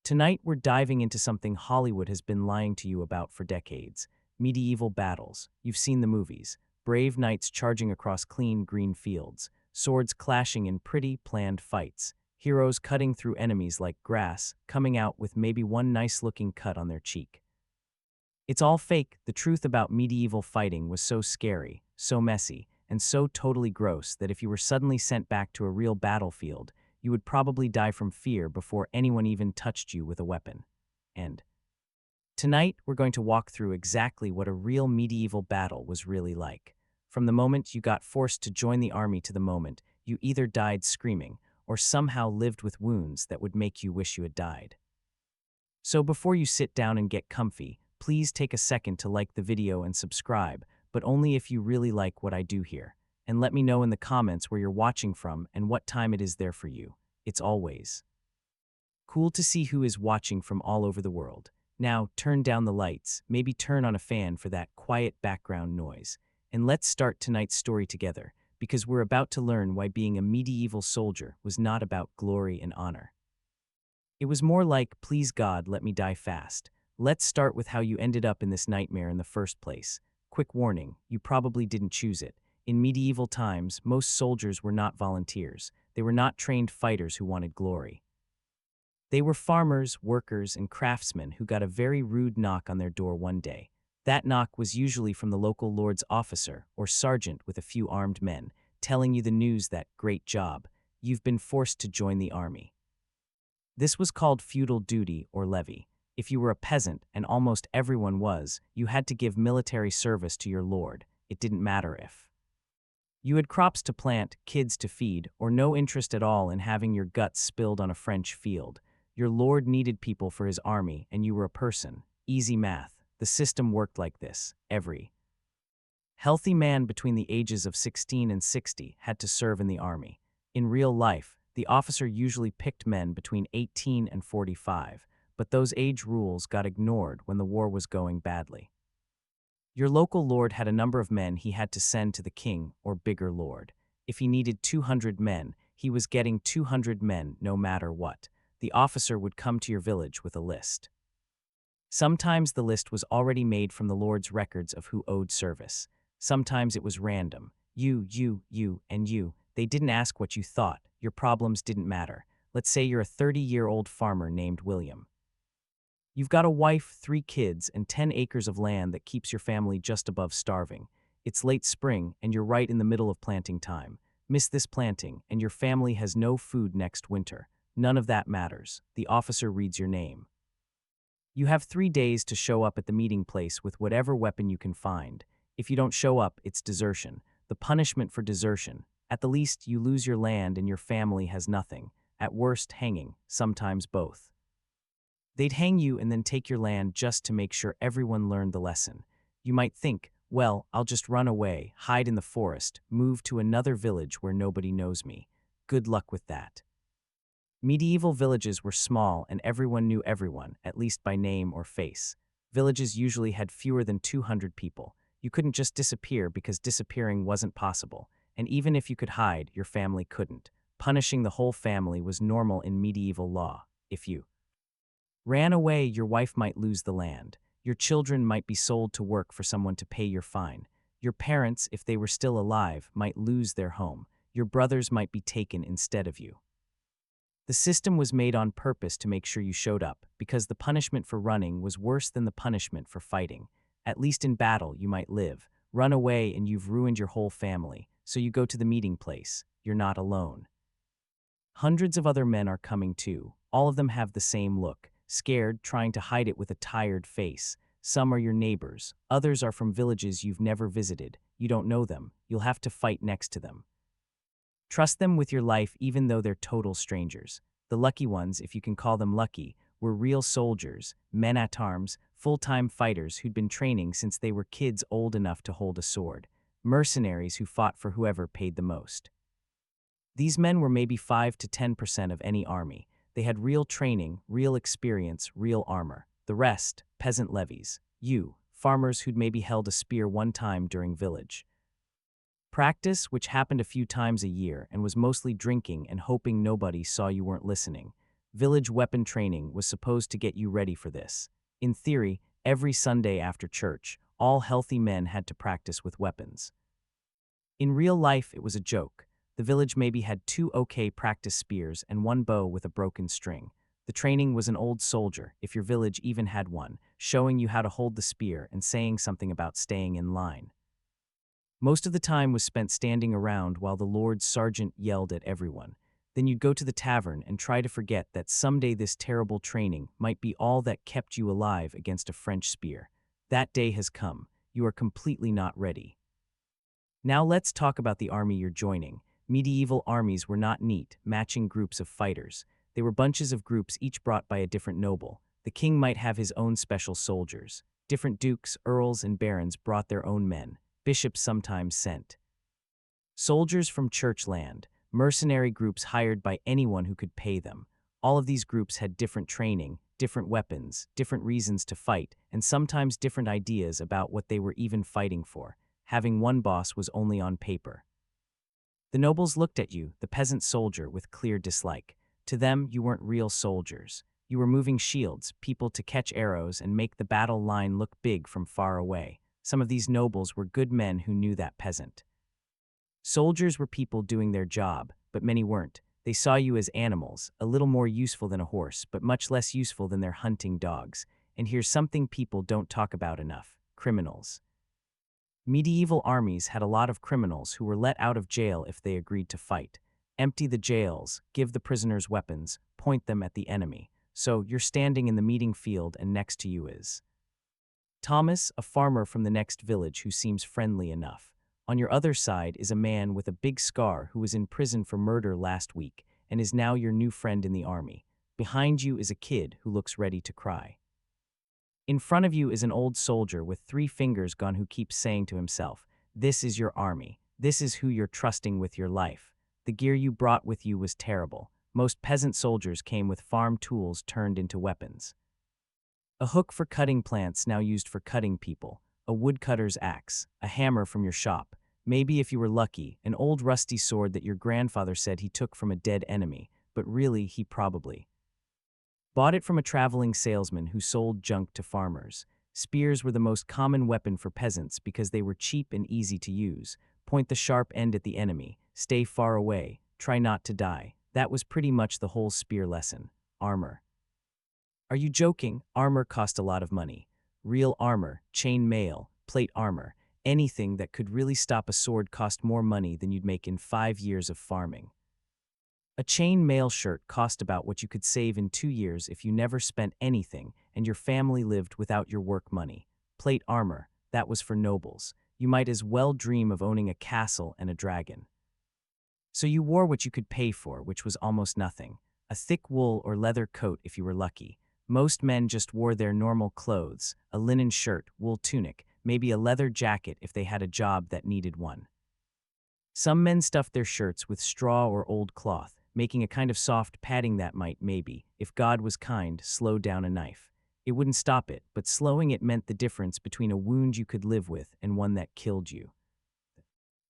Tonight, we're diving into something Hollywood has been lying to you about for decades: medieval battles. You've seen the movies: brave knights charging across clean green fields, swords clashing in pretty, planned fights, heroes cutting through enemies like grass, coming out with maybe one nice looking cut on their cheek. It's all fake. The truth about medieval fighting was so scary, so messy, and so totally gross that if you were suddenly sent back to a real battlefield, you would probably die from fear before anyone even touched you with a weapon. And tonight, we're going to walk through exactly what a real medieval battle was really like. From the moment you got forced to join the army to the moment you either died screaming or somehow lived with wounds that would make you wish you had died. So before you sit down and get comfy, please take a second to like the video and subscribe, but only if you really like what I do here. And let me know in the comments where you're watching from and what time it is there for you. It's always cool to see who is watching from all over the world. Now, turn down the lights, maybe turn on a fan for that quiet background noise. And let's start tonight's story together, because we're about to learn why being a medieval soldier was not about glory and honor. It was more like, please God, let me die fast. Let's start with how you ended up in this nightmare in the first place. Quick warning, you probably didn't choose it. In medieval times, most soldiers were not volunteers. They were not trained fighters who wanted glory. They were farmers, workers, and craftsmen who got a very rude knock on their door one day. That knock was usually from the local lord's officer or sergeant with a few armed men, telling you the news that, great job, you've been forced to join the army. This was called feudal duty or levy. If you were a peasant, and almost everyone was, you had to give military service to your lord. It didn't matter if you had crops to plant, kids to feed, or no interest at all in having your guts spilled on a French field. Your lord needed people for his army, and you were a person. Easy math. The system worked like this. Every healthy man between the ages of 16 and 60 had to serve in the army. In real life, the officer usually picked men between 18 and 45, but those age rules got ignored when the war was going badly. Your local lord had a number of men he had to send to the king or bigger lord. If he needed 200 men, he was getting 200 men no matter what. The officer would come to your village with a list. Sometimes the list was already made from the lord's records of who owed service. Sometimes it was random. You, and you. They didn't ask what you thought. Your problems didn't matter. Let's say you're a 30-year-old farmer named William. You've got a wife, 3 kids, and 10 acres of land that keeps your family just above starving. It's late spring, and you're right in the middle of planting time. Miss this planting, and your family has no food next winter. None of that matters. The officer reads your name. You have 3 days to show up at the meeting place with whatever weapon you can find. If you don't show up, it's desertion. The punishment for desertion. At the least, you lose your land and your family has nothing. At worst, hanging, sometimes both. They'd hang you and then take your land just to make sure everyone learned the lesson. You might think, well, I'll just run away, hide in the forest, move to another village where nobody knows me. Good luck with that. Medieval villages were small and everyone knew everyone, at least by name or face. Villages usually had fewer than 200 people. You couldn't just disappear because disappearing wasn't possible. And even if you could hide, your family couldn't. Punishing the whole family was normal in medieval law. If you ran away, your wife might lose the land. Your children might be sold to work for someone to pay your fine. Your parents, if they were still alive, might lose their home. Your brothers might be taken instead of you. The system was made on purpose to make sure you showed up, because the punishment for running was worse than the punishment for fighting. At least in battle, you might live. Run away and you've ruined your whole family, so you go to the meeting place. You're not alone. Hundreds of other men are coming too. All of them have the same look, scared, trying to hide it with a tired face. Some are your neighbors. Others are from villages you've never visited. You don't know them. You'll have to fight next to them. Trust them with your life even though they're total strangers. The lucky ones, if you can call them lucky, were real soldiers, men-at-arms, full-time fighters who'd been training since they were kids old enough to hold a sword. Mercenaries who fought for whoever paid the most. These men were maybe 5 to 10% of any army. They had real training, real experience, real armor. The rest, peasant levies. You, farmers who'd maybe held a spear one time during village practice, which happened a few times a year and was mostly drinking and hoping nobody saw you weren't listening. Village weapon training was supposed to get you ready for this. In theory, every Sunday after church, all healthy men had to practice with weapons. In real life, it was a joke. The village maybe had 2 okay practice spears and 1 bow with a broken string. The training was an old soldier, if your village even had one, showing you how to hold the spear and saying something about staying in line. Most of the time was spent standing around while the Lord's sergeant yelled at everyone. Then you'd go to the tavern and try to forget that someday this terrible training might be all that kept you alive against a French spear. That day has come. You are completely not ready. Now let's talk about the army you're joining. Medieval armies were not neat, matching groups of fighters. They were bunches of groups each brought by a different noble. The king might have his own special soldiers. Different dukes, earls, and barons brought their own men. Bishops sometimes sent soldiers from church land, mercenary groups hired by anyone who could pay them. All of these groups had different training, different weapons, different reasons to fight, and sometimes different ideas about what they were even fighting for. Having one boss was only on paper. The nobles looked at you, the peasant soldier, with clear dislike. To them, you weren't real soldiers. You were moving shields, people to catch arrows and make the battle line look big from far away. Some of these nobles were good men who knew that peasant. Soldiers were people doing their job, but many weren't. They saw you as animals, a little more useful than a horse, but much less useful than their hunting dogs. And here's something people don't talk about enough: criminals. Medieval armies had a lot of criminals who were let out of jail if they agreed to fight. Empty the jails, give the prisoners weapons, point them at the enemy. So you're standing in the meeting field and next to you is Thomas, a farmer from the next village who seems friendly enough. On your other side is a man with a big scar who was in prison for murder last week and is now your new friend in the army. Behind you is a kid who looks ready to cry. In front of you is an old soldier with 3 fingers gone who keeps saying to himself, "This is your army. This is who you're trusting with your life." The gear you brought with you was terrible. Most peasant soldiers came with farm tools turned into weapons. A hook for cutting plants now used for cutting people, a woodcutter's axe, a hammer from your shop, maybe if you were lucky, an old rusty sword that your grandfather said he took from a dead enemy, but really he probably bought it from a traveling salesman who sold junk to farmers. Spears were the most common weapon for peasants because they were cheap and easy to use. Point the sharp end at the enemy, stay far away, try not to die. That was pretty much the whole spear lesson. Armor. Are you joking? Armor cost a lot of money. Real armor, chain mail, plate armor, anything that could really stop a sword cost more money than you'd make in 5 years of farming. A chain mail shirt cost about what you could save in 2 years if you never spent anything and your family lived without your work money. Plate armor, that was for nobles. You might as well dream of owning a castle and a dragon. So you wore what you could pay for, which was almost nothing. A thick wool or leather coat if you were lucky. Most men just wore their normal clothes, a linen shirt, wool tunic, maybe a leather jacket if they had a job that needed one. Some men stuffed their shirts with straw or old cloth, making a kind of soft padding that might, maybe, if God was kind, slow down a knife. It wouldn't stop it, but slowing it meant the difference between a wound you could live with and one that killed you.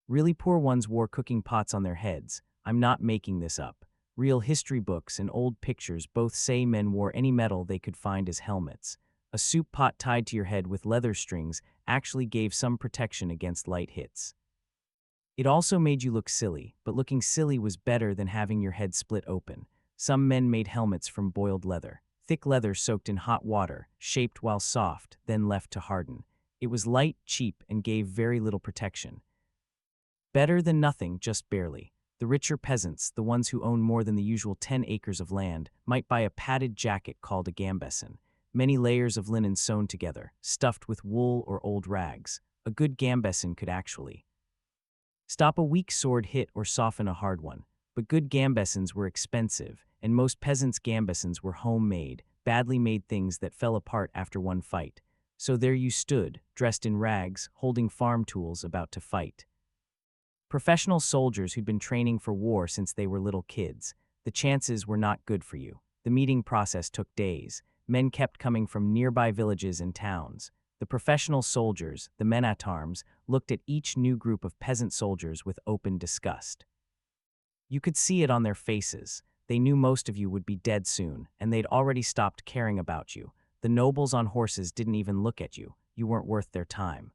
Really poor ones wore cooking pots on their heads. I'm not making this up. Real history books and old pictures both say men wore any metal they could find as helmets. A soup pot tied to your head with leather strings actually gave some protection against light hits. It also made you look silly, but looking silly was better than having your head split open. Some men made helmets from boiled leather. Thick leather soaked in hot water, shaped while soft, then left to harden. It was light, cheap, and gave very little protection. Better than nothing, just barely. The richer peasants, the ones who own more than the usual 10 acres of land, might buy a padded jacket called a gambeson. Many layers of linen sewn together, stuffed with wool or old rags. A good gambeson could actually stop a weak sword hit or soften a hard one. But good gambesons were expensive, and most peasants' gambesons were homemade, badly made things that fell apart after one fight. So there you stood, dressed in rags, holding farm tools, about to fight. Professional soldiers who'd been training for war since they were little kids. The chances were not good for you. The meeting process took days. Men kept coming from nearby villages and towns. The professional soldiers, the men at arms, looked at each new group of peasant soldiers with open disgust. You could see it on their faces. They knew most of you would be dead soon, and they'd already stopped caring about you. The nobles on horses didn't even look at you. You weren't worth their time.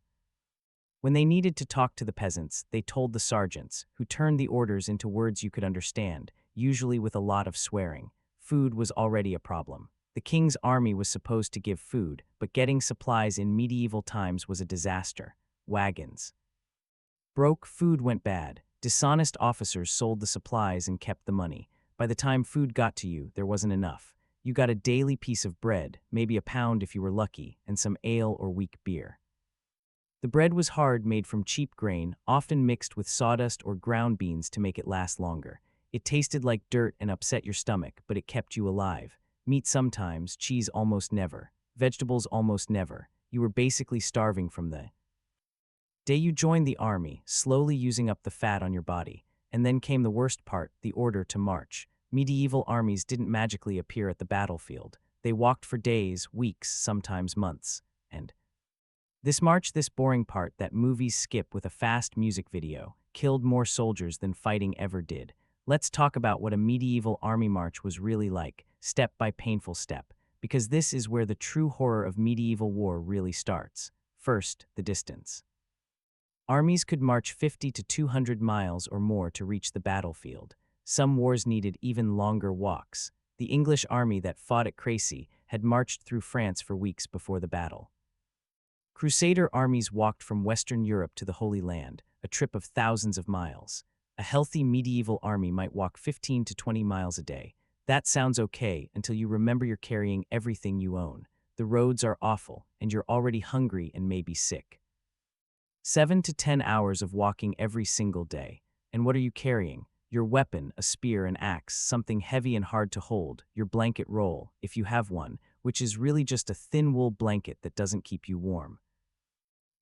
When they needed to talk to the peasants, they told the sergeants, who turned the orders into words you could understand, usually with a lot of swearing. Food was already a problem. The king's army was supposed to give food, but getting supplies in medieval times was a disaster. Wagons broke, food went bad. Dishonest officers sold the supplies and kept the money. By the time food got to you, there wasn't enough. You got a daily piece of bread, maybe a pound if you were lucky, and some ale or weak beer. The bread was hard, made from cheap grain, often mixed with sawdust or ground beans to make it last longer. It tasted like dirt and upset your stomach, but it kept you alive. Meat sometimes, cheese almost never, vegetables almost never. You were basically starving from the day you joined the army, slowly using up the fat on your body. And then came the worst part, the order to march. Medieval armies didn't magically appear at the battlefield. They walked for days, weeks, sometimes months. And this march, this boring part that movies skip with a fast music video, killed more soldiers than fighting ever did. Let's talk about what a medieval army march was really like, step by painful step, because this is where the true horror of medieval war really starts. First, the distance. Armies could march 50 to 200 miles or more to reach the battlefield. Some wars needed even longer walks. The English army that fought at Crécy had marched through France for weeks before the battle. Crusader armies walked from Western Europe to the Holy Land, a trip of thousands of miles. A healthy medieval army might walk 15 to 20 miles a day. That sounds okay until you remember you're carrying everything you own. The roads are awful, and you're already hungry and maybe sick. 7 to 10 hours of walking every single day. And what are you carrying? Your weapon, a spear, an axe, something heavy and hard to hold, your blanket roll, if you have one, which is really just a thin wool blanket that doesn't keep you warm.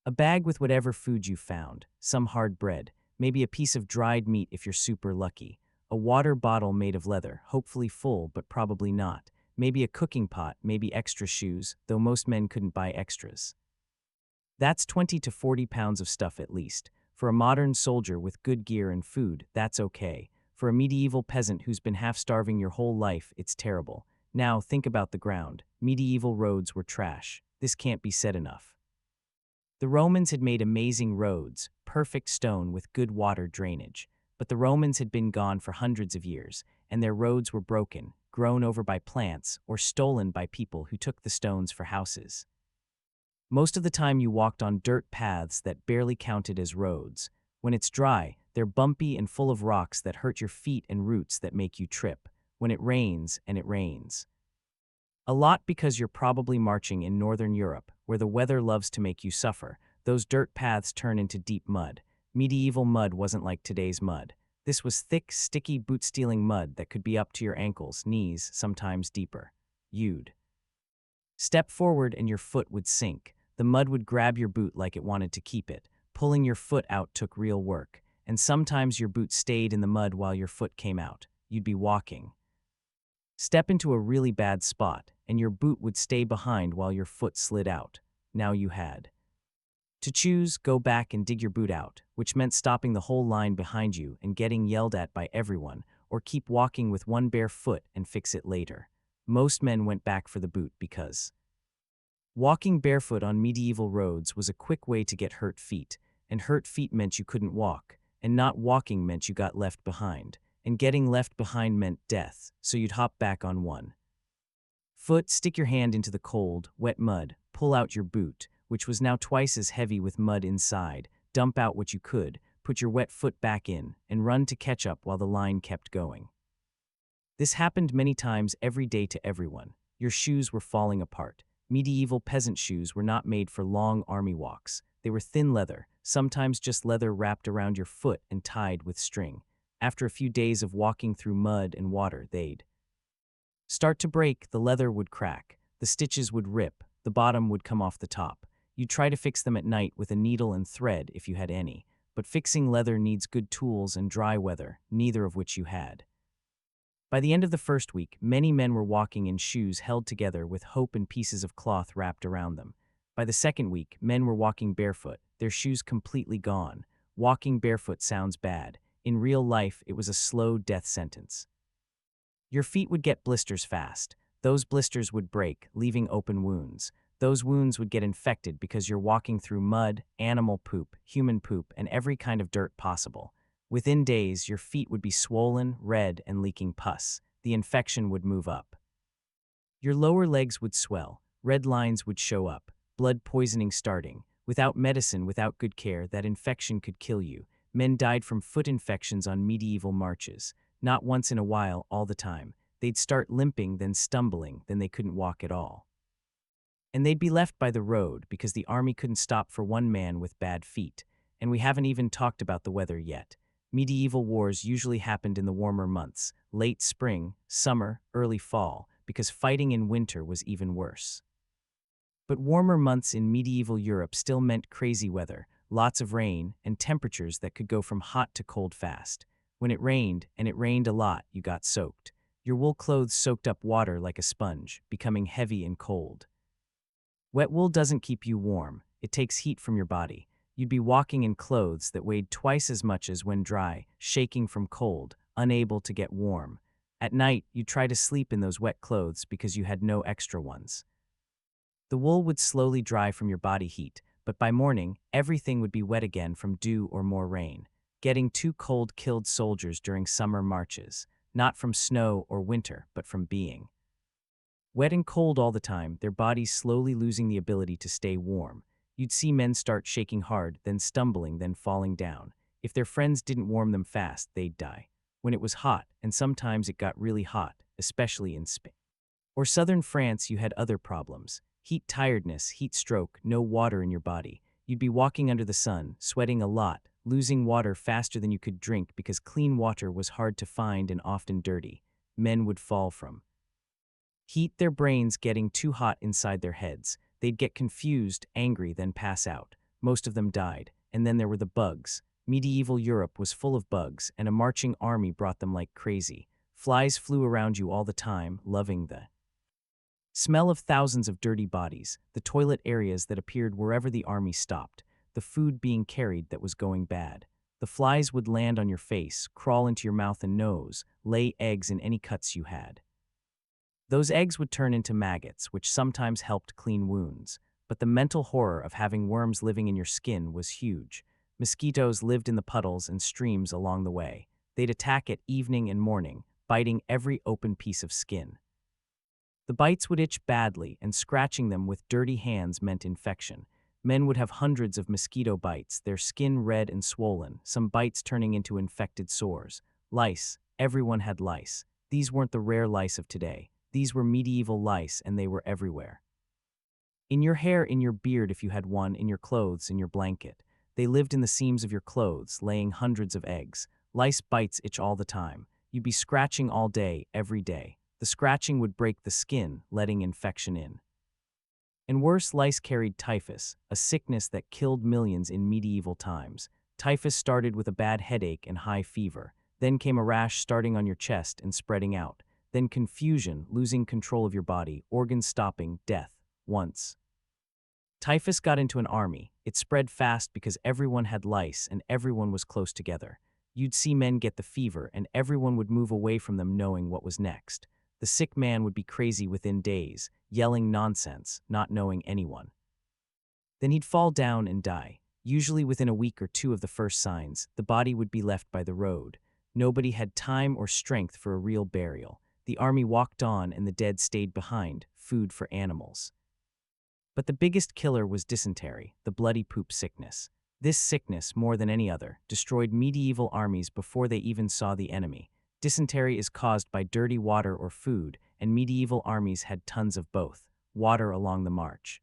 A bag with whatever food you found, some hard bread, maybe a piece of dried meat if you're super lucky, a water bottle made of leather, hopefully full but probably not, maybe a cooking pot, maybe extra shoes, though most men couldn't buy extras. That's 20 to 40 pounds of stuff at least. For a modern soldier with good gear and food, that's okay. For a medieval peasant who's been half-starving your whole life, it's terrible. Now, think about the ground. Medieval roads were trash. This can't be said enough. The Romans had made amazing roads, perfect stone with good water drainage. But the Romans had been gone for hundreds of years, and their roads were broken, grown over by plants, or stolen by people who took the stones for houses. Most of the time you walked on dirt paths that barely counted as roads. When it's dry, they're bumpy and full of rocks that hurt your feet and roots that make you trip. When it rains, and it rains a lot because you're probably marching in Northern Europe, where the weather loves to make you suffer, those dirt paths turn into deep mud. Medieval mud wasn't like today's mud. This was thick, sticky, boot-stealing mud that could be up to your ankles, knees, sometimes deeper. You'd step forward and your foot would sink. The mud would grab your boot like it wanted to keep it. Pulling your foot out took real work, and sometimes your boot stayed in the mud while your foot came out. You'd be walking. Step into a really bad spot, and your boot would stay behind while your foot slid out. Now you had to choose, go back and dig your boot out, which meant stopping the whole line behind you and getting yelled at by everyone, or keep walking with one bare foot and fix it later. Most men went back for the boot because walking barefoot on medieval roads was a quick way to get hurt feet, and hurt feet meant you couldn't walk, and not walking meant you got left behind, and getting left behind meant death, so you'd hop back on one foot, stick your hand into the cold, wet mud, pull out your boot, which was now twice as heavy with mud inside, dump out what you could, put your wet foot back in, and run to catch up while the line kept going. This happened many times every day to everyone. Your shoes were falling apart. Medieval peasant shoes were not made for long army walks. They were thin leather, sometimes just leather wrapped around your foot and tied with string. After a few days of walking through mud and water, they'd start to break, the leather would crack, the stitches would rip, the bottom would come off the top. You'd try to fix them at night with a needle and thread if you had any, but fixing leather needs good tools and dry weather, neither of which you had. By the end of the first week, many men were walking in shoes held together with hope and pieces of cloth wrapped around them. By the second week, men were walking barefoot, their shoes completely gone. Walking barefoot sounds bad. In real life, it was a slow death sentence. Your feet would get blisters fast. Those blisters would break, leaving open wounds. Those wounds would get infected because you're walking through mud, animal poop, human poop, and every kind of dirt possible. Within days, your feet would be swollen, red, and leaking pus. The infection would move up. Your lower legs would swell, red lines would show up, blood poisoning starting. Without medicine, without good care, that infection could kill you. Men died from foot infections on medieval marches. Not once in a while, all the time. They'd start limping, then stumbling, then they couldn't walk at all. And they'd be left by the road because the army couldn't stop for one man with bad feet. And we haven't even talked about the weather yet. Medieval wars usually happened in the warmer months, late spring, summer, early fall, because fighting in winter was even worse. But warmer months in medieval Europe still meant crazy weather, lots of rain, and temperatures that could go from hot to cold fast. When it rained, and it rained a lot, you got soaked. Your wool clothes soaked up water like a sponge, becoming heavy and cold. Wet wool doesn't keep you warm, it takes heat from your body. You'd be walking in clothes that weighed twice as much as when dry, shaking from cold, unable to get warm. At night, you'd try to sleep in those wet clothes because you had no extra ones. The wool would slowly dry from your body heat, but by morning, everything would be wet again from dew or more rain. Getting too cold killed soldiers during summer marches, not from snow or winter, but from being wet and cold all the time, their bodies slowly losing the ability to stay warm. You'd see men start shaking hard, then stumbling, then falling down. If their friends didn't warm them fast, they'd die. When it was hot, and sometimes it got really hot, especially in Spain or southern France, you had other problems. Heat tiredness, heat stroke, no water in your body. You'd be walking under the sun, sweating a lot, losing water faster than you could drink because clean water was hard to find and often dirty. Men would fall from heat, their brains getting too hot inside their heads. They'd get confused, angry, then pass out. Most of them died. And then there were the bugs. Medieval Europe was full of bugs, and a marching army brought them like crazy. Flies flew around you all the time, loving the smell of thousands of dirty bodies, the toilet areas that appeared wherever the army stopped, the food being carried that was going bad. The flies would land on your face, crawl into your mouth and nose, lay eggs in any cuts you had. Those eggs would turn into maggots, which sometimes helped clean wounds. But the mental horror of having worms living in your skin was huge. Mosquitoes lived in the puddles and streams along the way. They'd attack at evening and morning, biting every open piece of skin. The bites would itch badly, and scratching them with dirty hands meant infection. Men would have hundreds of mosquito bites, their skin red and swollen, some bites turning into infected sores. Lice. Everyone had lice. These weren't the rare lice of today. These were medieval lice, and they were everywhere. In your hair, in your beard if you had one, in your clothes, in your blanket. They lived in the seams of your clothes, laying hundreds of eggs. Lice bites itch all the time. You'd be scratching all day, every day. The scratching would break the skin, letting infection in. And worse, lice carried typhus, a sickness that killed millions in medieval times. Typhus started with a bad headache and high fever. Then came a rash starting on your chest and spreading out. Then confusion, losing control of your body, organs stopping, death. Once typhus got into an army, it spread fast because everyone had lice and everyone was close together. You'd see men get the fever and everyone would move away from them knowing what was next. The sick man would be crazy within days, yelling nonsense, not knowing anyone. Then he'd fall down and die. Usually within a week or two of the first signs, the body would be left by the road. Nobody had time or strength for a real burial. The army walked on and the dead stayed behind, food for animals. But the biggest killer was dysentery, the bloody poop sickness. This sickness, more than any other, destroyed medieval armies before they even saw the enemy. Dysentery is caused by dirty water or food, and medieval armies had tons of both. Water along the march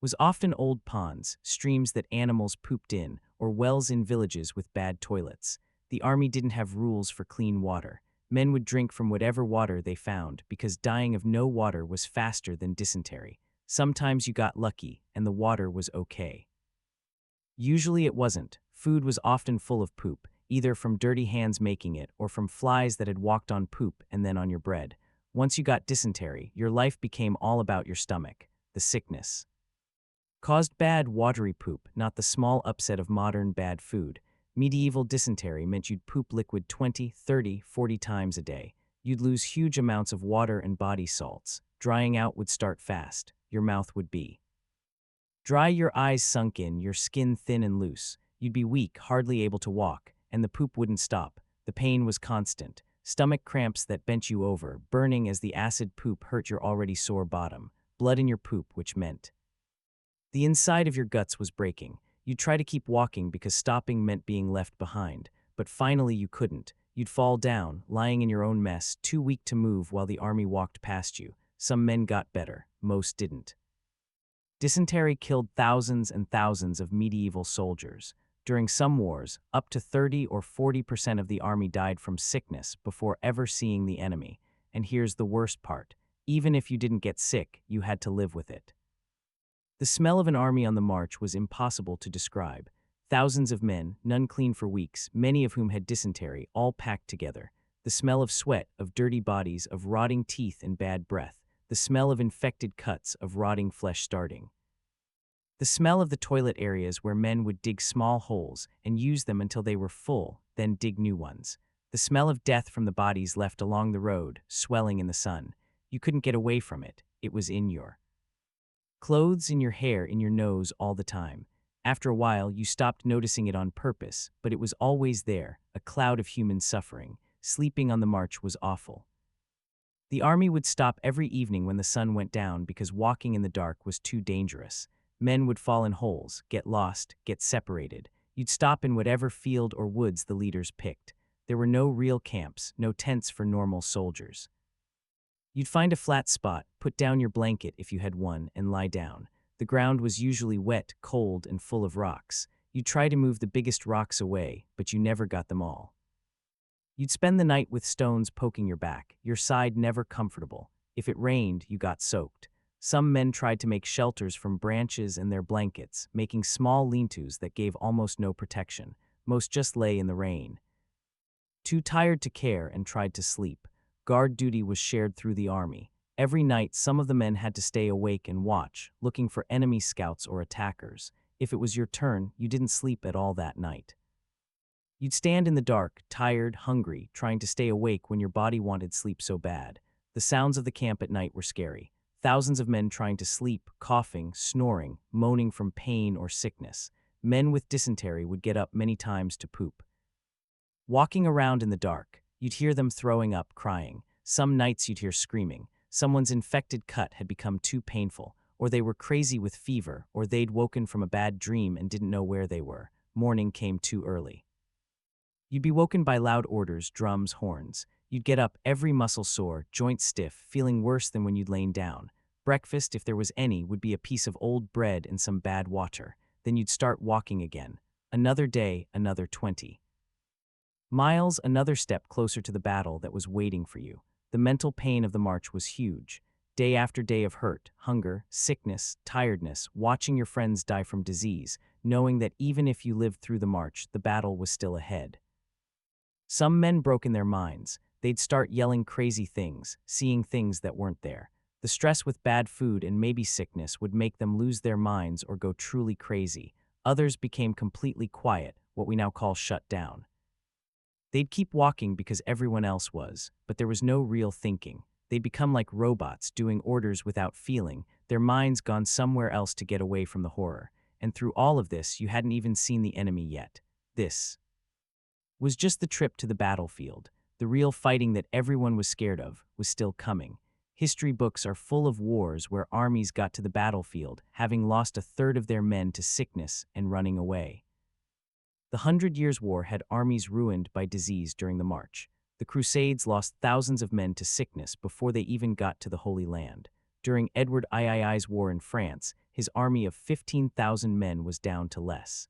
was often old ponds, streams that animals pooped in, or wells in villages with bad toilets. The army didn't have rules for clean water. Men would drink from whatever water they found because dying of no water was faster than dysentery. Sometimes you got lucky, and the water was okay. Usually it wasn't. Food was often full of poop, either from dirty hands making it or from flies that had walked on poop and then on your bread. Once you got dysentery, your life became all about your stomach. The sickness caused bad, watery poop, not the small upset of modern bad food. Medieval dysentery meant you'd poop liquid 20, 30, 40 times a day. You'd lose huge amounts of water and body salts. Drying out would start fast. Your mouth would be dry, your eyes sunk in, your skin thin and loose. You'd be weak, hardly able to walk, and the poop wouldn't stop. The pain was constant. Stomach cramps that bent you over, burning as the acid poop hurt your already sore bottom. Blood in your poop, which meant the inside of your guts was breaking. You'd try to keep walking because stopping meant being left behind, but finally you couldn't. You'd fall down, lying in your own mess, too weak to move while the army walked past you. Some men got better, most didn't. Dysentery killed thousands and thousands of medieval soldiers. During some wars, up to 30 or 40% of the army died from sickness before ever seeing the enemy. And here's the worst part. Even if you didn't get sick, you had to live with it. The smell of an army on the march was impossible to describe. Thousands of men, none clean for weeks, many of whom had dysentery, all packed together. The smell of sweat, of dirty bodies, of rotting teeth and bad breath. The smell of infected cuts, of rotting flesh starting. The smell of the toilet areas where men would dig small holes and use them until they were full, then dig new ones. The smell of death from the bodies left along the road, swelling in the sun. You couldn't get away from it. It was in your clothes, in your hair, in your nose all the time. After a while, you stopped noticing it on purpose, but it was always there, a cloud of human suffering. Sleeping on the march was awful. The army would stop every evening when the sun went down because walking in the dark was too dangerous. Men would fall in holes, get lost, get separated. You'd stop in whatever field or woods the leaders picked. There were no real camps, no tents for normal soldiers. You'd find a flat spot, put down your blanket if you had one, and lie down. The ground was usually wet, cold, and full of rocks. You'd try to move the biggest rocks away, but you never got them all. You'd spend the night with stones poking your back, your side never comfortable. If it rained, you got soaked. Some men tried to make shelters from branches and their blankets, making small lean-tos that gave almost no protection. Most just lay in the rain. Too tired to care and tried to sleep. Guard duty was shared through the army. Every night, some of the men had to stay awake and watch, looking for enemy scouts or attackers. If it was your turn, you didn't sleep at all that night. You'd stand in the dark, tired, hungry, trying to stay awake when your body wanted sleep so bad. The sounds of the camp at night were scary. Thousands of men trying to sleep, coughing, snoring, moaning from pain or sickness. Men with dysentery would get up many times to poop. Walking around in the dark, you'd hear them throwing up, crying. Some nights you'd hear screaming. Someone's infected cut had become too painful, or they were crazy with fever, or they'd woken from a bad dream and didn't know where they were. Morning came too early. You'd be woken by loud orders, drums, horns. You'd get up, every muscle sore, joint stiff, feeling worse than when you'd lain down. Breakfast, if there was any, would be a piece of old bread and some bad water. Then you'd start walking again. Another day, another 20 miles, another step closer to the battle that was waiting for you. The mental pain of the march was huge. Day after day of hurt, hunger, sickness, tiredness, watching your friends die from disease, knowing that even if you lived through the march, the battle was still ahead. Some men broke in their minds. They'd start yelling crazy things, seeing things that weren't there. The stress with bad food and maybe sickness would make them lose their minds or go truly crazy. Others became completely quiet, what we now call shut down. They'd keep walking because everyone else was, but there was no real thinking. They'd become like robots, doing orders without feeling, their minds gone somewhere else to get away from the horror. And through all of this, you hadn't even seen the enemy yet. This was just the trip to the battlefield. The real fighting that everyone was scared of was still coming. History books are full of wars where armies got to the battlefield, having lost a third of their men to sickness and running away. The 100 Years' War had armies ruined by disease during the march. The Crusades lost thousands of men to sickness before they even got to the Holy Land. During Edward III's war in France, his army of 15,000 men was down to less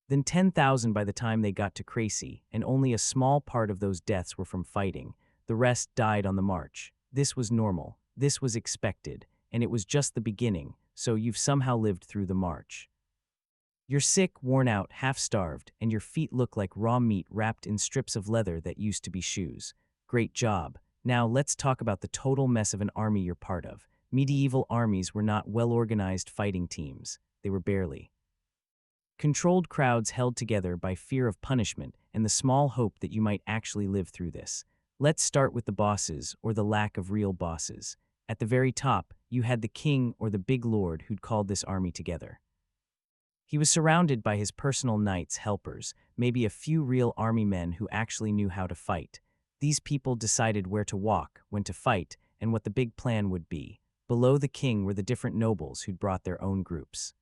than 10,000 by the time they got to Crécy, and only a small part of those deaths were from fighting. The rest died on the march. This was normal, this was expected, and it was just the beginning, so you've somehow lived through the march. You're sick, worn out, half-starved, and your feet look like raw meat wrapped in strips of leather that used to be shoes. Great job. Now let's talk about the total mess of an army you're part of. Medieval armies were not well-organized fighting teams. They were barely controlled crowds held together by fear of punishment and the small hope that you might actually live through this. Let's start with the bosses, or the lack of real bosses. At the very top, you had the king or the big lord who'd called this army together. He was surrounded by his personal knights, helpers, maybe a few real army men who actually knew how to fight. These people decided where to walk, when to fight, and what the big plan would be. Below the king were the different nobles who'd brought their own groups.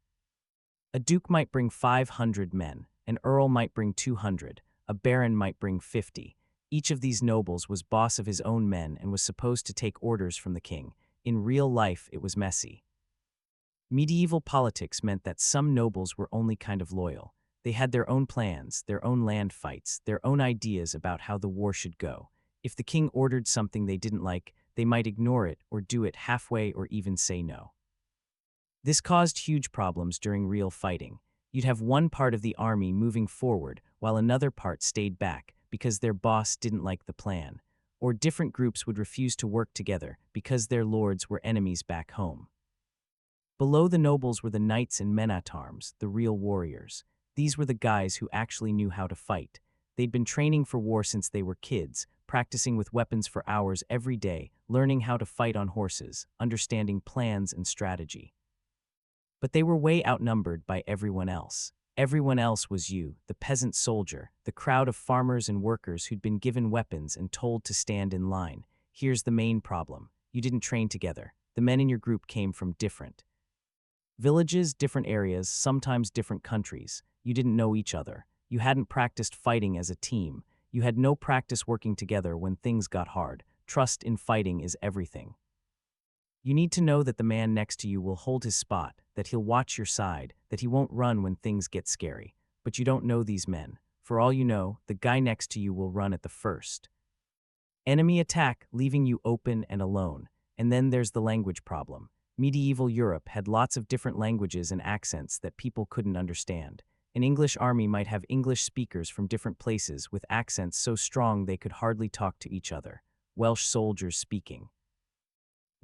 A duke might bring 500 men, an earl might bring 200, a baron might bring 50. Each of these nobles was boss of his own men and was supposed to take orders from the king. In real life, it was messy. Medieval politics meant that some nobles were only kind of loyal. They had their own plans, their own land fights, their own ideas about how the war should go. If the king ordered something they didn't like, they might ignore it or do it halfway or even say no. This caused huge problems during real fighting. You'd have one part of the army moving forward while another part stayed back because their boss didn't like the plan. Or different groups would refuse to work together because their lords were enemies back home. Below the nobles were the knights and men-at-arms, the real warriors. These were the guys who actually knew how to fight. They'd been training for war since they were kids, practicing with weapons for hours every day, learning how to fight on horses, understanding plans and strategy. But they were way outnumbered by everyone else. Everyone else was you, the peasant soldier, the crowd of farmers and workers who'd been given weapons and told to stand in line. Here's the main problem. You didn't train together. The men in your group came from different villages, different areas, sometimes different countries. You didn't know each other. You hadn't practiced fighting as a team. You had no practice working together when things got hard. Trust in fighting is everything. You need to know that the man next to you will hold his spot, that he'll watch your side, that he won't run when things get scary. But you don't know these men. For all you know, the guy next to you will run at the first enemy attack, leaving you open and alone. And then there's the language problem. Medieval Europe had lots of different languages and accents that people couldn't understand. An English army might have English speakers from different places with accents so strong they could hardly talk to each other. Welsh soldiers speaking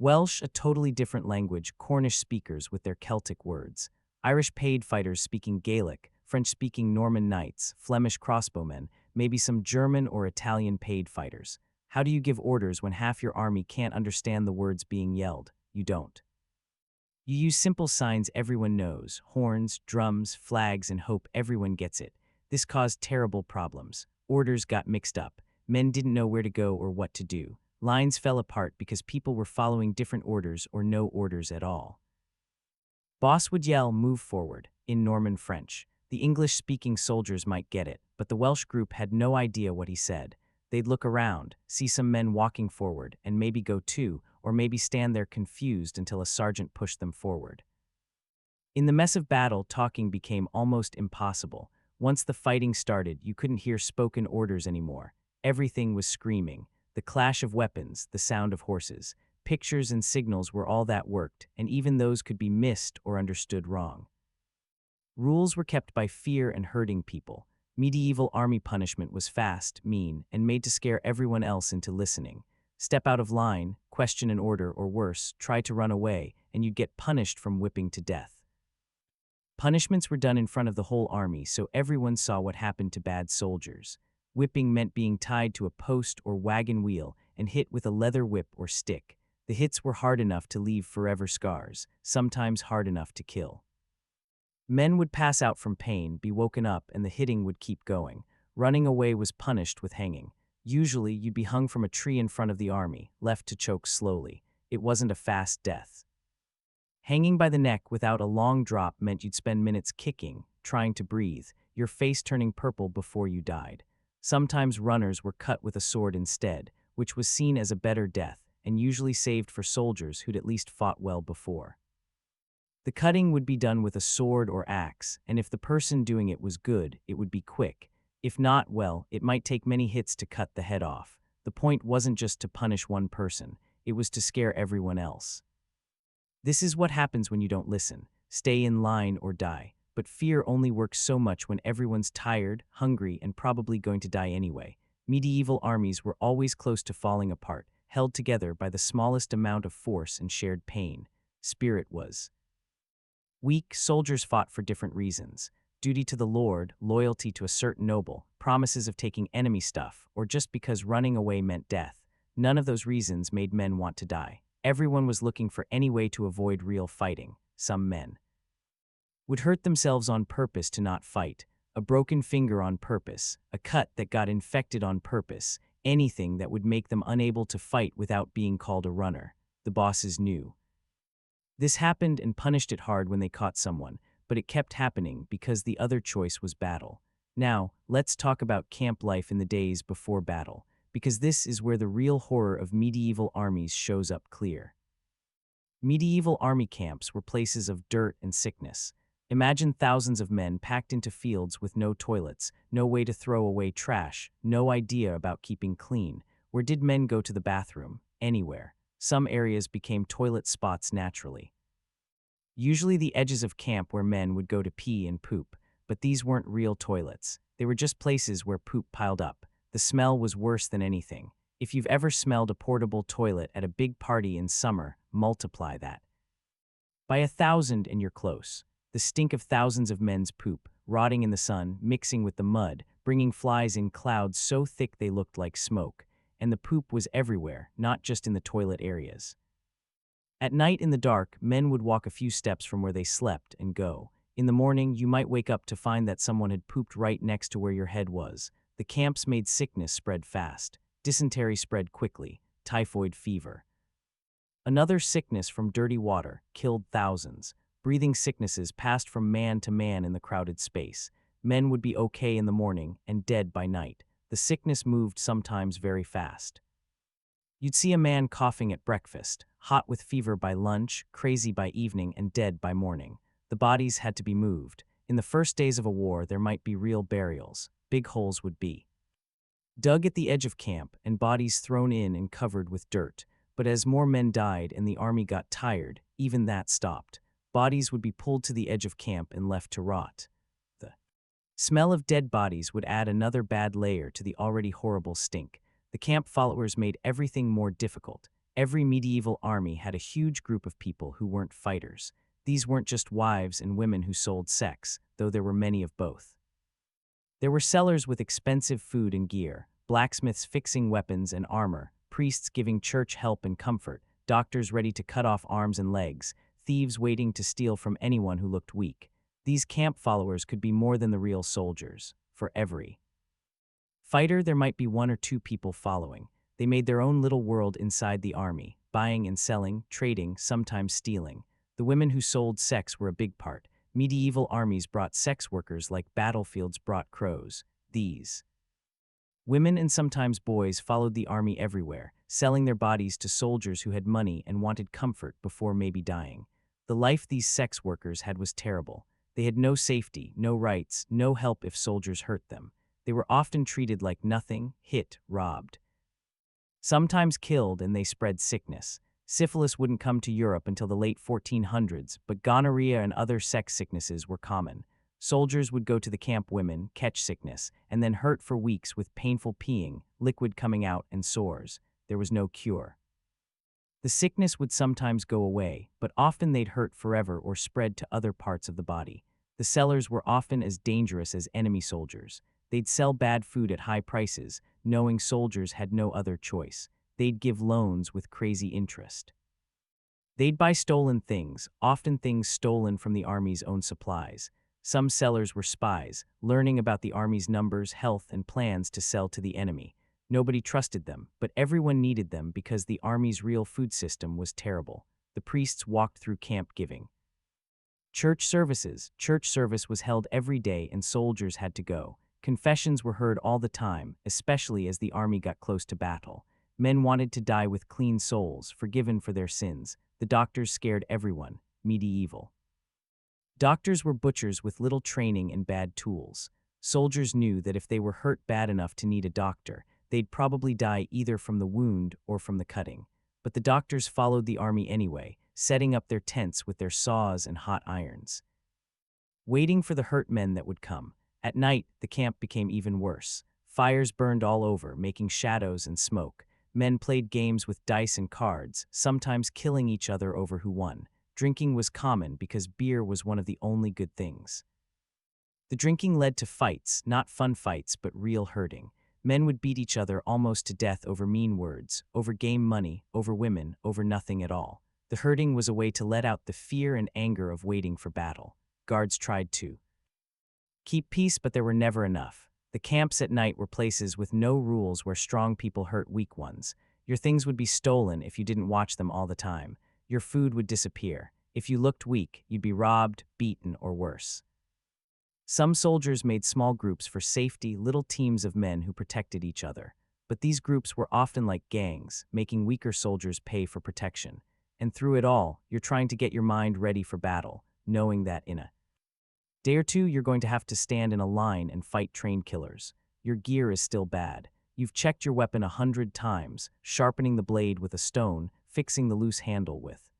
Welsh, a totally different language, Cornish speakers with their Celtic words, Irish paid fighters speaking Gaelic, French-speaking Norman knights, Flemish crossbowmen, maybe some German or Italian paid fighters. How do you give orders when half your army can't understand the words being yelled? You don't. You use simple signs everyone knows, horns, drums, flags, and hope everyone gets it. This caused terrible problems. Orders got mixed up. Men didn't know where to go or what to do. Lines fell apart because people were following different orders or no orders at all. Boss would yell, "Move forward," in Norman French. The English-speaking soldiers might get it, but the Welsh group had no idea what he said. They'd look around, see some men walking forward, and maybe go too, or maybe stand there confused until a sergeant pushed them forward. In the mess of battle, talking became almost impossible. Once the fighting started, you couldn't hear spoken orders anymore. Everything was screaming. The clash of weapons, the sound of horses, pictures and signals were all that worked, and even those could be missed or understood wrong. Rules were kept by fear and hurting people. Medieval army punishment was fast, mean, and made to scare everyone else into listening. Step out of line, question an order, or worse, try to run away, and you'd get punished from whipping to death. Punishments were done in front of the whole army, so everyone saw what happened to bad soldiers. Whipping meant being tied to a post or wagon wheel and hit with a leather whip or stick. The hits were hard enough to leave forever scars, sometimes hard enough to kill. Men would pass out from pain, be woken up, and the hitting would keep going. Running away was punished with hanging. Usually, you'd be hung from a tree in front of the army, left to choke slowly. It wasn't a fast death. Hanging by the neck without a long drop meant you'd spend minutes kicking, trying to breathe, your face turning purple before you died. Sometimes runners were cut with a sword instead, which was seen as a better death, and usually saved for soldiers who'd at least fought well before. The cutting would be done with a sword or axe, and if the person doing it was good, it would be quick. If not, well, it might take many hits to cut the head off. The point wasn't just to punish one person, it was to scare everyone else. This is what happens when you don't listen. Stay in line or die. But fear only works so much when everyone's tired, hungry, and probably going to die anyway. Medieval armies were always close to falling apart, held together by the smallest amount of force and shared pain. Spirit was weak. Soldiers fought for different reasons. duty to the Lord, loyalty to a certain noble, promises of taking enemy stuff, or just because running away meant death. None of those reasons made men want to die. Everyone was looking for any way to avoid real fighting. Some men would hurt themselves on purpose to not fight, a broken finger on purpose, a cut that got infected on purpose, anything that would make them unable to fight without being called a runner. The bosses knew this happened and punished it hard when they caught someone, but it kept happening because the other choice was battle. Now, let's talk about camp life in the days before battle, because this is where the real horror of medieval armies shows up clear. Medieval army camps were places of dirt and sickness. Imagine thousands of men packed into fields with no toilets, no way to throw away trash, no idea about keeping clean. Where did men go to the bathroom? Anywhere. Some areas became toilet spots naturally. Usually the edges of camp where men would go to pee and poop, but these weren't real toilets. They were just places where poop piled up. The smell was worse than anything. If you've ever smelled a portable toilet at a big party in summer, multiply that by 1,000 and you're close. The stink of thousands of men's poop, rotting in the sun, mixing with the mud, bringing flies in clouds so thick they looked like smoke. And the poop was everywhere, not just in the toilet areas. At night in the dark, men would walk a few steps from where they slept and go. In the morning, you might wake up to find that someone had pooped right next to where your head was. The camps made sickness spread fast. Dysentery spread quickly. Typhoid fever. Another sickness from dirty water killed thousands. Breathing sicknesses passed from man to man in the crowded space. Men would be okay in the morning and dead by night. The sickness moved sometimes very fast. You'd see a man coughing at breakfast, hot with fever by lunch, crazy by evening, and dead by morning. The bodies had to be moved. In the first days of a war, there might be real burials. Big holes would be dug at the edge of camp and bodies thrown in and covered with dirt. But as more men died and the army got tired, even that stopped. Bodies would be pulled to the edge of camp and left to rot. The smell of dead bodies would add another bad layer to the already horrible stink. The camp followers made everything more difficult. Every medieval army had a huge group of people who weren't fighters. These weren't just wives and women who sold sex, though there were many of both. There were sellers with expensive food and gear, blacksmiths fixing weapons and armor, priests giving church help and comfort, doctors ready to cut off arms and legs, thieves waiting to steal from anyone who looked weak. These camp followers could be more than the real soldiers. For every fighter, there might be one or two people following. They made their own little world inside the army, buying and selling, trading, sometimes stealing. The women who sold sex were a big part. Medieval armies brought sex workers like battlefields brought crows. These women and sometimes boys followed the army everywhere, selling their bodies to soldiers who had money and wanted comfort before maybe dying. The life these sex workers had was terrible. They had no safety, no rights, no help if soldiers hurt them. They were often treated like nothing, hit, robbed. Sometimes killed, and they spread sickness. Syphilis wouldn't come to Europe until the late 1400s, but gonorrhea and other sex sicknesses were common. Soldiers would go to the camp women, catch sickness, and then hurt for weeks with painful peeing, liquid coming out, and sores. There was no cure. The sickness would sometimes go away, but often they'd hurt forever or spread to other parts of the body. The sellers were often as dangerous as enemy soldiers. They'd sell bad food at high prices, knowing soldiers had no other choice. They'd give loans with crazy interest. They'd buy stolen things, often things stolen from the army's own supplies. Some sellers were spies, learning about the army's numbers, health, and plans to sell to the enemy. Nobody trusted them, but everyone needed them because the army's real food system was terrible. The priests walked through camp giving church services. Church service was held every day and soldiers had to go. Confessions were heard all the time, especially as the army got close to battle. Men wanted to die with clean souls, forgiven for their sins. The doctors scared everyone. Medieval doctors were butchers with little training and bad tools. Soldiers knew that if they were hurt bad enough to need a doctor, they'd probably die either from the wound or from the cutting. But the doctors followed the army anyway, setting up their tents with their saws and hot irons, waiting for the hurt men that would come. At night, the camp became even worse. Fires burned all over, making shadows and smoke. Men played games with dice and cards, sometimes killing each other over who won. Drinking was common because beer was one of the only good things. The drinking led to fights, not fun fights, but real hurting. Men would beat each other almost to death over mean words, over game money, over women, over nothing at all. The hurting was a way to let out the fear and anger of waiting for battle. Guards tried to keep peace, but there were never enough. The camps at night were places with no rules where strong people hurt weak ones. Your things would be stolen if you didn't watch them all the time. Your food would disappear. If you looked weak, you'd be robbed, beaten, or worse. Some soldiers made small groups for safety, little teams of men who protected each other. But these groups were often like gangs, making weaker soldiers pay for protection. And through it all, you're trying to get your mind ready for battle, knowing that in a day or two you're going to have to stand in a line and fight trained killers. Your gear is still bad. You've checked your weapon 100 times, sharpening the blade with a stone, fixing the loose handle with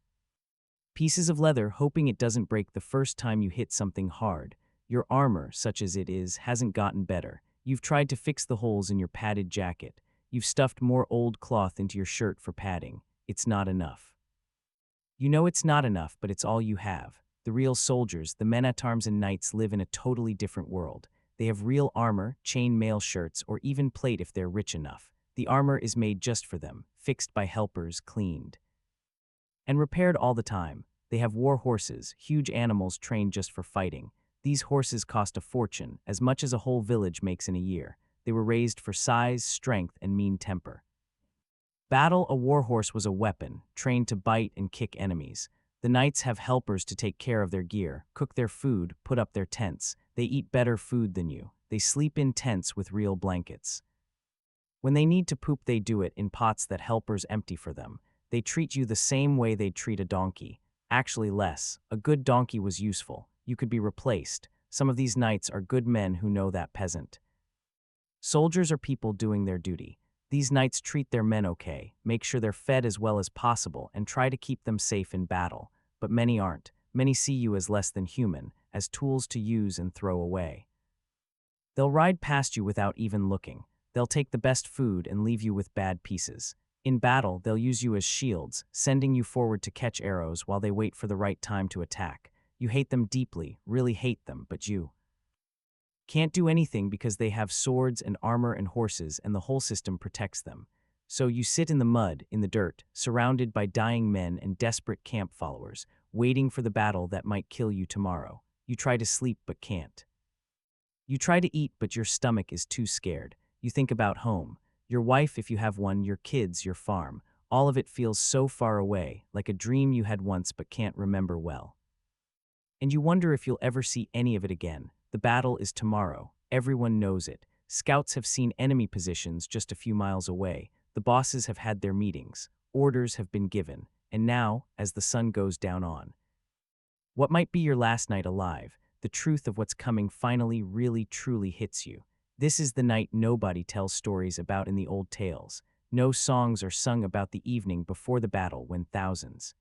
pieces of leather, hoping it doesn't break the first time you hit something hard. Your armor, such as it is, hasn't gotten better. You've tried to fix the holes in your padded jacket. You've stuffed more old cloth into your shirt for padding. It's not enough. You know it's not enough, but it's all you have. The real soldiers, the men-at-arms and knights, live in a totally different world. They have real armor, chain mail shirts, or even plate if they're rich enough. The armor is made just for them, fixed by helpers, cleaned and repaired all the time. They have war horses, huge animals trained just for fighting. These horses cost a fortune, as much as a whole village makes in a year. They were raised for size, strength, and mean temper. Battle, a war horse was a weapon, trained to bite and kick enemies. The knights have helpers to take care of their gear, cook their food, put up their tents. They eat better food than you. They sleep in tents with real blankets. When they need to poop, they do it in pots that helpers empty for them. They treat you the same way they'd treat a donkey. Actually less. A good donkey was useful. You could be replaced. Some of these knights are good men who know that peasant. Soldiers are people doing their duty. These knights treat their men okay, make sure they're fed as well as possible, and try to keep them safe in battle. But many aren't. Many see you as less than human, as tools to use and throw away. They'll ride past you without even looking. They'll take the best food and leave you with bad pieces. In battle, they'll use you as shields, sending you forward to catch arrows while they wait for the right time to attack. You hate them deeply, really hate them, but you can't do anything because they have swords and armor and horses, and the whole system protects them. So you sit in the mud, in the dirt, surrounded by dying men and desperate camp followers, waiting for the battle that might kill you tomorrow. You try to sleep but can't. You try to eat, but your stomach is too scared. You think about home. Your wife, if you have one, your kids, your farm. All of it feels so far away, like a dream you had once but can't remember well. And you wonder if you'll ever see any of it again. The battle is tomorrow. Everyone knows it. Scouts have seen enemy positions just a few miles away. The bosses have had their meetings. Orders have been given. And now, as the sun goes down on what might be your last night alive, the truth of what's coming finally really truly hits you. This is the night nobody tells stories about in the old tales. No songs are sung about the evening before the battle when thousands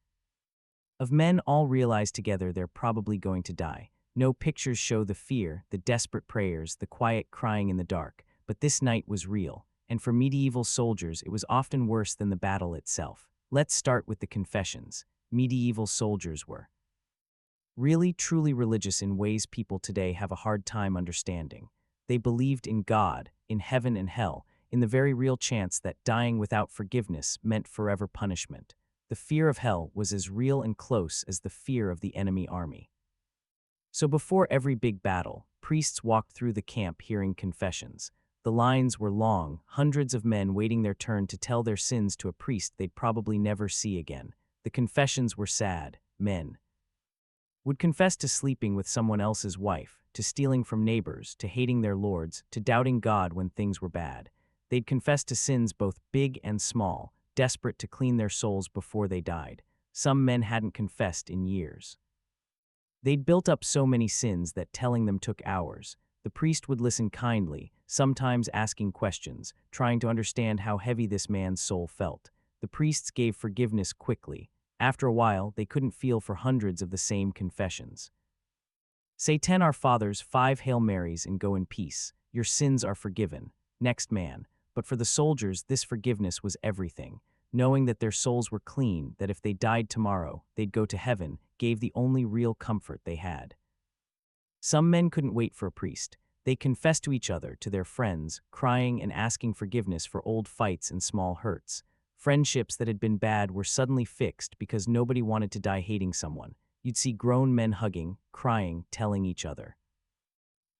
of men all realize together they're probably going to die. No pictures show the fear, the desperate prayers, the quiet crying in the dark. But this night was real, and for medieval soldiers it was often worse than the battle itself. Let's start with the confessions. Medieval soldiers were really truly religious in ways people today have a hard time understanding. They believed in God, in heaven and hell, in the very real chance that dying without forgiveness meant forever punishment. The fear of hell was as real and close as the fear of the enemy army. So before every big battle, priests walked through the camp hearing confessions. The lines were long, hundreds of men waiting their turn to tell their sins to a priest they'd probably never see again. The confessions were sad. Men would confess to sleeping with someone else's wife, to stealing from neighbors, to hating their lords, to doubting God when things were bad. They'd confess to sins both big and small, desperate to clean their souls before they died. Some men hadn't confessed in years. They'd built up so many sins that telling them took hours. The priest would listen kindly, sometimes asking questions, trying to understand how heavy this man's soul felt. The priests gave forgiveness quickly. After a while, they couldn't feel for hundreds of the same confessions. Say 10 Our Fathers, 5 Hail Marys, and go in peace. Your sins are forgiven. Next man. But for the soldiers, this forgiveness was everything. Knowing that their souls were clean, that if they died tomorrow, they'd go to heaven, gave the only real comfort they had. Some men couldn't wait for a priest. They confessed to each other, to their friends, crying and asking forgiveness for old fights and small hurts. Friendships that had been bad were suddenly fixed because nobody wanted to die hating someone. You'd see grown men hugging, crying, telling each other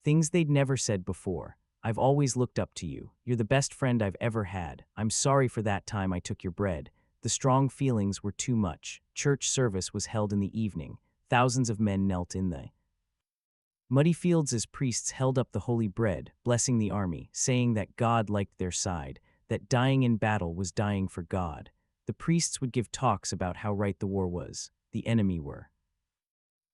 things they'd never said before. I've always looked up to you. You're the best friend I've ever had. I'm sorry for that time I took your bread. The strong feelings were too much. Church service was held in the evening. Thousands of men knelt in the muddy fields as priests held up the holy bread, blessing the army, saying that God liked their side, that dying in battle was dying for God. The priests would give talks about how right the war was, the enemy were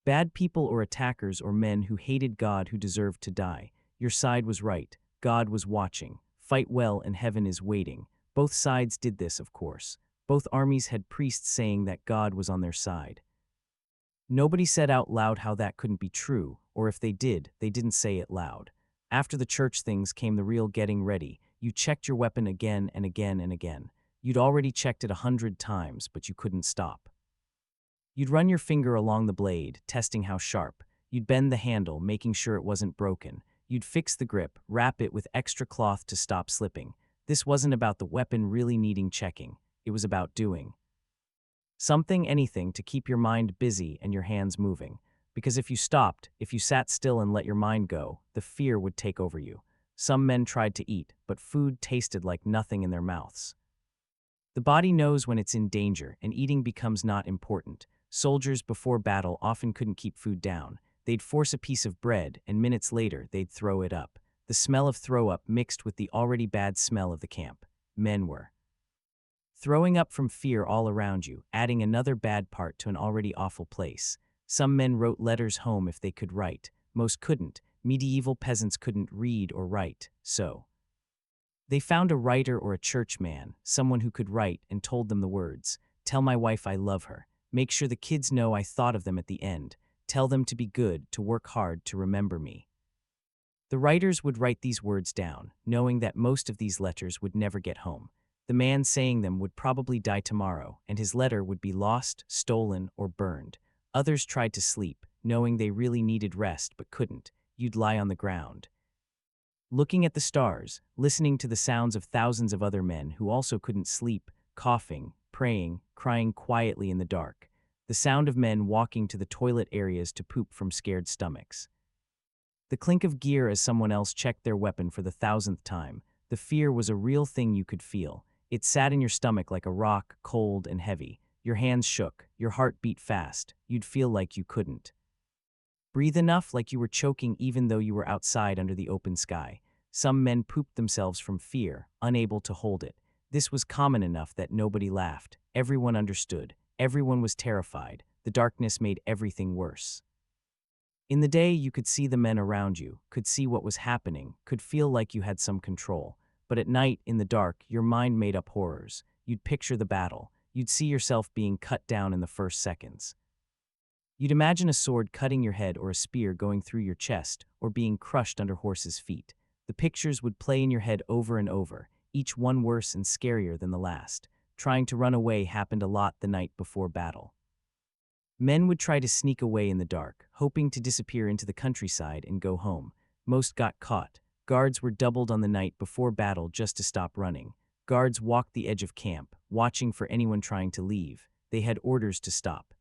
bad people or attackers or men who hated God who deserved to die. Your side was right. God was watching. Fight well and heaven is waiting. Both sides did this, of course. Both armies had priests saying that God was on their side. Nobody said out loud how that couldn't be true, or if they did, they didn't say it loud. After the church things came the real getting ready. You checked your weapon again and again and again. You'd already checked it 100 times, but you couldn't stop. You'd run your finger along the blade, testing how sharp. You'd bend the handle, making sure it wasn't broken. You'd fix the grip, wrap it with extra cloth to stop slipping. This wasn't about the weapon really needing checking. It was about doing something, anything, to keep your mind busy and your hands moving. Because if you stopped, if you sat still and let your mind go, the fear would take over you. Some men tried to eat, but food tasted like nothing in their mouths. The body knows when it's in danger, and eating becomes not important. Soldiers before battle often couldn't keep food down. They'd force a piece of bread, and minutes later, they'd throw it up. The smell of throw-up mixed with the already bad smell of the camp. Men were throwing up from fear all around you, adding another bad part to an already awful place. Some men wrote letters home if they could write. Most couldn't. Medieval peasants couldn't read or write, so they found a writer or a churchman, someone who could write, and told them the words. Tell my wife I love her. Make sure the kids know I thought of them at the end. Tell them to be good, to work hard, to remember me. The writers would write these words down, knowing that most of these letters would never get home. The man saying them would probably die tomorrow, and his letter would be lost, stolen, or burned. Others tried to sleep, knowing they really needed rest but couldn't. You'd lie on the ground, looking at the stars, listening to the sounds of thousands of other men who also couldn't sleep, coughing, praying, crying quietly in the dark. The sound of men walking to the toilet areas to poop from scared stomachs. The clink of gear as someone else checked their weapon for the 1,000th time. The fear was a real thing you could feel. It sat in your stomach like a rock, cold and heavy. Your hands shook, your heart beat fast. You'd feel like you couldn't breathe enough, like you were choking even though you were outside under the open sky. Some men pooped themselves from fear, unable to hold it. This was common enough that nobody laughed. Everyone understood. Everyone was terrified. The darkness made everything worse. In the day, you could see the men around you, could see what was happening, could feel like you had some control. But at night, in the dark, your mind made up horrors. You'd picture the battle. You'd see yourself being cut down in the first seconds. You'd imagine a sword cutting your head or a spear going through your chest or being crushed under horses' feet. The pictures would play in your head over and over, each one worse and scarier than the last. Trying to run away happened a lot the night before battle. Men would try to sneak away in the dark, hoping to disappear into the countryside and go home. Most got caught. Guards were doubled on the night before battle just to stop running. Guards walked the edge of camp, watching for anyone trying to leave. They had orders to stop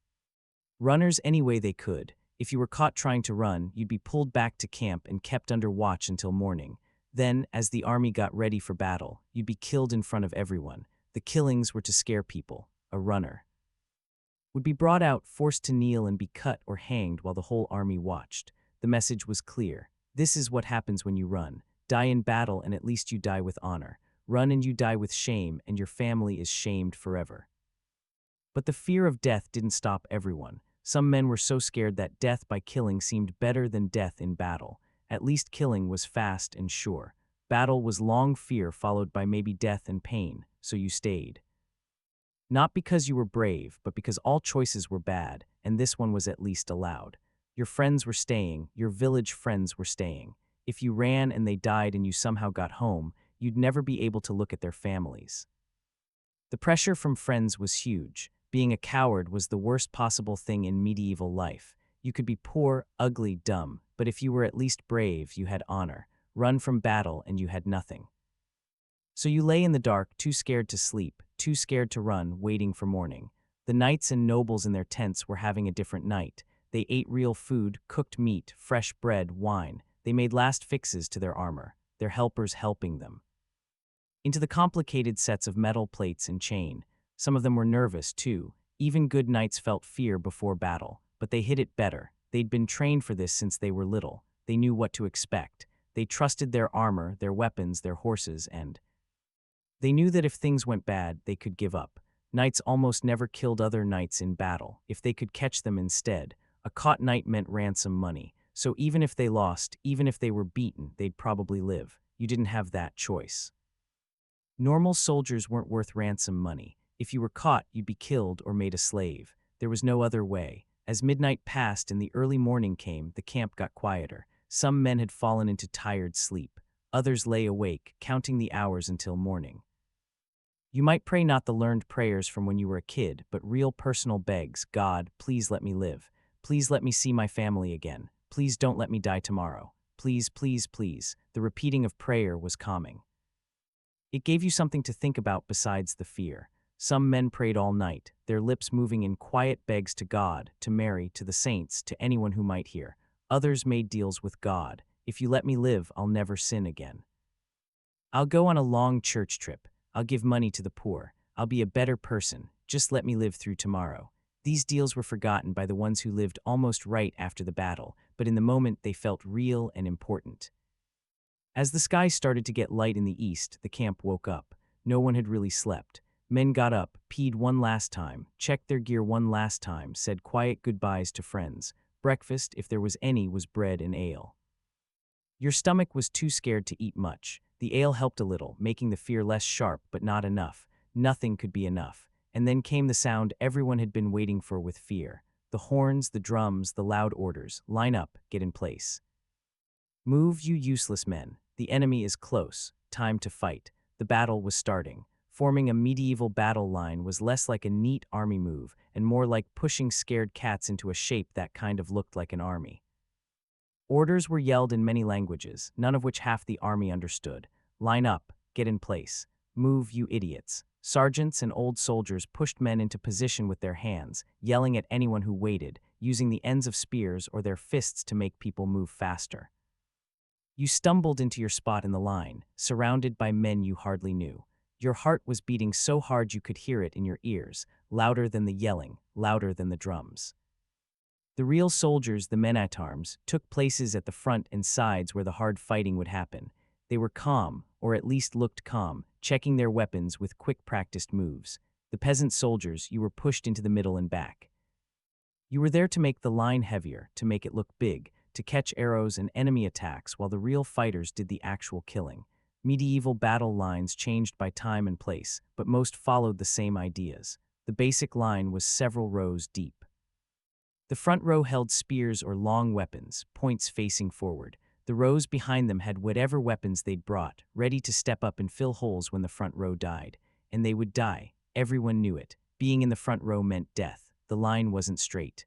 runners any way they could. If you were caught trying to run, you'd be pulled back to camp and kept under watch until morning. Then, as the army got ready for battle, you'd be killed in front of everyone. The killings were to scare people. A runner would be brought out, forced to kneel and be cut or hanged while the whole army watched. The message was clear. This is what happens when you run. Die in battle and at least you die with honor. Run and you die with shame, and your family is shamed forever. But the fear of death didn't stop everyone. Some men were so scared that death by killing seemed better than death in battle. At least killing was fast and sure. Battle was long fear followed by maybe death and pain, so you stayed. Not because you were brave, but because all choices were bad, and this one was at least allowed. Your friends were staying, your village friends were staying. If you ran and they died and you somehow got home, you'd never be able to look at their families. The pressure from friends was huge. Being a coward was the worst possible thing in medieval life. You could be poor, ugly, dumb, but if you were at least brave, you had honor. Run from battle and you had nothing. So you lay in the dark, too scared to sleep, too scared to run, waiting for morning. The knights and nobles in their tents were having a different night. They ate real food, cooked meat, fresh bread, wine. They made last fixes to their armor, their helpers helping them. Into the complicated sets of metal plates and chain. Some of them were nervous, too. Even good knights felt fear before battle, but they hid it better. They'd been trained for this since they were little. They knew what to expect. They trusted their armor, their weapons, their horses, and they knew that if things went bad, they could give up. Knights almost never killed other knights in battle. If they could catch them instead, a caught knight meant ransom money. So even if they lost, even if they were beaten, they'd probably live. You didn't have that choice. Normal soldiers weren't worth ransom money. If you were caught, you'd be killed or made a slave. There was no other way. As midnight passed and the early morning came, the camp got quieter. Some men had fallen into tired sleep. Others lay awake, counting the hours until morning. You might pray not the learned prayers from when you were a kid, but real personal begs. God, please let me live. Please let me see my family again. Please don't let me die tomorrow. Please, please, please. The repeating of prayer was calming. It gave you something to think about besides the fear. Some men prayed all night, their lips moving in quiet begs to God, to Mary, to the saints, to anyone who might hear. Others made deals with God. If you let me live, I'll never sin again. I'll go on a long church trip. I'll give money to the poor. I'll be a better person. Just let me live through tomorrow. These deals were forgotten by the ones who lived almost right after the battle, but in the moment they felt real and important. As the sky started to get light in the east, the camp woke up. No one had really slept. Men got up, peed one last time, checked their gear one last time, said quiet goodbyes to friends. Breakfast, if there was any, was bread and ale. Your stomach was too scared to eat much. The ale helped a little, making the fear less sharp, but not enough. Nothing could be enough. And then came the sound everyone had been waiting for with fear. The horns, the drums, the loud orders. Line up, get in place. Move, you useless men. The enemy is close. Time to fight. The battle was starting. Forming a medieval battle line was less like a neat army move and more like pushing scared cats into a shape that kind of looked like an army. Orders were yelled in many languages, none of which half the army understood. Line up, get in place. Move, you idiots. Sergeants and old soldiers pushed men into position with their hands, yelling at anyone who waited, using the ends of spears or their fists to make people move faster. You stumbled into your spot in the line, surrounded by men you hardly knew. Your heart was beating so hard you could hear it in your ears, louder than the yelling, louder than the drums. The real soldiers, the men-at-arms, took places at the front and sides where the hard fighting would happen. They were calm, or at least looked calm, checking their weapons with quick practiced moves. The peasant soldiers, you were pushed into the middle and back. You were there to make the line heavier, to make it look big, to catch arrows and enemy attacks while the real fighters did the actual killing. Medieval battle lines changed by time and place, but most followed the same ideas. The basic line was several rows deep. The front row held spears or long weapons, points facing forward. The rows behind them had whatever weapons they'd brought, ready to step up and fill holes when the front row died. And they would die. Everyone knew it. Being in the front row meant death. The line wasn't straight.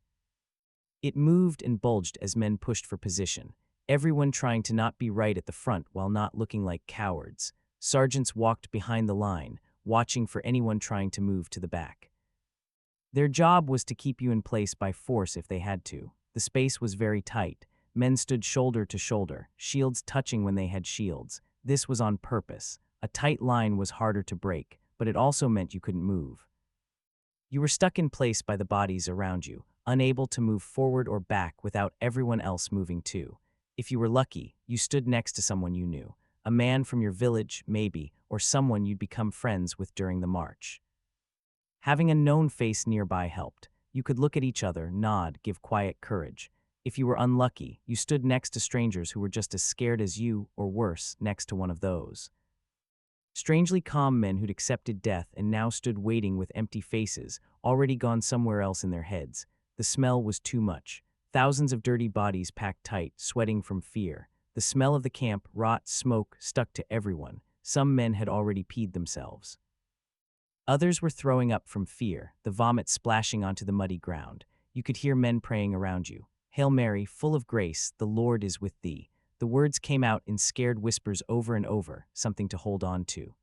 It moved and bulged as men pushed for position. Everyone trying to not be right at the front while not looking like cowards. Sergeants walked behind the line, watching for anyone trying to move to the back. Their job was to keep you in place by force if they had to. The space was very tight. Men stood shoulder to shoulder, shields touching when they had shields. This was on purpose. A tight line was harder to break, but it also meant you couldn't move. You were stuck in place by the bodies around you, unable to move forward or back without everyone else moving too. If you were lucky, you stood next to someone you knew, a man from your village, maybe, or someone you'd become friends with during the march. Having a known face nearby helped. You could look at each other, nod, give quiet courage. If you were unlucky, you stood next to strangers who were just as scared as you, or worse, next to one of those. Strangely calm men who'd accepted death and now stood waiting with empty faces, already gone somewhere else in their heads. The smell was too much. Thousands of dirty bodies packed tight, sweating from fear. The smell of the camp, rot, smoke, stuck to everyone. Some men had already peed themselves. Others were throwing up from fear, the vomit splashing onto the muddy ground. You could hear men praying around you. Hail Mary, full of grace, the Lord is with thee. The words came out in scared whispers over and over, something to hold on to.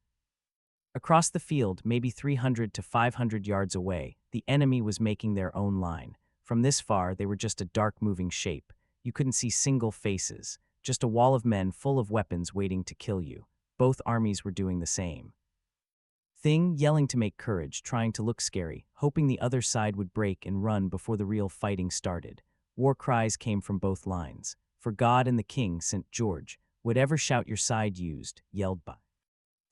Across the field, maybe 300 to 500 yards away, the enemy was making their own line. From this far, they were just a dark moving shape. You couldn't see single faces, just a wall of men full of weapons waiting to kill you. Both armies were doing the same thing, yelling to make courage, trying to look scary, hoping the other side would break and run before the real fighting started. War cries came from both lines. For God and the King, St. George, whatever shout your side used, yelled by.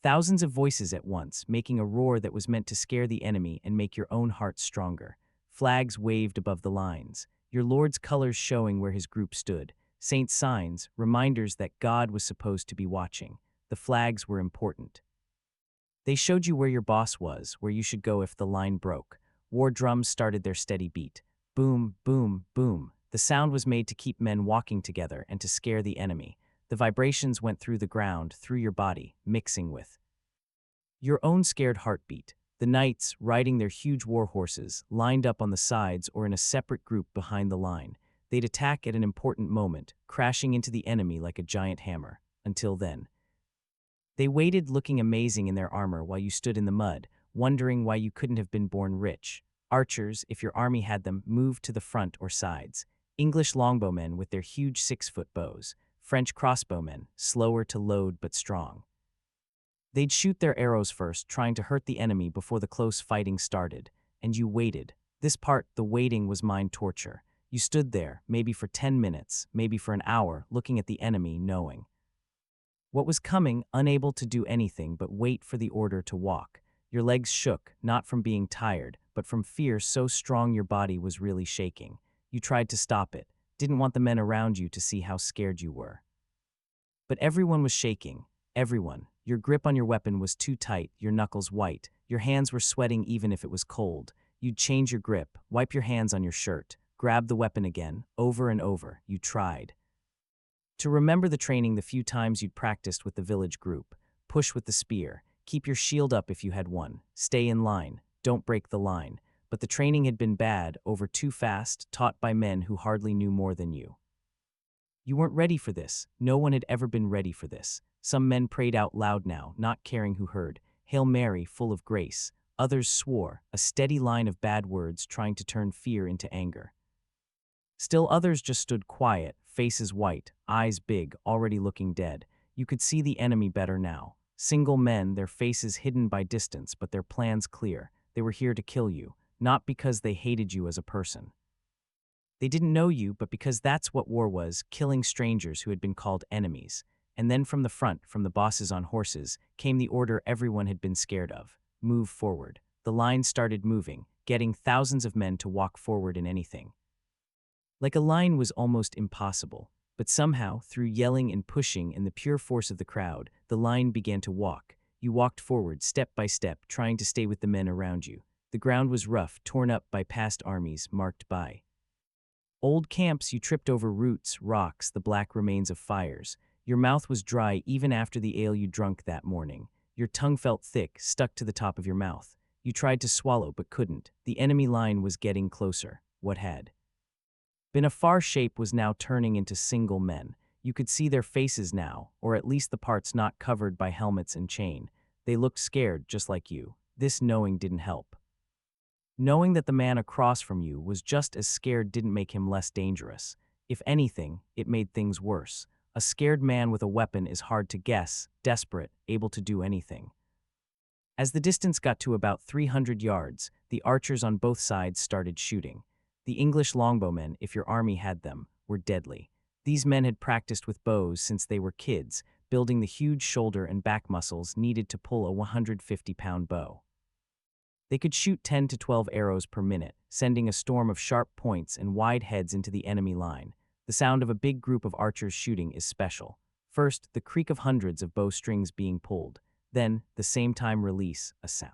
Thousands of voices at once, making a roar that was meant to scare the enemy and make your own heart stronger. Flags waved above the lines, your Lord's colors showing where his group stood. Saints' signs, reminders that God was supposed to be watching. The flags were important. They showed you where your boss was, where you should go if the line broke. War drums started their steady beat. Boom, boom, boom. The sound was made to keep men walking together and to scare the enemy. The vibrations went through the ground, through your body, mixing with your own scared heartbeat. The knights, riding their huge war horses, lined up on the sides or in a separate group behind the line. They'd attack at an important moment, crashing into the enemy like a giant hammer. Until then, they waited, looking amazing in their armor while you stood in the mud, wondering why you couldn't have been born rich. Archers, if your army had them, moved to the front or sides. English longbowmen with their huge 6-foot bows. French crossbowmen, slower to load but strong. They'd shoot their arrows first, trying to hurt the enemy before the close fighting started. And you waited. This part, the waiting, was mind torture. You stood there, maybe for 10 minutes, maybe for an hour, looking at the enemy, knowing what was coming, unable to do anything but wait for the order to walk. Your legs shook, not from being tired, but from fear so strong your body was really shaking. You tried to stop it, didn't want the men around you to see how scared you were. But everyone was shaking, everyone. Your grip on your weapon was too tight, your knuckles white, your hands were sweating even if it was cold. You'd change your grip, wipe your hands on your shirt, grab the weapon again, over and over. You tried to remember the training, the few times you'd practiced with the village group. Push with the spear, keep your shield up if you had one, stay in line, don't break the line. But the training had been bad, over too fast, taught by men who hardly knew more than you. You weren't ready for this. No one had ever been ready for this. Some men prayed out loud now, not caring who heard. Hail Mary, full of grace. Others swore, a steady line of bad words trying to turn fear into anger. Still others just stood quiet, faces white, eyes big, already looking dead. You could see the enemy better now. Single men, their faces hidden by distance, but their plans clear. They were here to kill you, not because they hated you as a person. They didn't know you, but because that's what war was, killing strangers who had been called enemies. And then from the front, from the bosses on horses, came the order everyone had been scared of. Move forward. The line started moving, getting thousands of men to walk forward in anything. Like a line was almost impossible, but somehow, through yelling and pushing and the pure force of the crowd, the line began to walk. You walked forward, step by step, trying to stay with the men around you. The ground was rough, torn up by past armies, marked by old camps. You tripped over roots, rocks, the black remains of fires. Your mouth was dry even after the ale you drunk that morning. Your tongue felt thick, stuck to the top of your mouth. You tried to swallow but couldn't. The enemy line was getting closer. What had been a far shape was now turning into single men. You could see their faces now, or at least the parts not covered by helmets and chain. They looked scared, just like you. This knowing didn't help. Knowing that the man across from you was just as scared didn't make him less dangerous. If anything, it made things worse. A scared man with a weapon is hard to guess, desperate, able to do anything. As the distance got to about 300 yards, the archers on both sides started shooting. The English longbowmen, if your army had them, were deadly. These men had practiced with bows since they were kids, building the huge shoulder and back muscles needed to pull a 150-pound bow. They could shoot 10 to 12 arrows per minute, sending a storm of sharp points and wide heads into the enemy line. The sound of a big group of archers shooting is special. First, the creak of hundreds of bowstrings being pulled. Then, the same time release, a sound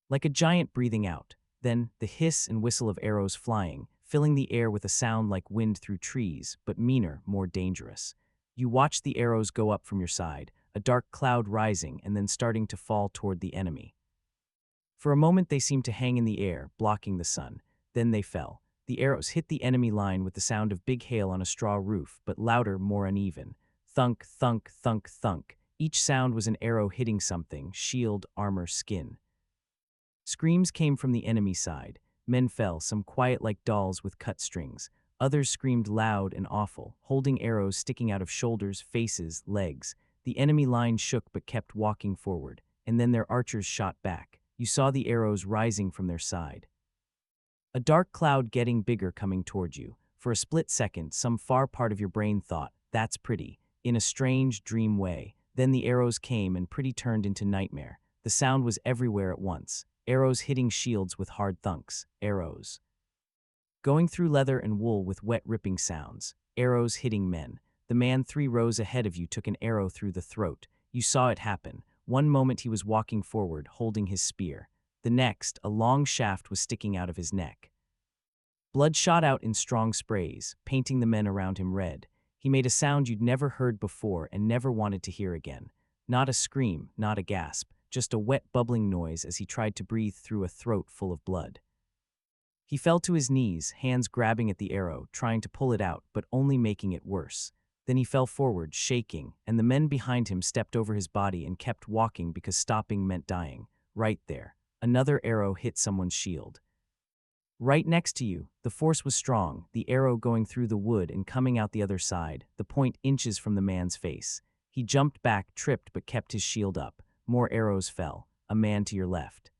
like a giant breathing out. Then, the hiss and whistle of arrows flying, filling the air with a sound like wind through trees, but meaner, more dangerous. You watch the arrows go up from your side, a dark cloud rising and then starting to fall toward the enemy. For a moment they seemed to hang in the air, blocking the sun. Then they fell. The arrows hit the enemy line with the sound of big hail on a straw roof, but louder, more uneven. Thunk, thunk, thunk, thunk. Each sound was an arrow hitting something: shield, armor, skin. Screams came from the enemy side. Men fell, some quiet like dolls with cut strings. Others screamed loud and awful, holding arrows sticking out of shoulders, faces, legs. The enemy line shook but kept walking forward, and then their archers shot back. You saw the arrows rising from their side. A dark cloud getting bigger coming toward you. For a split second, some far part of your brain thought, "That's pretty," in a strange, dream way. Then the arrows came and pretty turned into nightmare. The sound was everywhere at once. Arrows hitting shields with hard thunks. Arrows going through leather and wool with wet ripping sounds. Arrows hitting men. The man 3 rows ahead of you took an arrow through the throat. You saw it happen. One moment he was walking forward, holding his spear. The next, a long shaft was sticking out of his neck. Blood shot out in strong sprays, painting the men around him red. He made a sound you'd never heard before and never wanted to hear again. Not a scream, not a gasp, just a wet, bubbling noise as he tried to breathe through a throat full of blood. He fell to his knees, hands grabbing at the arrow, trying to pull it out, but only making it worse. Then he fell forward, shaking, and the men behind him stepped over his body and kept walking because stopping meant dying. Right there, another arrow hit someone's shield. Right next to you, the force was strong, the arrow going through the wood and coming out the other side, the point inches from the man's face. He jumped back, tripped, but kept his shield up. More arrows fell. A man to your left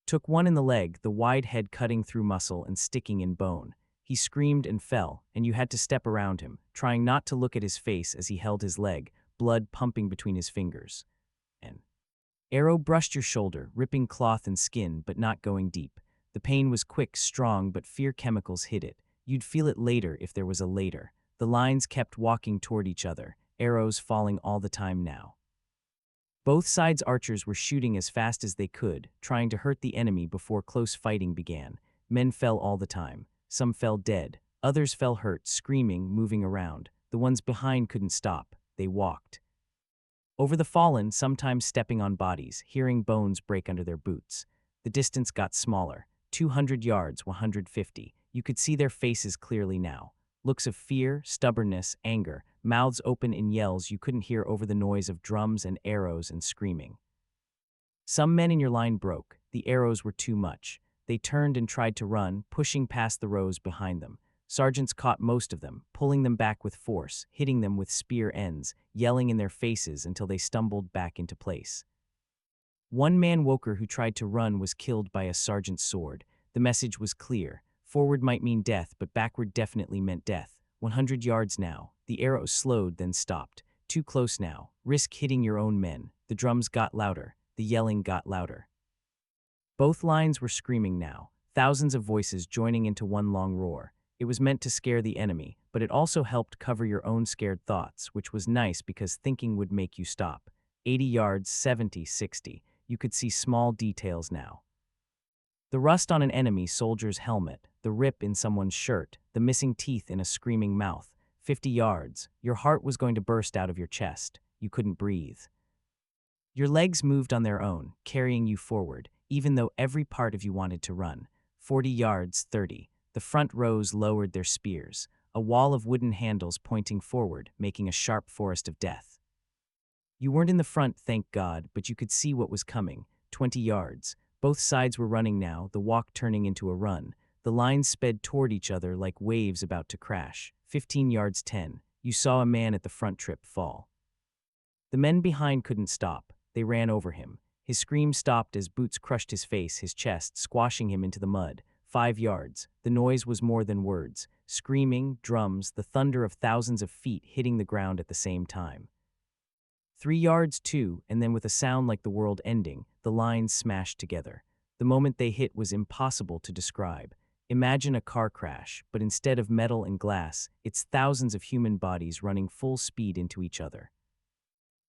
took one in the leg, the wide head cutting through muscle and sticking in bone. He screamed and fell, and you had to step around him, trying not to look at his face as he held his leg, blood pumping between his fingers. An arrow brushed your shoulder, ripping cloth and skin, but not going deep. The pain was quick, strong, but fear chemicals hit it. You'd feel it later if there was a later. The lines kept walking toward each other, arrows falling all the time now. Both sides' archers were shooting as fast as they could, trying to hurt the enemy before close fighting began. Men fell all the time. Some fell dead. Others fell hurt, screaming, moving around. The ones behind couldn't stop. They walked over the fallen, sometimes stepping on bodies, hearing bones break under their boots. The distance got smaller. 200 yards, 150. You could see their faces clearly now. Looks of fear, stubbornness, anger, mouths open in yells you couldn't hear over the noise of drums and arrows and screaming. Some men in your line broke. The arrows were too much. They turned and tried to run, pushing past the rows behind them. Sergeants caught most of them, pulling them back with force, hitting them with spear ends, yelling in their faces until they stumbled back into place. One man Woker who tried to run was killed by a sergeant's sword. The message was clear. Forward might mean death, but backward definitely meant death. 100 yards now. The arrows slowed, then stopped. Too close now. Risk hitting your own men. The drums got louder. The yelling got louder. Both lines were screaming now, thousands of voices joining into one long roar. It was meant to scare the enemy, but it also helped cover your own scared thoughts, which was nice because thinking would make you stop. 80 yards, 70, 60. You could see small details now. The rust on an enemy soldier's helmet, the rip in someone's shirt, the missing teeth in a screaming mouth. 50 yards. Your heart was going to burst out of your chest. You couldn't breathe. Your legs moved on their own, carrying you forward, even though every part of you wanted to run. 40 yards, 30. The front rows lowered their spears, a wall of wooden handles pointing forward, making a sharp forest of death. You weren't in the front, thank God, but you could see what was coming. 20 yards. Both sides were running now, the walk turning into a run. The lines sped toward each other like waves about to crash. 15 yards, 10. You saw a man at the front trip fall. The men behind couldn't stop. They ran over him. His scream stopped as boots crushed his face, his chest, squashing him into the mud. 5 yards. The noise was more than words. Screaming, drums, the thunder of thousands of feet hitting the ground at the same time. 3 yards, 2, and then with a sound like the world ending, the lines smashed together. The moment they hit was impossible to describe. Imagine a car crash, but instead of metal and glass, it's thousands of human bodies running full speed into each other.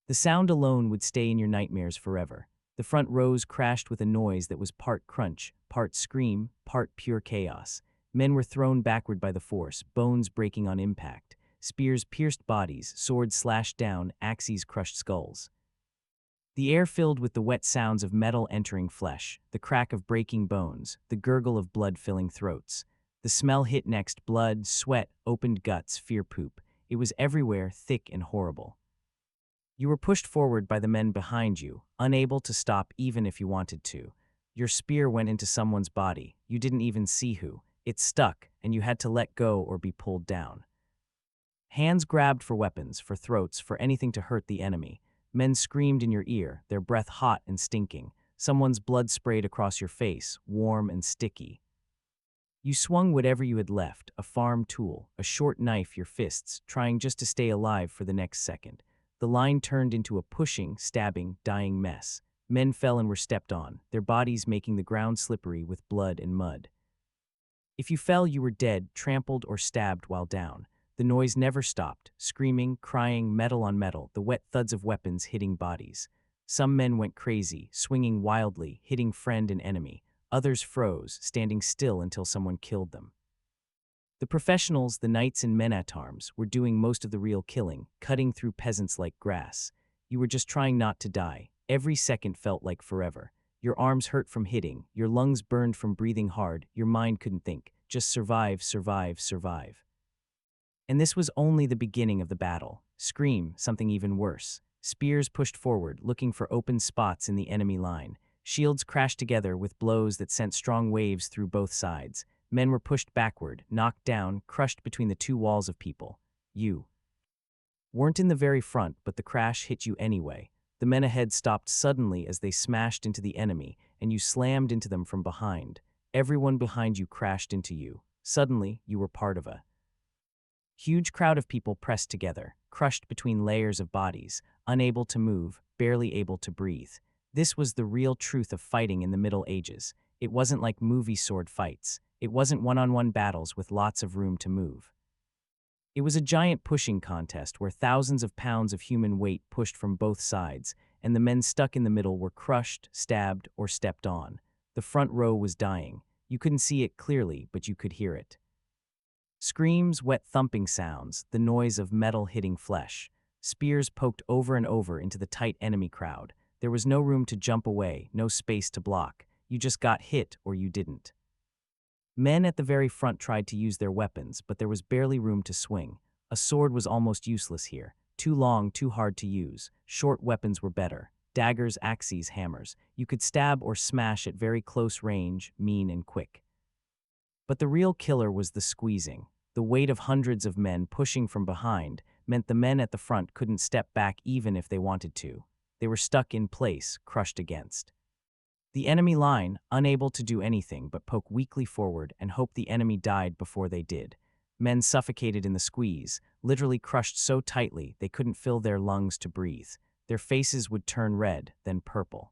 The sound alone would stay in your nightmares forever. The front rows crashed with a noise that was part crunch, part scream, part pure chaos. Men were thrown backward by the force, bones breaking on impact. Spears pierced bodies, swords slashed down, axes crushed skulls. The air filled with the wet sounds of metal entering flesh, the crack of breaking bones, the gurgle of blood filling throats. The smell hit next: blood, sweat, opened guts, fear poop. It was everywhere, thick and horrible. You were pushed forward by the men behind you, unable to stop even if you wanted to. Your spear went into someone's body. You didn't even see who. It stuck, and you had to let go or be pulled down. Hands grabbed for weapons, for throats, for anything to hurt the enemy. Men screamed in your ear, their breath hot and stinking. Someone's blood sprayed across your face, warm and sticky. You swung whatever you had left, a farm tool, a short knife, your fists, trying just to stay alive for the next second. The line turned into a pushing, stabbing, dying mess. Men fell and were stepped on, their bodies making the ground slippery with blood and mud. If you fell, you were dead, trampled or stabbed while down. The noise never stopped, screaming, crying, metal on metal, the wet thuds of weapons hitting bodies. Some men went crazy, swinging wildly, hitting friend and enemy. Others froze, standing still until someone killed them. The professionals, the knights and men-at-arms, were doing most of the real killing, cutting through peasants like grass. You were just trying not to die. Every second felt like forever. Your arms hurt from hitting, your lungs burned from breathing hard, your mind couldn't think. Just survive, survive, survive. And this was only the beginning of the battle. Scream, something even worse. Spears pushed forward, looking for open spots in the enemy line. Shields crashed together with blows that sent strong waves through both sides. Men were pushed backward, knocked down, crushed between the two walls of people. You weren't in the very front, but the crash hit you anyway. The men ahead stopped suddenly as they smashed into the enemy, and you slammed into them from behind. Everyone behind you crashed into you. Suddenly, you were part of a huge crowd of people pressed together, crushed between layers of bodies, unable to move, barely able to breathe. This was the real truth of fighting in the Middle Ages. It wasn't like movie sword fights. It wasn't one-on-one battles with lots of room to move. It was a giant pushing contest where thousands of pounds of human weight pushed from both sides, and the men stuck in the middle were crushed, stabbed, or stepped on. The front row was dying. You couldn't see it clearly, but you could hear it. Screams, wet thumping sounds, the noise of metal hitting flesh. Spears poked over and over into the tight enemy crowd. There was no room to jump away, no space to block. You just got hit or you didn't. Men at the very front tried to use their weapons, but there was barely room to swing. A sword was almost useless here. Too long, too hard to use. Short weapons were better. Daggers, axes, hammers. You could stab or smash at very close range, mean and quick. But the real killer was the squeezing. The weight of hundreds of men pushing from behind meant the men at the front couldn't step back even if they wanted to. They were stuck in place, crushed against the enemy line, unable to do anything but poke weakly forward and hope the enemy died before they did. Men suffocated in the squeeze, literally crushed so tightly they couldn't fill their lungs to breathe. Their faces would turn red, then purple.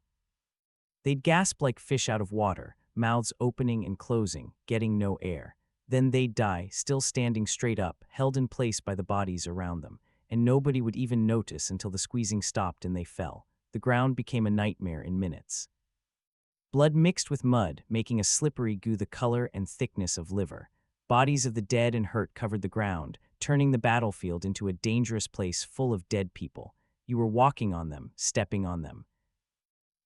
They'd gasp like fish out of water, mouths opening and closing, getting no air. Then they'd die, still standing straight up, held in place by the bodies around them, and nobody would even notice until the squeezing stopped and they fell. The ground became a nightmare in minutes. Blood mixed with mud, making a slippery goo the color and thickness of liver. Bodies of the dead and hurt covered the ground, turning the battlefield into a dangerous place full of dead people. You were walking on them, stepping on them,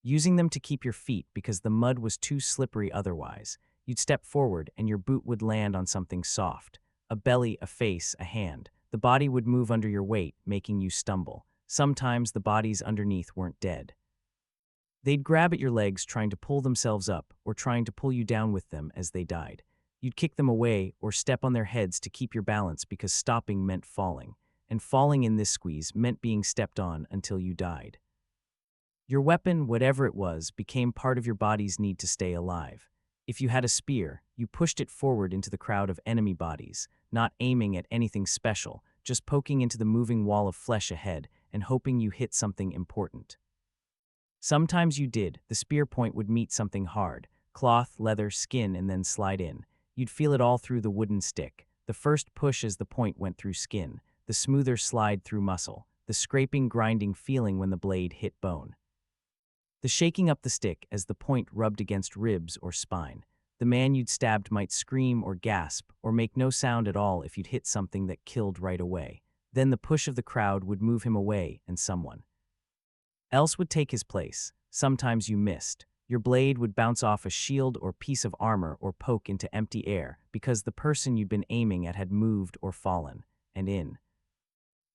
using them to keep your feet because the mud was too slippery otherwise. You'd step forward and your boot would land on something soft. A belly, a face, a hand. The body would move under your weight, making you stumble. Sometimes the bodies underneath weren't dead. They'd grab at your legs trying to pull themselves up or trying to pull you down with them as they died. You'd kick them away or step on their heads to keep your balance because stopping meant falling. And falling in this squeeze meant being stepped on until you died. Your weapon, whatever it was, became part of your body's need to stay alive. If you had a spear, you pushed it forward into the crowd of enemy bodies, not aiming at anything special, just poking into the moving wall of flesh ahead and hoping you hit something important. Sometimes you did. The spear point would meet something hard, cloth, leather, skin, and then slide in. You'd feel it all through the wooden stick. The first push as the point went through skin, the smoother slide through muscle, the scraping, grinding feeling when the blade hit bone. The shaking up the stick as the point rubbed against ribs or spine. The man you'd stabbed might scream or gasp or make no sound at all if you'd hit something that killed right away. Then the push of the crowd would move him away and someone else would take his place. Sometimes you missed. Your blade would bounce off a shield or piece of armor or poke into empty air because the person you'd been aiming at had moved or fallen. And in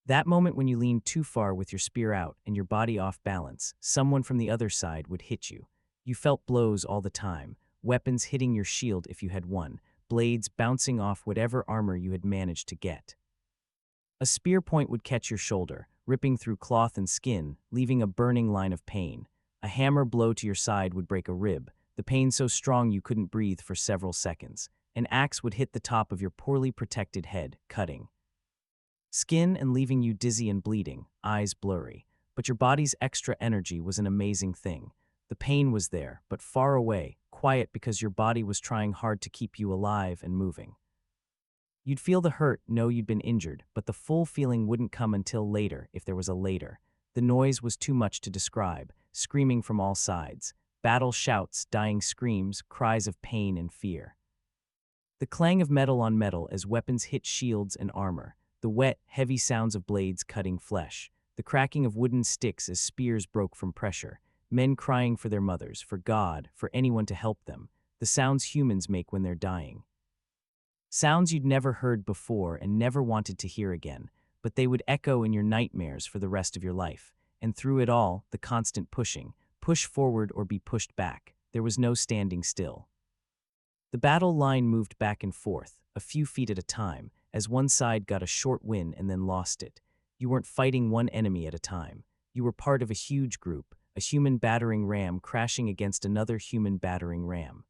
that moment when you leaned too far with your spear out and your body off balance, someone from the other side would hit you. You felt blows all the time, weapons hitting your shield if you had one, blades bouncing off whatever armor you had managed to get. A spear point would catch your shoulder, ripping through cloth and skin, leaving a burning line of pain. A hammer blow to your side would break a rib, the pain so strong you couldn't breathe for several seconds. An axe would hit the top of your poorly protected head, cutting skin and leaving you dizzy and bleeding, eyes blurry. But your body's extra energy was an amazing thing. The pain was there, but far away, quiet because your body was trying hard to keep you alive and moving. You'd feel the hurt, know you'd been injured, but the full feeling wouldn't come until later, if there was a later. The noise was too much to describe, screaming from all sides. Battle shouts, dying screams, cries of pain and fear. The clang of metal on metal as weapons hit shields and armor. The wet, heavy sounds of blades cutting flesh. The cracking of wooden sticks as spears broke from pressure. Men crying for their mothers, for God, for anyone to help them. The sounds humans make when they're dying. Sounds you'd never heard before and never wanted to hear again, but they would echo in your nightmares for the rest of your life. And through it all, the constant pushing. Push forward or be pushed back. There was no standing still. The battle line moved back and forth, a few feet at a time, as one side got a short win and then lost it. You weren't fighting one enemy at a time. You were part of a huge group, a human battering ram crashing against another human battering ram.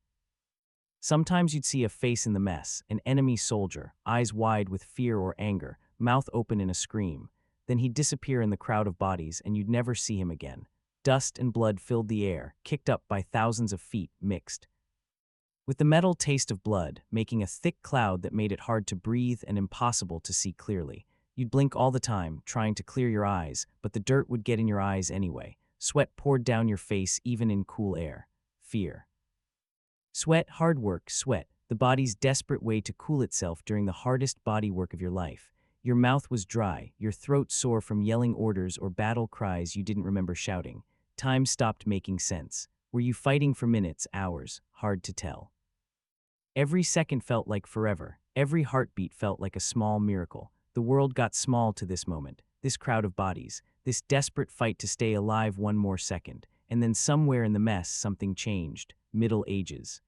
Sometimes you'd see a face in the mess, an enemy soldier, eyes wide with fear or anger, mouth open in a scream. Then he'd disappear in the crowd of bodies and you'd never see him again. Dust and blood filled the air, kicked up by thousands of feet, mixed with the metal taste of blood, making a thick cloud that made it hard to breathe and impossible to see clearly. You'd blink all the time, trying to clear your eyes, but the dirt would get in your eyes anyway. Sweat poured down your face even in cool air. Fear. Sweat, hard work, sweat, the body's desperate way to cool itself during the hardest body work of your life. Your mouth was dry, your throat sore from yelling orders or battle cries you didn't remember shouting. Time stopped making sense. Were you fighting for minutes, hours? Hard to tell. Every second felt like forever. Every heartbeat felt like a small miracle. The world got small to this moment, this crowd of bodies, this desperate fight to stay alive one more second. And then somewhere in the mess, something changed. Middle Ages.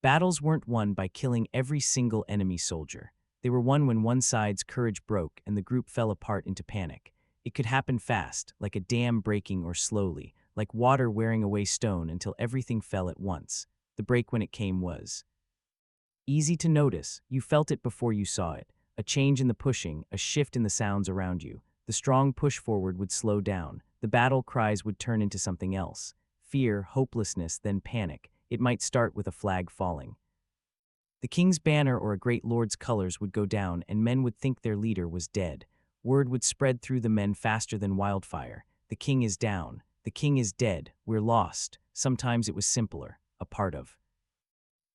Battles weren't won by killing every single enemy soldier. They were won when one side's courage broke and the group fell apart into panic. It could happen fast, like a dam breaking, or slowly, like water wearing away stone until everything fell at once. The break, when it came, was easy to notice. You felt it before you saw it. A change in the pushing, a shift in the sounds around you. The strong push forward would slow down. The battle cries would turn into something else. Fear, hopelessness, then panic. It might start with a flag falling. The king's banner or a great lord's colors would go down and men would think their leader was dead. Word would spread through the men faster than wildfire. The king is down. The king is dead. We're lost. Sometimes it was simpler. A part of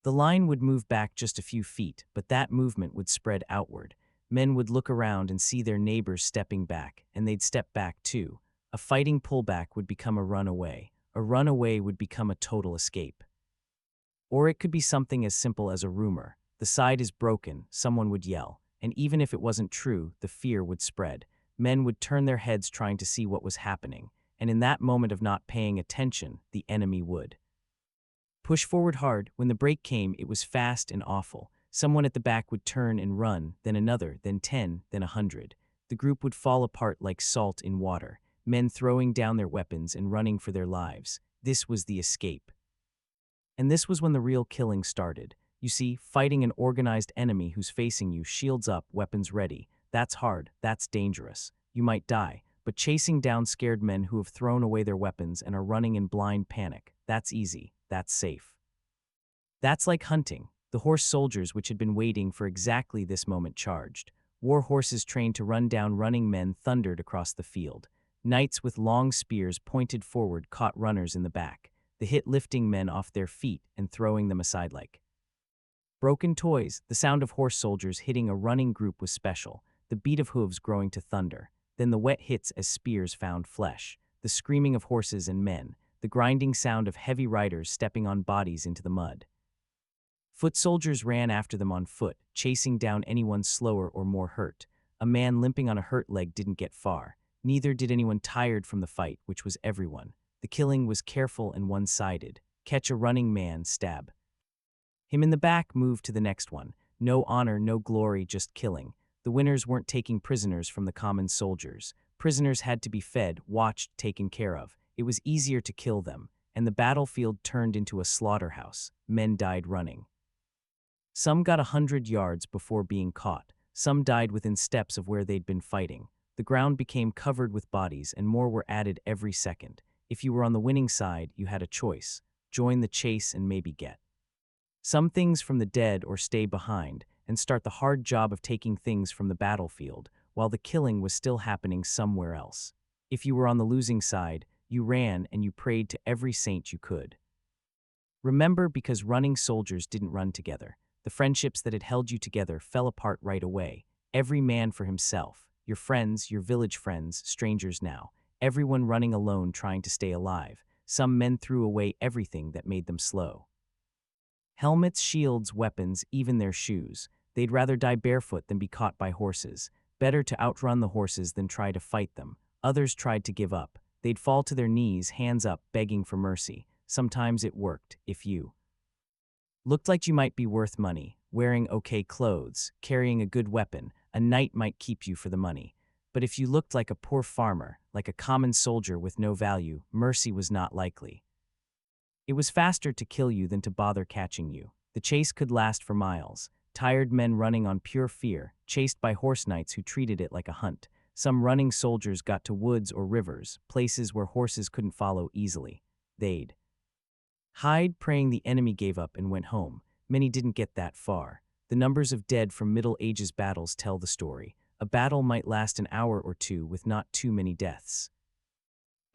the line would move back just a few feet, but that movement would spread outward. Men would look around and see their neighbors stepping back, and they'd step back too. A fighting pullback would become a runaway. A runaway would become a total escape. Or it could be something as simple as a rumor. The side is broken, someone would yell, and even if it wasn't true, the fear would spread. Men would turn their heads trying to see what was happening, and in that moment of not paying attention, the enemy would push forward hard. When the break came, it was fast and awful. Someone at the back would turn and run, then another, then 10, then 100. The group would fall apart like salt in water, men throwing down their weapons and running for their lives. This was the escape. And this was when the real killing started. You see, fighting an organized enemy who's facing you, shields up, weapons ready. That's hard, that's dangerous. You might die, but chasing down scared men who have thrown away their weapons and are running in blind panic, that's easy. That's safe. That's like hunting. The horse soldiers which had been waiting for exactly this moment charged. War horses trained to run down running men thundered across the field. Knights with long spears pointed forward caught runners in the back, the hit lifting men off their feet and throwing them aside like broken toys. The sound of horse soldiers hitting a running group was special, the beat of hooves growing to thunder. Then the wet hits as spears found flesh, the screaming of horses and men, the grinding sound of heavy riders stepping on bodies into the mud. Foot soldiers ran after them on foot, chasing down anyone slower or more hurt. A man limping on a hurt leg didn't get far. Neither did anyone tired from the fight, which was everyone. The killing was careful and one-sided. Catch a running man, stab him in the back, move to the next one. No honor, no glory, just killing. The winners weren't taking prisoners from the common soldiers. Prisoners had to be fed, watched, taken care of. It was easier to kill them, and the battlefield turned into a slaughterhouse. Men died running. Some got 100 yards before being caught. Some died within steps of where they'd been fighting. The ground became covered with bodies, and more were added every second. If you were on the winning side, you had a choice. Join the chase and maybe get some things from the dead, or stay behind and start the hard job of taking things from the battlefield while the killing was still happening somewhere else. If you were on the losing side, you ran and you prayed to every saint you could. Remember, because running soldiers didn't run together. The friendships that had held you together fell apart right away. Every man for himself. Your friends, your village friends, strangers now. Everyone running alone, trying to stay alive. Some men threw away everything that made them slow. Helmets, shields, weapons, even their shoes. They'd rather die barefoot than be caught by horses. Better to outrun the horses than try to fight them. Others tried to give up. They'd fall to their knees, hands up, begging for mercy. Sometimes it worked, if you looked like you might be worth money, wearing okay clothes, carrying a good weapon. A knight might keep you for the money. But if you looked like a poor farmer, like a common soldier with no value, mercy was not likely. It was faster to kill you than to bother catching you. The chase could last for miles. Tired men running on pure fear, chased by horse knights who treated it like a hunt. Some running soldiers got to woods or rivers, places where horses couldn't follow easily. They'd hide, praying the enemy gave up and went home. Many didn't get that far. The numbers of dead from Middle Ages battles tell the story. A battle might last an hour or two with not too many deaths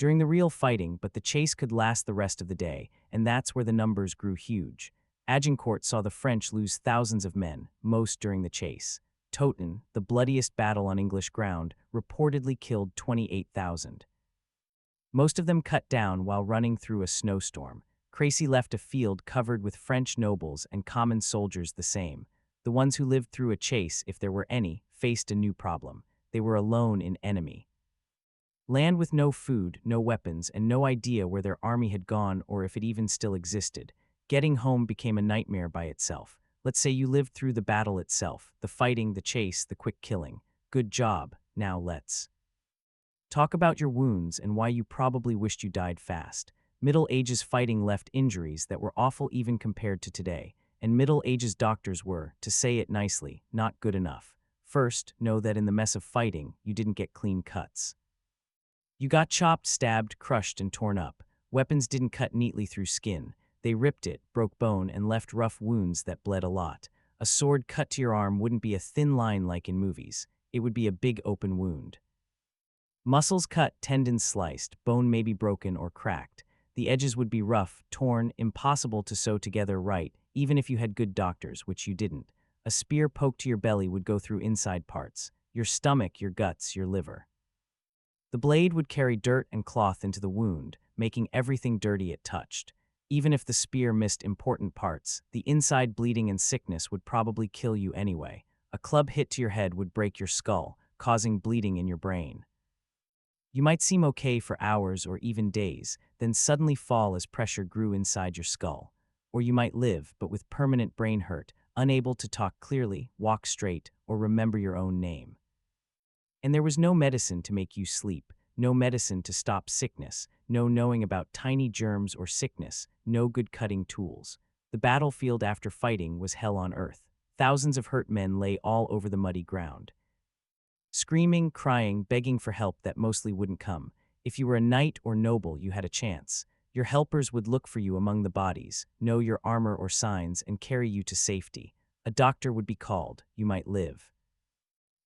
during the real fighting, but the chase could last the rest of the day, and that's where the numbers grew huge. Agincourt saw the French lose thousands of men, most during the chase. Toten, the bloodiest battle on English ground, reportedly killed 28,000. Most of them cut down while running through a snowstorm. Crécy left a field covered with French nobles and common soldiers the same. The ones who lived through a chase, if there were any, faced a new problem. They were alone in enemy land, with no food, no weapons, and no idea where their army had gone or if it even still existed. Getting home became a nightmare by itself. Let's say you lived through the battle itself, the fighting, the chase, the quick killing. Good job. Now let's talk about your wounds and why you probably wished you died fast. Middle Ages fighting left injuries that were awful even compared to today, and Middle Ages doctors were, to say it nicely, not good enough. First, know that in the mess of fighting, you didn't get clean cuts. You got chopped, stabbed, crushed, and torn up. Weapons didn't cut neatly through skin. They ripped it, broke bone, and left rough wounds that bled a lot. A sword cut to your arm wouldn't be a thin line like in movies. It would be a big open wound. Muscles cut, tendons sliced, bone maybe broken or cracked. The edges would be rough, torn, impossible to sew together right, even if you had good doctors, which you didn't. A spear poked to your belly would go through inside parts. Your stomach, your guts, your liver. The blade would carry dirt and cloth into the wound, making everything dirty it touched. Even if the spear missed important parts, the inside bleeding and sickness would probably kill you anyway. A club hit to your head would break your skull, causing bleeding in your brain. You might seem okay for hours or even days, then suddenly fall as pressure grew inside your skull. Or you might live, but with permanent brain hurt, unable to talk clearly, walk straight, or remember your own name. And there was no medicine to make you sleep, no medicine to stop sickness, no knowing about tiny germs or sickness, no good cutting tools. The battlefield after fighting was hell on earth. Thousands of hurt men lay all over the muddy ground, screaming, crying, begging for help that mostly wouldn't come. If you were a knight or noble, you had a chance. Your helpers would look for you among the bodies, know your armor or signs, and carry you to safety. A doctor would be called. You might live.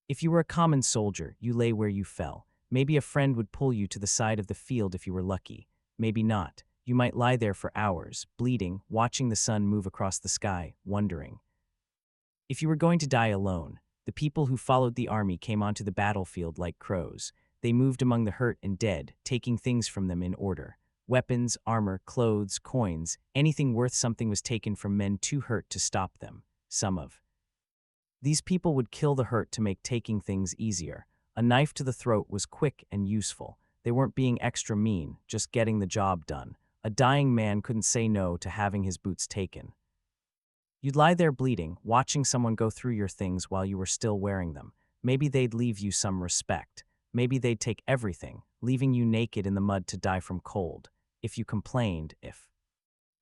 If you were a common soldier, you lay where you fell. Maybe a friend would pull you to the side of the field if you were lucky. Maybe not. You might lie there for hours, bleeding, watching the sun move across the sky, wondering. If you were going to die alone, the people who followed the army came onto the battlefield like crows. They moved among the hurt and dead, taking things from them in order. Weapons, armor, clothes, coins, anything worth something was taken from men too hurt to stop them. Some of these people would kill the hurt to make taking things easier. A knife to the throat was quick and useful. They weren't being extra mean, just getting the job done. A dying man couldn't say no to having his boots taken. You'd lie there bleeding, watching someone go through your things while you were still wearing them. Maybe they'd leave you some respect. Maybe they'd take everything, leaving you naked in the mud to die from cold. If you complained, if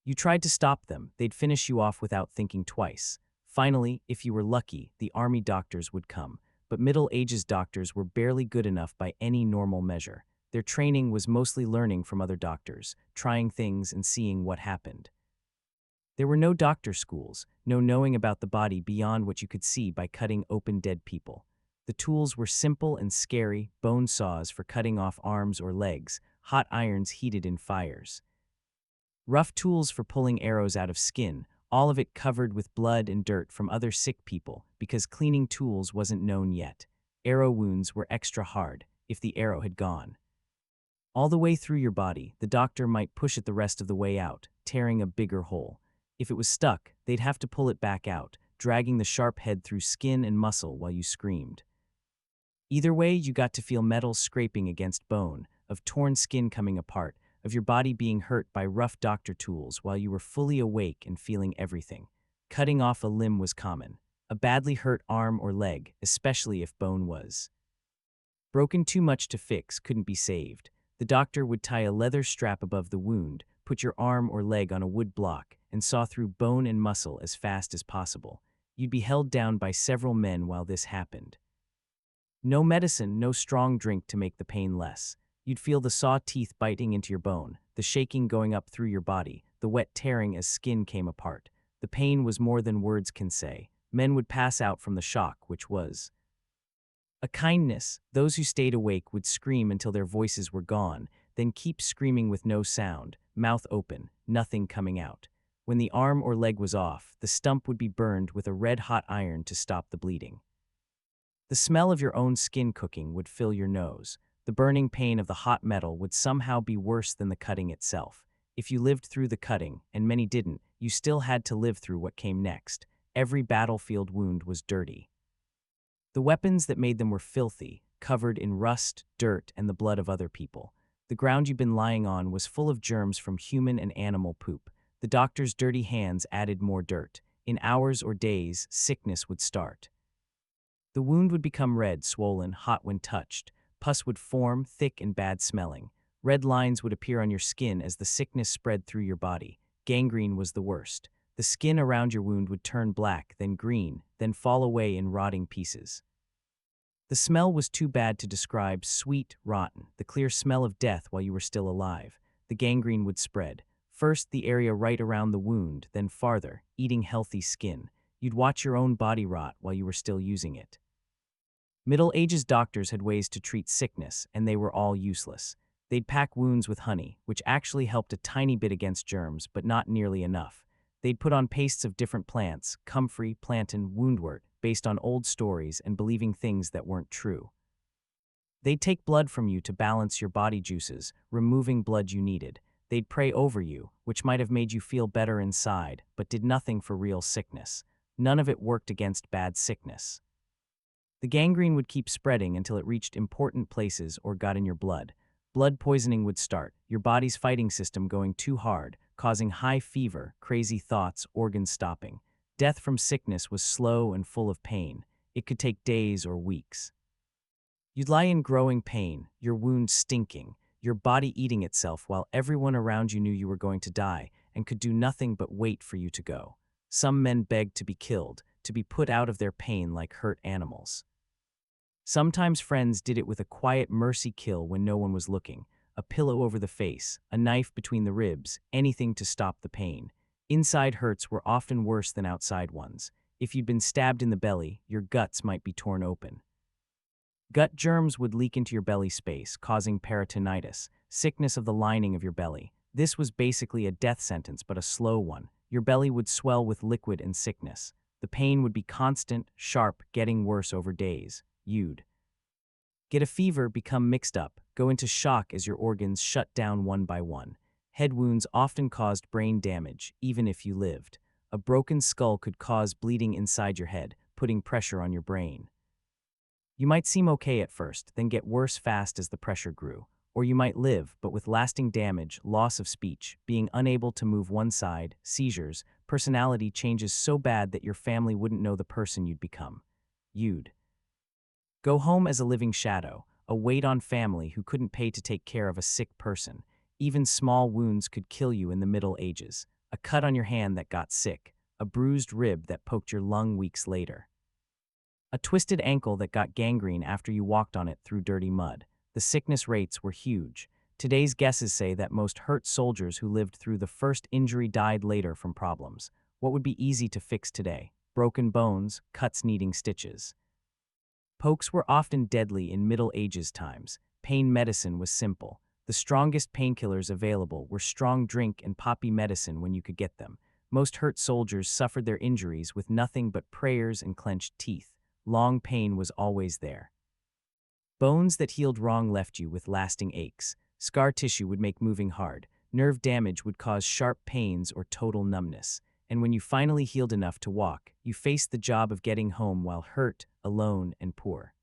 you tried to stop them, they'd finish you off without thinking twice. Finally, if you were lucky, the army doctors would come. But Middle Ages doctors were barely good enough by any normal measure. Their training was mostly learning from other doctors, trying things and seeing what happened. There were no doctor schools, no knowing about the body beyond what you could see by cutting open dead people. The tools were simple and scary, bone saws for cutting off arms or legs, hot irons heated in fires. Rough tools for pulling arrows out of skin, all of it covered with blood and dirt from other sick people because cleaning tools wasn't known yet. Arrow wounds were extra hard if the arrow had gone all the way through your body, the doctor might push it the rest of the way out, tearing a bigger hole. If it was stuck, they'd have to pull it back out, dragging the sharp head through skin and muscle while you screamed. Either way, you got to feel metal scraping against bone, of torn skin coming apart, of your body being hurt by rough doctor tools while you were fully awake and feeling everything. Cutting off a limb was common. A badly hurt arm or leg, especially if bone was broken too much to fix, couldn't be saved. The doctor would tie a leather strap above the wound, put your arm or leg on a wood block, and saw through bone and muscle as fast as possible. You'd be held down by several men while this happened. No medicine, no strong drink to make the pain less. You'd feel the saw teeth biting into your bone, the shaking going up through your body, the wet tearing as skin came apart. The pain was more than words can say. Men would pass out from the shock, which was a kindness. Those who stayed awake would scream until their voices were gone, then keep screaming with no sound, mouth open, nothing coming out. When the arm or leg was off, the stump would be burned with a red-hot iron to stop the bleeding. The smell of your own skin cooking would fill your nose. The burning pain of the hot metal would somehow be worse than the cutting itself. If you lived through the cutting, and many didn't, you still had to live through what came next. Every battlefield wound was dirty. The weapons that made them were filthy, covered in rust, dirt, and the blood of other people. The ground you'd been lying on was full of germs from human and animal poop. The doctor's dirty hands added more dirt. In hours or days, sickness would start. The wound would become red, swollen, hot when touched. Pus would form, thick and bad-smelling. Red lines would appear on your skin as the sickness spread through your body. Gangrene was the worst. The skin around your wound would turn black, then green, then fall away in rotting pieces. The smell was too bad to describe, sweet, rotten, the clear smell of death while you were still alive. The gangrene would spread. First the area right around the wound, then farther, eating healthy skin. You'd watch your own body rot while you were still using it. Middle Ages doctors had ways to treat sickness, and they were all useless. They'd pack wounds with honey, which actually helped a tiny bit against germs, but not nearly enough. They'd put on pastes of different plants, comfrey, plantain, woundwort, based on old stories and believing things that weren't true. They'd take blood from you to balance your body juices, removing blood you needed. They'd pray over you, which might have made you feel better inside, but did nothing for real sickness. None of it worked against bad sickness. The gangrene would keep spreading until it reached important places or got in your blood. Blood poisoning would start, your body's fighting system going too hard, causing high fever, crazy thoughts, organs stopping. Death from sickness was slow and full of pain. It could take days or weeks. You'd lie in growing pain, your wound stinking, your body eating itself while everyone around you knew you were going to die and could do nothing but wait for you to go. Some men begged to be killed, to be put out of their pain like hurt animals. Sometimes friends did it with a quiet mercy kill when no one was looking. A pillow over the face, a knife between the ribs, anything to stop the pain. Inside hurts were often worse than outside ones. If you'd been stabbed in the belly, your guts might be torn open. Gut germs would leak into your belly space, causing peritonitis, sickness of the lining of your belly. This was basically a death sentence, but a slow one. Your belly would swell with liquid and sickness. The pain would be constant, sharp, getting worse over days. You'd get a fever, become mixed up, go into shock as your organs shut down one by one. Head wounds often caused brain damage, even if you lived. A broken skull could cause bleeding inside your head, putting pressure on your brain. You might seem okay at first, then get worse fast as the pressure grew. Or you might live, but with lasting damage, loss of speech, being unable to move one side, seizures, personality changes so bad that your family wouldn't know the person you'd become. You'd go home as a living shadow, a weight on family who couldn't pay to take care of a sick person. Even small wounds could kill you in the Middle Ages. A cut on your hand that got sick, a bruised rib that poked your lung weeks later. A twisted ankle that got gangrene after you walked on it through dirty mud. The sickness rates were huge. Today's guesses say that most hurt soldiers who lived through the first injury died later from problems. What would be easy to fix today? Broken bones, cuts needing stitches. Pokes were often deadly in Middle Ages times. Pain medicine was simple. The strongest painkillers available were strong drink and poppy medicine when you could get them. Most hurt soldiers suffered their injuries with nothing but prayers and clenched teeth. Long pain was always there. Bones that healed wrong left you with lasting aches. Scar tissue would make moving hard. Nerve damage would cause sharp pains or total numbness. And when you finally healed enough to walk, you faced the job of getting home while hurt, alone, and poor.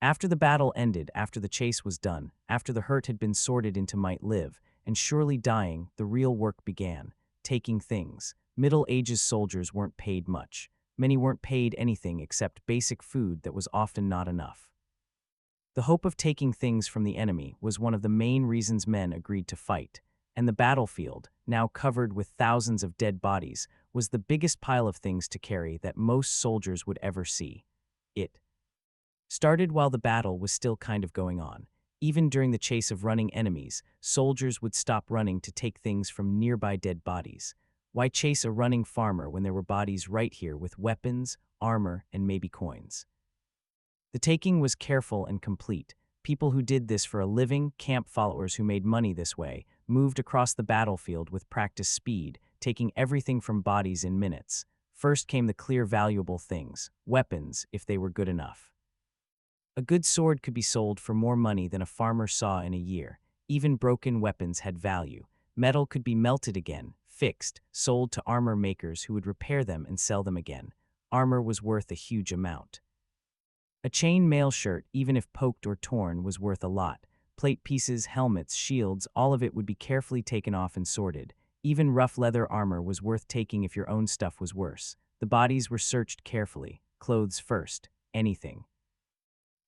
After the battle ended, after the chase was done, after the hurt had been sorted into might live, and surely dying, the real work began. Taking things. Middle Ages soldiers weren't paid much. Many weren't paid anything except basic food that was often not enough. The hope of taking things from the enemy was one of the main reasons men agreed to fight, and the battlefield, now covered with thousands of dead bodies, was the biggest pile of things to carry that most soldiers would ever see. It started while the battle was still kind of going on. Even during the chase of running enemies, soldiers would stop running to take things from nearby dead bodies. Why chase a running farmer when there were bodies right here with weapons, armor, and maybe coins? The taking was careful and complete. People who did this for a living, camp followers who made money this way, moved across the battlefield with practiced speed, taking everything from bodies in minutes. First came the clear valuable things, weapons, if they were good enough. A good sword could be sold for more money than a farmer saw in a year. Even broken weapons had value. Metal could be melted again, fixed, sold to armor makers who would repair them and sell them again. Armor was worth a huge amount. A chain mail shirt, even if poked or torn, was worth a lot. Plate pieces, helmets, shields, all of it would be carefully taken off and sorted. Even rough leather armor was worth taking if your own stuff was worse. The bodies were searched carefully. Clothes first. Anything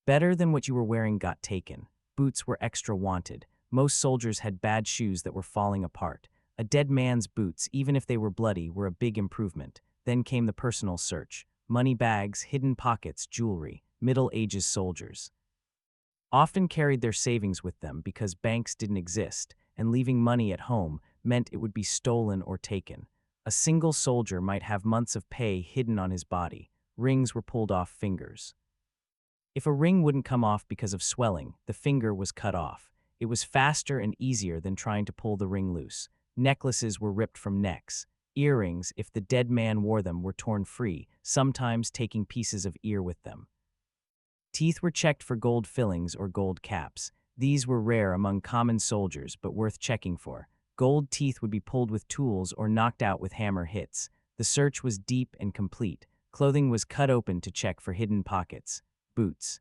better than what you were wearing got taken. Boots were extra wanted. Most soldiers had bad shoes that were falling apart. A dead man's boots, even if they were bloody, were a big improvement. Then came the personal search. Money bags, hidden pockets, jewelry. Middle Ages soldiers often carried their savings with them because banks didn't exist, and leaving money at home meant it would be stolen or taken. A single soldier might have months of pay hidden on his body. Rings were pulled off fingers. If a ring wouldn't come off because of swelling, the finger was cut off. It was faster and easier than trying to pull the ring loose. Necklaces were ripped from necks. Earrings, if the dead man wore them, were torn free, sometimes taking pieces of ear with them. Teeth were checked for gold fillings or gold caps. These were rare among common soldiers, but worth checking for. Gold teeth would be pulled with tools or knocked out with hammer hits. The search was deep and complete. Clothing was cut open to check for hidden pockets. Boots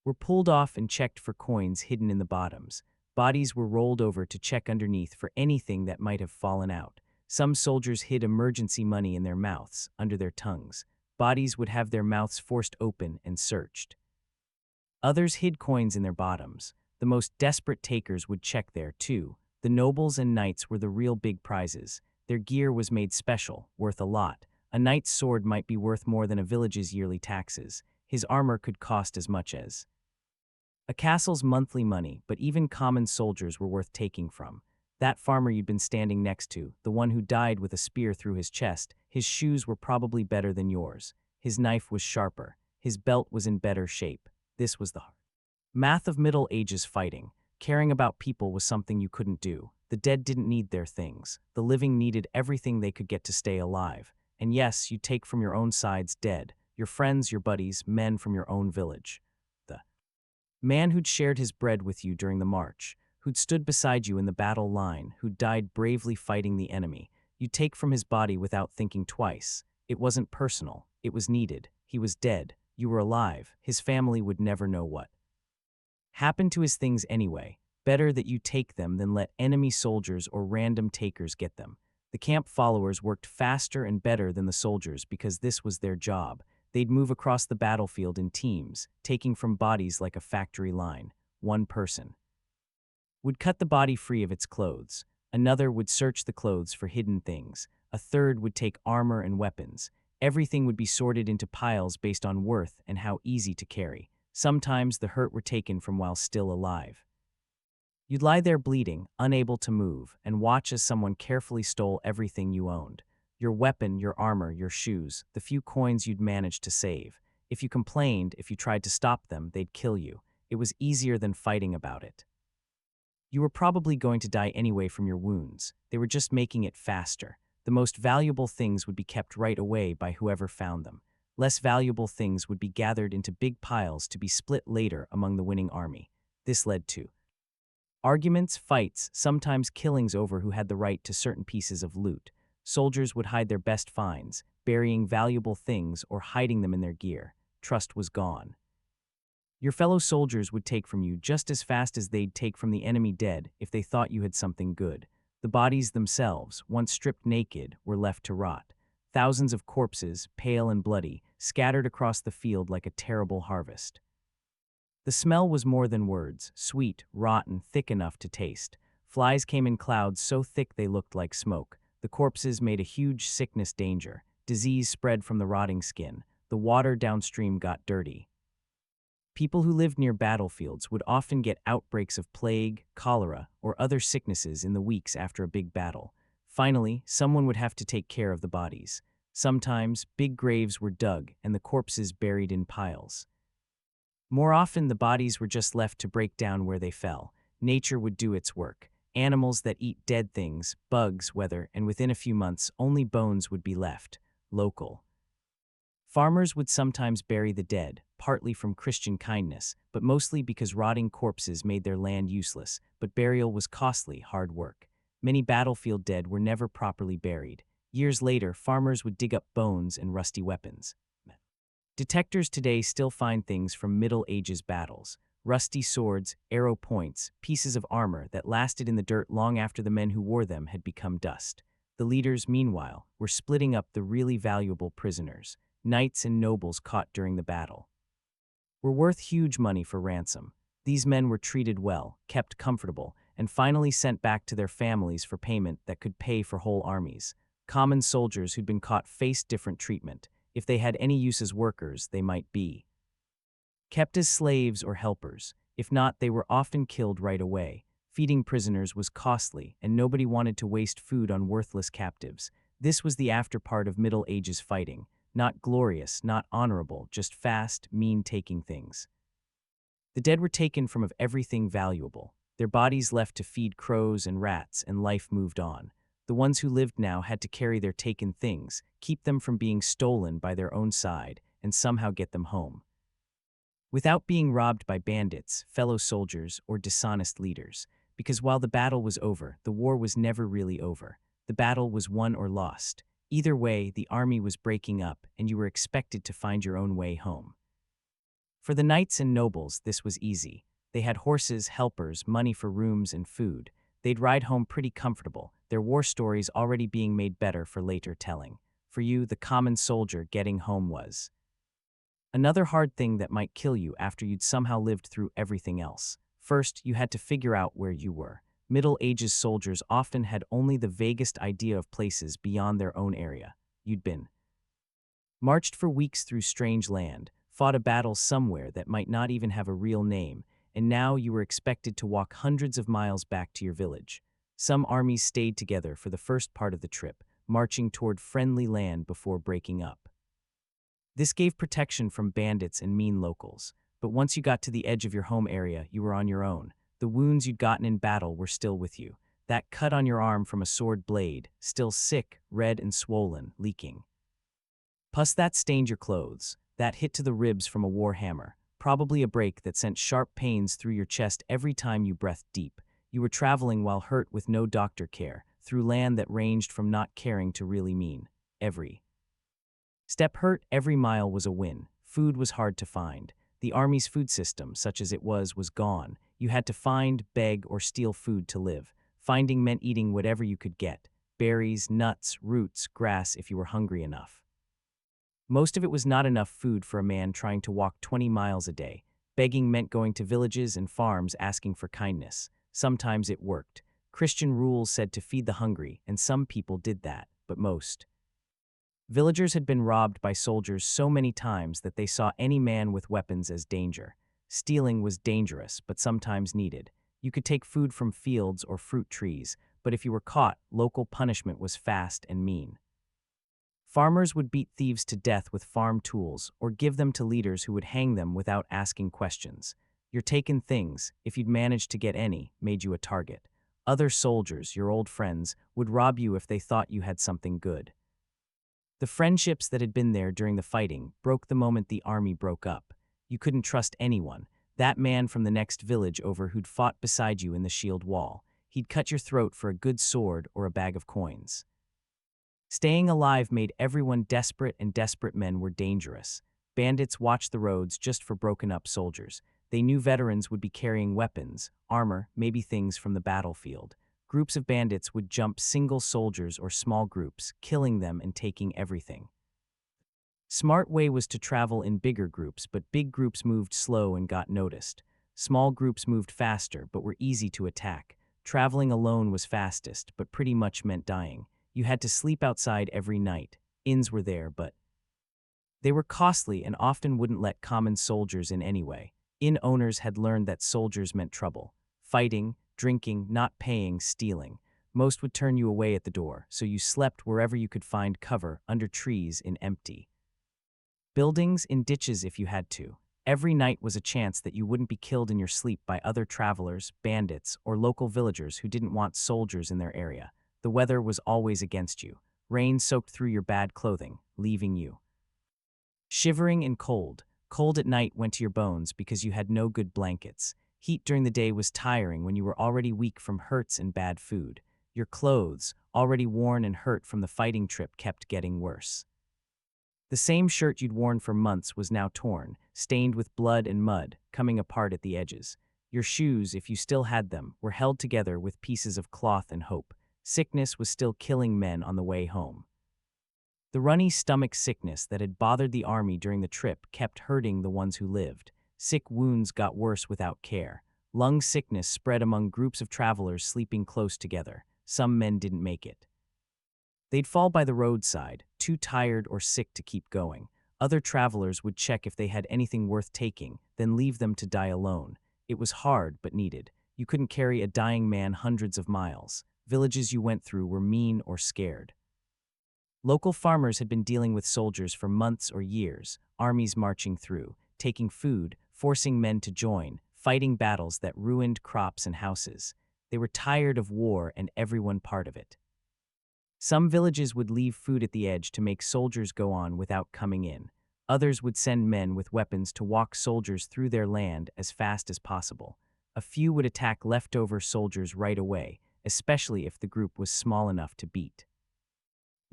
were pulled off and checked for coins hidden in the bottoms. Bodies were rolled over to check underneath for anything that might have fallen out. Some soldiers hid emergency money in their mouths, under their tongues. Bodies would have their mouths forced open and searched. Others hid coins in their bottoms. The most desperate takers would check there, too. The nobles and knights were the real big prizes. Their gear was made special, worth a lot. A knight's sword might be worth more than a village's yearly taxes. His armor could cost as much as a castle's monthly money, but even common soldiers were worth taking from. That farmer you'd been standing next to, the one who died with a spear through his chest, his shoes were probably better than yours. His knife was sharper. His belt was in better shape. This was the math of Middle Ages fighting. Caring about people was something you couldn't do. The dead didn't need their things. The living needed everything they could get to stay alive. And yes, you take from your own side's dead. Your friends, your buddies, men from your own village. The man who'd shared his bread with you during the march, who'd stood beside you in the battle line, who'd died bravely fighting the enemy. You'd take from his body without thinking twice. It wasn't personal. It was needed. He was dead. You were alive. His family would never know what happened to his things anyway. Better that you take them than let enemy soldiers or random takers get them. The camp followers worked faster and better than the soldiers because this was their job. They'd move across the battlefield in teams, taking from bodies like a factory line. One person would cut the body free of its clothes. Another would search the clothes for hidden things. A third would take armor and weapons. Everything would be sorted into piles based on worth and how easy to carry. Sometimes the hurt were taken from while still alive. You'd lie there bleeding, unable to move, and watch as someone carefully stole everything you owned. Your weapon, your armor, your shoes, the few coins you'd managed to save. If you complained, if you tried to stop them, they'd kill you. It was easier than fighting about it. You were probably going to die anyway from your wounds. They were just making it faster. The most valuable things would be kept right away by whoever found them. Less valuable things would be gathered into big piles to be split later among the winning army. This led to arguments, fights, sometimes killings over who had the right to certain pieces of loot. Soldiers would hide their best finds, burying valuable things or hiding them in their gear. Trust was gone. Your fellow soldiers would take from you just as fast as they'd take from the enemy dead if they thought you had something good. The bodies themselves, once stripped naked, were left to rot. Thousands of corpses, pale and bloody, scattered across the field like a terrible harvest. The smell was more than words, sweet, rotten, thick enough to taste. Flies came in clouds so thick they looked like smoke. The corpses made a huge sickness danger. Disease spread from the rotting skin. The water downstream got dirty. People who lived near battlefields would often get outbreaks of plague, cholera, or other sicknesses in the weeks after a big battle. Finally, someone would have to take care of the bodies. Sometimes, big graves were dug and the corpses buried in piles. More often, the bodies were just left to break down where they fell. Nature would do its work. Animals that eat dead things, bugs, weather, and within a few months, only bones would be left. Local. Farmers would sometimes bury the dead, partly from Christian kindness, but mostly because rotting corpses made their land useless, but burial was costly, hard work. Many battlefield dead were never properly buried. Years later, farmers would dig up bones and rusty weapons. Detectors today still find things from Middle Ages battles. Rusty swords, arrow points, pieces of armor that lasted in the dirt long after the men who wore them had become dust. The leaders, meanwhile, were splitting up the really valuable prisoners. Knights and nobles caught during the battle were worth huge money for ransom. These men were treated well, kept comfortable, and finally sent back to their families for payment that could pay for whole armies. Common soldiers who'd been caught faced different treatment. If they had any use as workers, they might be kept as slaves or helpers. If not, they were often killed right away. Feeding prisoners was costly, and nobody wanted to waste food on worthless captives. This was the after part of Middle Ages fighting. Not glorious, not honorable, just fast, mean-taking things. The dead were taken from of everything valuable. Their bodies left to feed crows and rats, and life moved on. The ones who lived now had to carry their taken things, keep them from being stolen by their own side, and somehow get them home without being robbed by bandits, fellow soldiers, or dishonest leaders. Because while the battle was over, the war was never really over. The battle was won or lost. Either way, the army was breaking up, and you were expected to find your own way home. For the knights and nobles, this was easy. They had horses, helpers, money for rooms and food. They'd ride home pretty comfortable, their war stories already being made better for later telling. For you, the common soldier, getting home was another hard thing that might kill you after you'd somehow lived through everything else. First, you had to figure out where you were. Middle Ages soldiers often had only the vaguest idea of places beyond their own area. You'd been marched for weeks through strange land, fought a battle somewhere that might not even have a real name, and now you were expected to walk hundreds of miles back to your village. Some armies stayed together for the first part of the trip, marching toward friendly land before breaking up. This gave protection from bandits and mean locals, but once you got to the edge of your home area, you were on your own. The wounds you'd gotten in battle were still with you. That cut on your arm from a sword blade, still sick, red and swollen, leaking. Plus that stained your clothes. That hit to the ribs from a war hammer, probably a break that sent sharp pains through your chest every time you breathed deep. You were traveling while hurt with no doctor care, through land that ranged from not caring to really mean. Every step hurt, every mile was a win. Food was hard to find. The army's food system, such as it was gone. You had to find, beg, or steal food to live. Finding meant eating whatever you could get. Berries, nuts, roots, grass if you were hungry enough. Most of it was not enough food for a man trying to walk 20 miles a day. Begging meant going to villages and farms asking for kindness. Sometimes it worked. Christian rules said to feed the hungry, and some people did that, but most villagers had been robbed by soldiers so many times that they saw any man with weapons as danger. Stealing was dangerous, but sometimes needed. You could take food from fields or fruit trees, but if you were caught, local punishment was fast and mean. Farmers would beat thieves to death with farm tools or give them to leaders who would hang them without asking questions. Your taken things, if you'd managed to get any, made you a target. Other soldiers, your old friends, would rob you if they thought you had something good. The friendships that had been there during the fighting broke the moment the army broke up. You couldn't trust anyone. That man from the next village over who'd fought beside you in the shield wall. He'd cut your throat for a good sword or a bag of coins. Staying alive made everyone desperate, and desperate men were dangerous. Bandits watched the roads just for broken-up soldiers. They knew veterans would be carrying weapons, armor, maybe things from the battlefield. Groups of bandits would jump single soldiers or small groups, killing them and taking everything. Smart way was to travel in bigger groups, but big groups moved slow and got noticed. Small groups moved faster, but were easy to attack. Traveling alone was fastest, but pretty much meant dying. You had to sleep outside every night. Inns were there, but they were costly and often wouldn't let common soldiers in anyway. Inn owners had learned that soldiers meant trouble. Fighting, drinking, not paying, stealing. Most would turn you away at the door, so you slept wherever you could find cover, under trees, in empty buildings, in ditches if you had to. Every night was a chance that you wouldn't be killed in your sleep by other travelers, bandits, or local villagers who didn't want soldiers in their area. The weather was always against you. Rain soaked through your bad clothing, leaving you shivering and cold. Cold at night went to your bones because you had no good blankets. Heat during the day was tiring when you were already weak from hurts and bad food. Your clothes, already worn and hurt from the fighting trip, kept getting worse. The same shirt you'd worn for months was now torn, stained with blood and mud, coming apart at the edges. Your shoes, if you still had them, were held together with pieces of cloth and hope. Sickness was still killing men on the way home. The runny stomach sickness that had bothered the army during the trip kept hurting the ones who lived. Sick wounds got worse without care. Lung sickness spread among groups of travelers sleeping close together. Some men didn't make it. They'd fall by the roadside, too tired or sick to keep going. Other travelers would check if they had anything worth taking, then leave them to die alone. It was hard but needed. You couldn't carry a dying man hundreds of miles. Villages you went through were mean or scared. Local farmers had been dealing with soldiers for months or years, armies marching through, taking food, forcing men to join, fighting battles that ruined crops and houses. They were tired of war and everyone part of it. Some villages would leave food at the edge to make soldiers go on without coming in. Others would send men with weapons to walk soldiers through their land as fast as possible. A few would attack leftover soldiers right away, especially if the group was small enough to beat.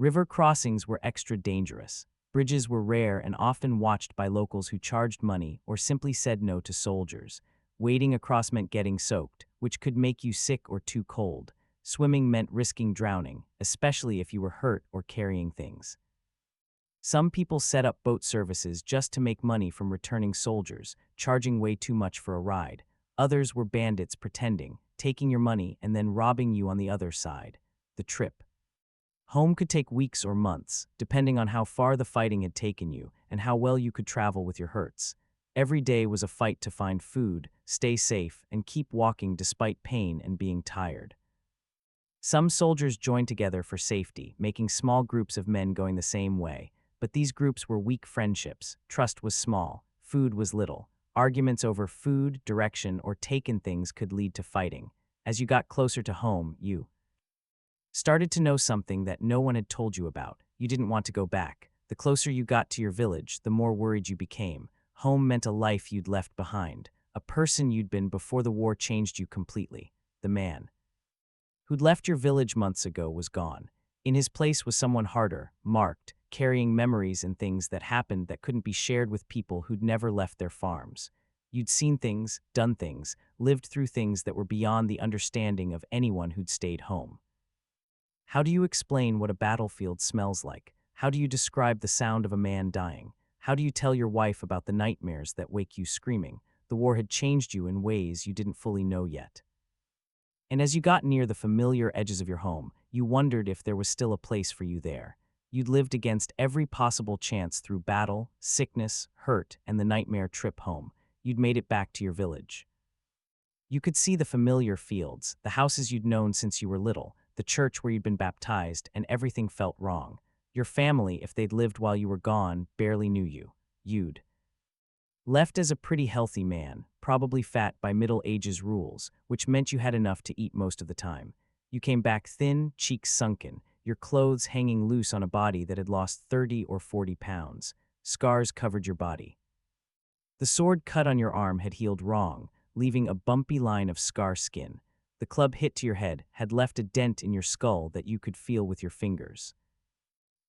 River crossings were extra dangerous. Bridges were rare and often watched by locals who charged money or simply said no to soldiers. Wading across meant getting soaked, which could make you sick or too cold. Swimming meant risking drowning, especially if you were hurt or carrying things. Some people set up boat services just to make money from returning soldiers, charging way too much for a ride. Others were bandits pretending, taking your money and then robbing you on the other side. The trip home could take weeks or months, depending on how far the fighting had taken you and how well you could travel with your hurts. Every day was a fight to find food, stay safe, and keep walking despite pain and being tired. Some soldiers joined together for safety, making small groups of men going the same way, but these groups were weak friendships. Trust was small, food was little. Arguments over food, direction, or taken things could lead to fighting. As you got closer to home, you started to know something that no one had told you about. You didn't want to go back. The closer you got to your village, the more worried you became. Home meant a life you'd left behind, a person you'd been before the war changed you completely. the man who'd left your village months ago, was gone. In his place was someone harder, marked, carrying memories and things that happened that couldn't be shared with people who'd never left their farms. You'd seen things, done things, lived through things that were beyond the understanding of anyone who'd stayed home. How do you explain what a battlefield smells like? How do you describe the sound of a man dying? How do you tell your wife about the nightmares that wake you screaming? The war had changed you in ways you didn't fully know yet. And as you got near the familiar edges of your home, you wondered if there was still a place for you there. You'd lived against every possible chance through battle, sickness, hurt, and the nightmare trip home. You'd made it back to your village. You could see the familiar fields, the houses you'd known since you were little, the church where you'd been baptized, and everything felt wrong. Your family, if they'd lived while you were gone, barely knew you. You'd left as a pretty healthy man, probably fat by Middle Ages rules, which meant you had enough to eat most of the time. You came back thin, cheeks sunken, your clothes hanging loose on a body that had lost 30 or 40 pounds. Scars covered your body. The sword cut on your arm had healed wrong, leaving a bumpy line of scar skin. The club hit to your head had left a dent in your skull that you could feel with your fingers.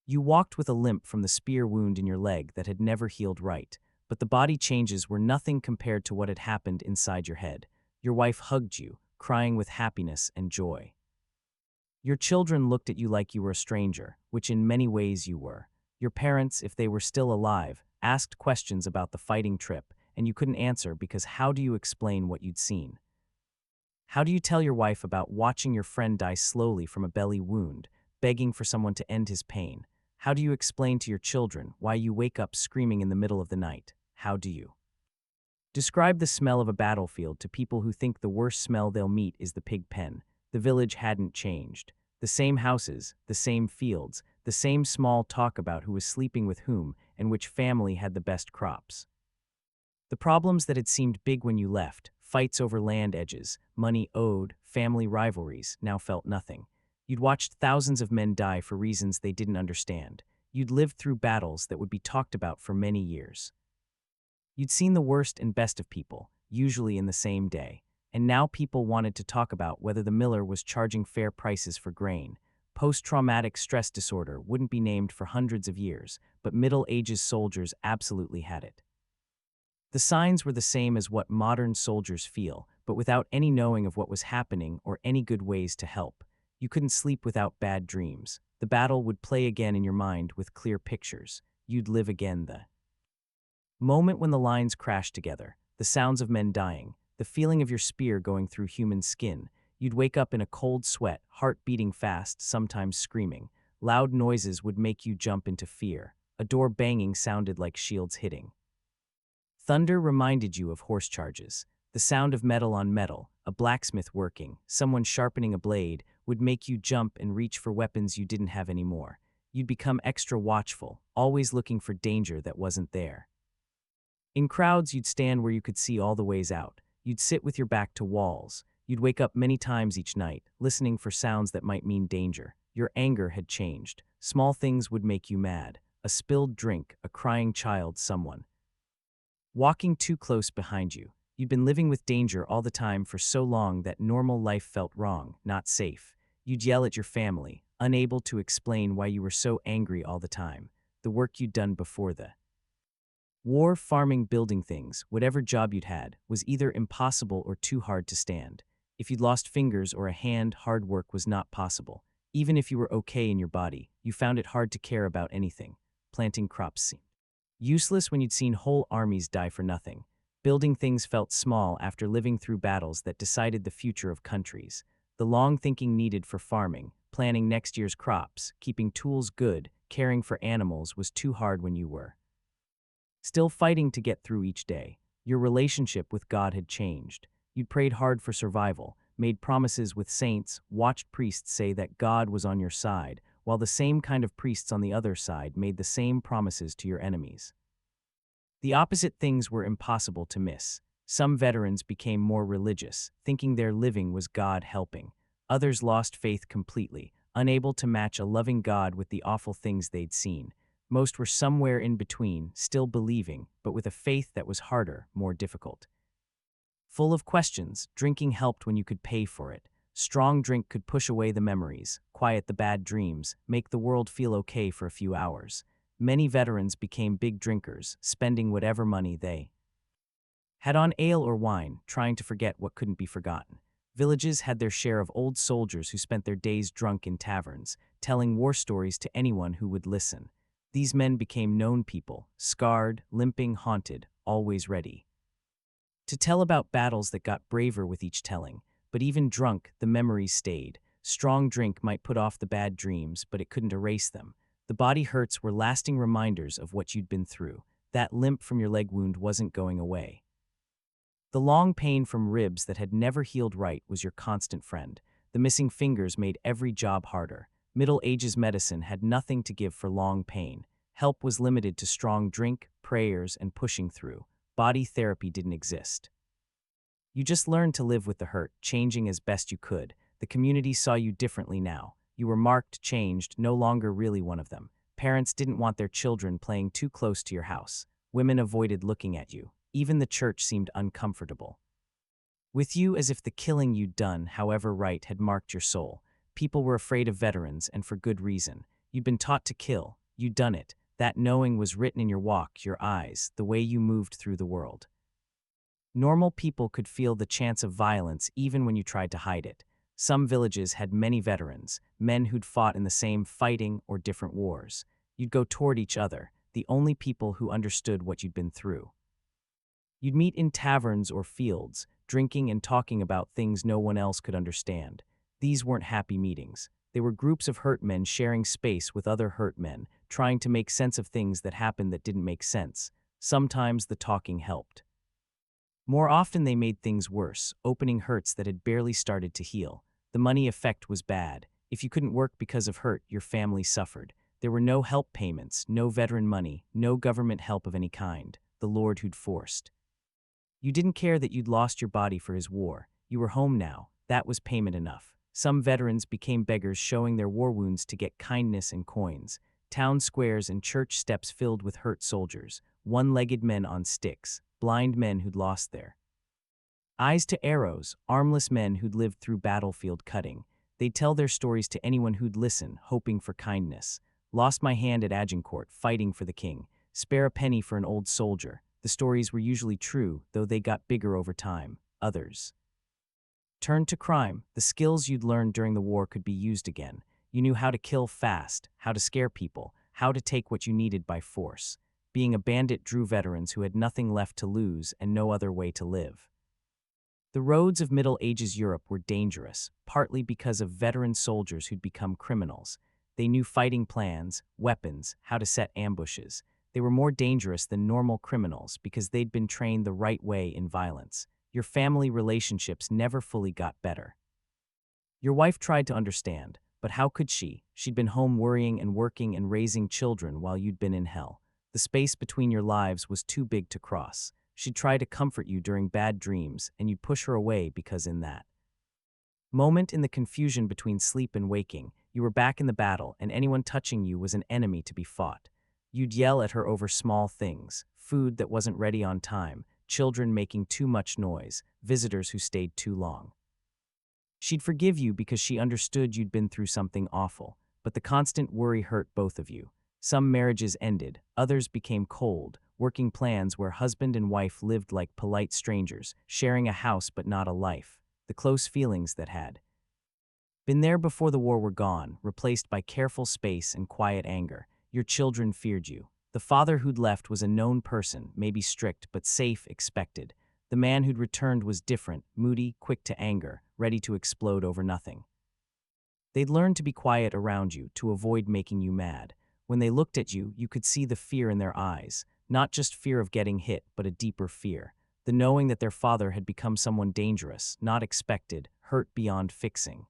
You walked with a limp from the spear wound in your leg that had never healed right, but the body changes were nothing compared to what had happened inside your head. Your wife hugged you, crying with happiness and joy. Your children looked at you like you were a stranger, which in many ways you were. Your parents, if they were still alive, asked questions about the fighting trip, and you couldn't answer because how do you explain what you'd seen? How do you tell your wife about watching your friend die slowly from a belly wound, begging for someone to end his pain? How do you explain to your children why you wake up screaming in the middle of the night? How do you describe the smell of a battlefield to people who think the worst smell they'll meet is the pig pen? The village hadn't changed. The same houses, the same fields, the same small talk about who was sleeping with whom and which family had the best crops. The problems that had seemed big when you left, fights over land edges, money owed, family rivalries, now felt nothing. You'd watched thousands of men die for reasons they didn't understand. You'd lived through battles that would be talked about for many years. You'd seen the worst and best of people, usually in the same day. And now people wanted to talk about whether the miller was charging fair prices for grain. Post-traumatic stress disorder wouldn't be named for hundreds of years, but Middle Ages soldiers absolutely had it. The signs were the same as what modern soldiers feel, but without any knowing of what was happening or any good ways to help. You couldn't sleep without bad dreams. The battle would play again in your mind with clear pictures. You'd live again the moment when the lines crashed together, the sounds of men dying, the feeling of your spear going through human skin. You'd wake up in a cold sweat, heart beating fast, sometimes screaming. Loud noises would make you jump into fear. A door banging sounded like shields hitting. Thunder reminded you of horse charges. The sound of metal on metal, a blacksmith working, someone sharpening a blade, would make you jump and reach for weapons you didn't have anymore. You'd become extra watchful, always looking for danger that wasn't there. In crowds, you'd stand where you could see all the ways out. You'd sit with your back to walls. You'd wake up many times each night, listening for sounds that might mean danger. Your anger had changed. Small things would make you mad. A spilled drink, a crying child, someone walking too close behind you. You'd been living with danger all the time for so long that normal life felt wrong, not safe. You'd yell at your family, unable to explain why you were so angry all the time. The work you'd done before the war, farming, building things, whatever job you'd had, was either impossible or too hard to stand. If you'd lost fingers or a hand, hard work was not possible. Even if you were okay in your body, you found it hard to care about anything. Planting crops seemed useless when you'd seen whole armies die for nothing. Building things felt small after living through battles that decided the future of countries. The long thinking needed for farming, planning next year's crops, keeping tools good, caring for animals was too hard when you were still fighting to get through each day. Your relationship with God had changed. You'd prayed hard for survival, made promises with saints, watched priests say that God was on your side, while the same kind of priests on the other side made the same promises to your enemies. The opposite things were impossible to miss. Some veterans became more religious, thinking their living was God helping. Others lost faith completely, unable to match a loving God with the awful things they'd seen. Most were somewhere in between, still believing, but with a faith that was harder, more difficult. Full of questions, drinking helped when you could pay for it. Strong drink could push away the memories, quiet the bad dreams, make the world feel okay for a few hours. Many veterans became big drinkers, spending whatever money they had on ale or wine, trying to forget what couldn't be forgotten. Villages had their share of old soldiers who spent their days drunk in taverns, telling war stories to anyone who would listen. These men became known people, scarred, limping, haunted, always ready to tell about battles that got braver with each telling. But even drunk, the memories stayed. Strong drink might put off the bad dreams, but it couldn't erase them. The body hurts were lasting reminders of what you'd been through. That limp from your leg wound wasn't going away. The long pain from ribs that had never healed right was your constant friend. The missing fingers made every job harder. Middle Ages medicine had nothing to give for long pain. Help was limited to strong drink, prayers, and pushing through. Body therapy didn't exist. You just learned to live with the hurt, changing as best you could. The community saw you differently now. You were marked, changed, no longer really one of them. Parents didn't want their children playing too close to your house. Women avoided looking at you. Even the church seemed uncomfortable with you, as if the killing you'd done, however right, had marked your soul. People were afraid of veterans, and for good reason. You'd been taught to kill. You'd done it. That knowing was written in your walk, your eyes, the way you moved through the world. Normal people could feel the chance of violence even when you tried to hide it. Some villages had many veterans, men who'd fought in the same fighting or different wars. You'd go toward each other, the only people who understood what you'd been through. You'd meet in taverns or fields, drinking and talking about things no one else could understand. These weren't happy meetings. They were groups of hurt men sharing space with other hurt men, trying to make sense of things that happened that didn't make sense. Sometimes the talking helped. More often they made things worse, opening hurts that had barely started to heal. The money effect was bad. If you couldn't work because of hurt, your family suffered. There were no help payments, no veteran money, no government help of any kind. The Lord who'd forced. You didn't care that you'd lost your body for his war. You were home now. That was payment enough. Some veterans became beggars, showing their war wounds to get kindness and coins. Town squares and church steps filled with hurt soldiers, one-legged men on sticks, blind men who'd lost their eyes to arrows, armless men who'd lived through battlefield cutting. They'd tell their stories to anyone who'd listen, hoping for kindness. Lost my hand at Agincourt, fighting for the king. Spare a penny for an old soldier. The stories were usually true, though they got bigger over time. Others turned to crime. The skills you'd learned during the war could be used again. You knew how to kill fast, how to scare people, how to take what you needed by force. Being a bandit drew veterans who had nothing left to lose and no other way to live. The roads of Middle Ages Europe were dangerous, partly because of veteran soldiers who'd become criminals. They knew fighting plans, weapons, how to set ambushes. They were more dangerous than normal criminals because they'd been trained the right way in violence. Your family relationships never fully got better. Your wife tried to understand, but how could she? She'd been home worrying and working and raising children while you'd been in hell. The space between your lives was too big to cross. She'd try to comfort you during bad dreams, and you'd push her away because in that moment, in the confusion between sleep and waking, you were back in the battle, and anyone touching you was an enemy to be fought. You'd yell at her over small things, food that wasn't ready on time, children making too much noise, visitors who stayed too long. She'd forgive you because she understood you'd been through something awful, but the constant worry hurt both of you. Some marriages ended, others became cold, working plans where husband and wife lived like polite strangers, sharing a house but not a life. The close feelings that had been there before the war were gone, replaced by careful space and quiet anger. Your children feared you. The father who'd left was a known person, maybe strict but safe, expected. The man who'd returned was different, moody, quick to anger, ready to explode over nothing. They'd learned to be quiet around you, to avoid making you mad. When they looked at you, you could see the fear in their eyes. Not just fear of getting hit, but a deeper fear. The knowing that their father had become someone dangerous, not expected, hurt beyond fixing.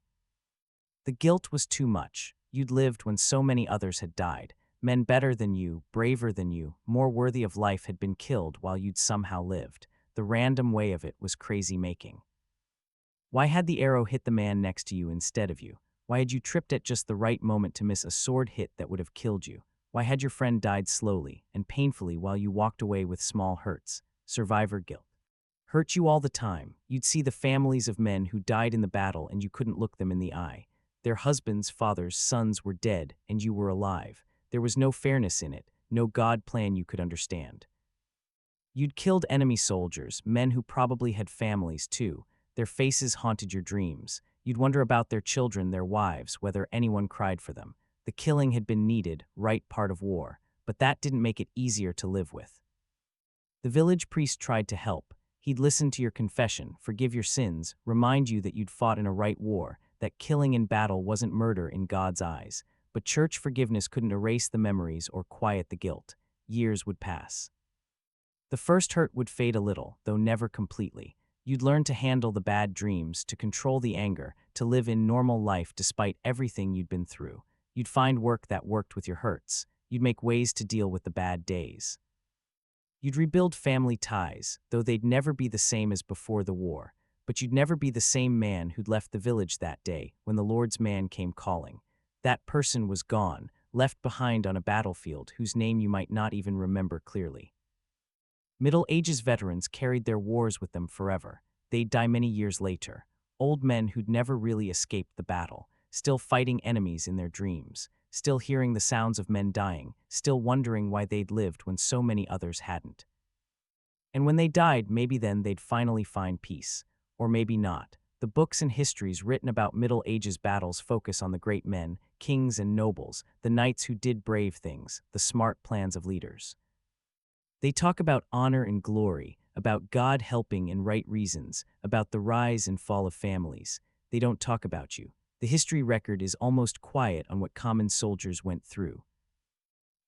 The guilt was too much. You'd lived when so many others had died. Men better than you, braver than you, more worthy of life had been killed while you'd somehow lived. The random way of it was crazy making. Why had the arrow hit the man next to you instead of you? Why had you tripped at just the right moment to miss a sword hit that would have killed you? Why had your friend died slowly and painfully while you walked away with small hurts? Survivor guilt. hurt you all the time. You'd see the families of men who died in the battle and you couldn't look them in the eye. Their husbands, fathers, sons were dead and you were alive. There was no fairness in it, no God plan you could understand. You'd killed enemy soldiers, men who probably had families too. Their faces haunted your dreams. You'd wonder about their children, their wives, whether anyone cried for them. The killing had been needed, right part of war, but that didn't make it easier to live with. The village priest tried to help. He'd listen to your confession, forgive your sins, remind you that you'd fought in a right war, that killing in battle wasn't murder in God's eyes. But church forgiveness couldn't erase the memories or quiet the guilt. Years would pass. The first hurt would fade a little, though never completely. You'd learn to handle the bad dreams, to control the anger, to live in normal life despite everything you'd been through. You'd find work that worked with your hurts. You'd make ways to deal with the bad days. You'd rebuild family ties, though they'd never be the same as before the war. But you'd never be the same man who'd left the village that day when the Lord's man came calling. That person was gone, left behind on a battlefield whose name you might not even remember clearly. Middle Ages veterans carried their wars with them forever. They'd die many years later. Old men who'd never really escaped the battle, still fighting enemies in their dreams, still hearing the sounds of men dying, still wondering why they'd lived when so many others hadn't. And when they died, maybe then they'd finally find peace. Or maybe not. The books and histories written about Middle Ages battles focus on the great men, kings and nobles, the knights who did brave things, the smart plans of leaders. They talk about honor and glory, about God helping and right reasons, about the rise and fall of families. They don't talk about you. The history record is almost quiet on what common soldiers went through.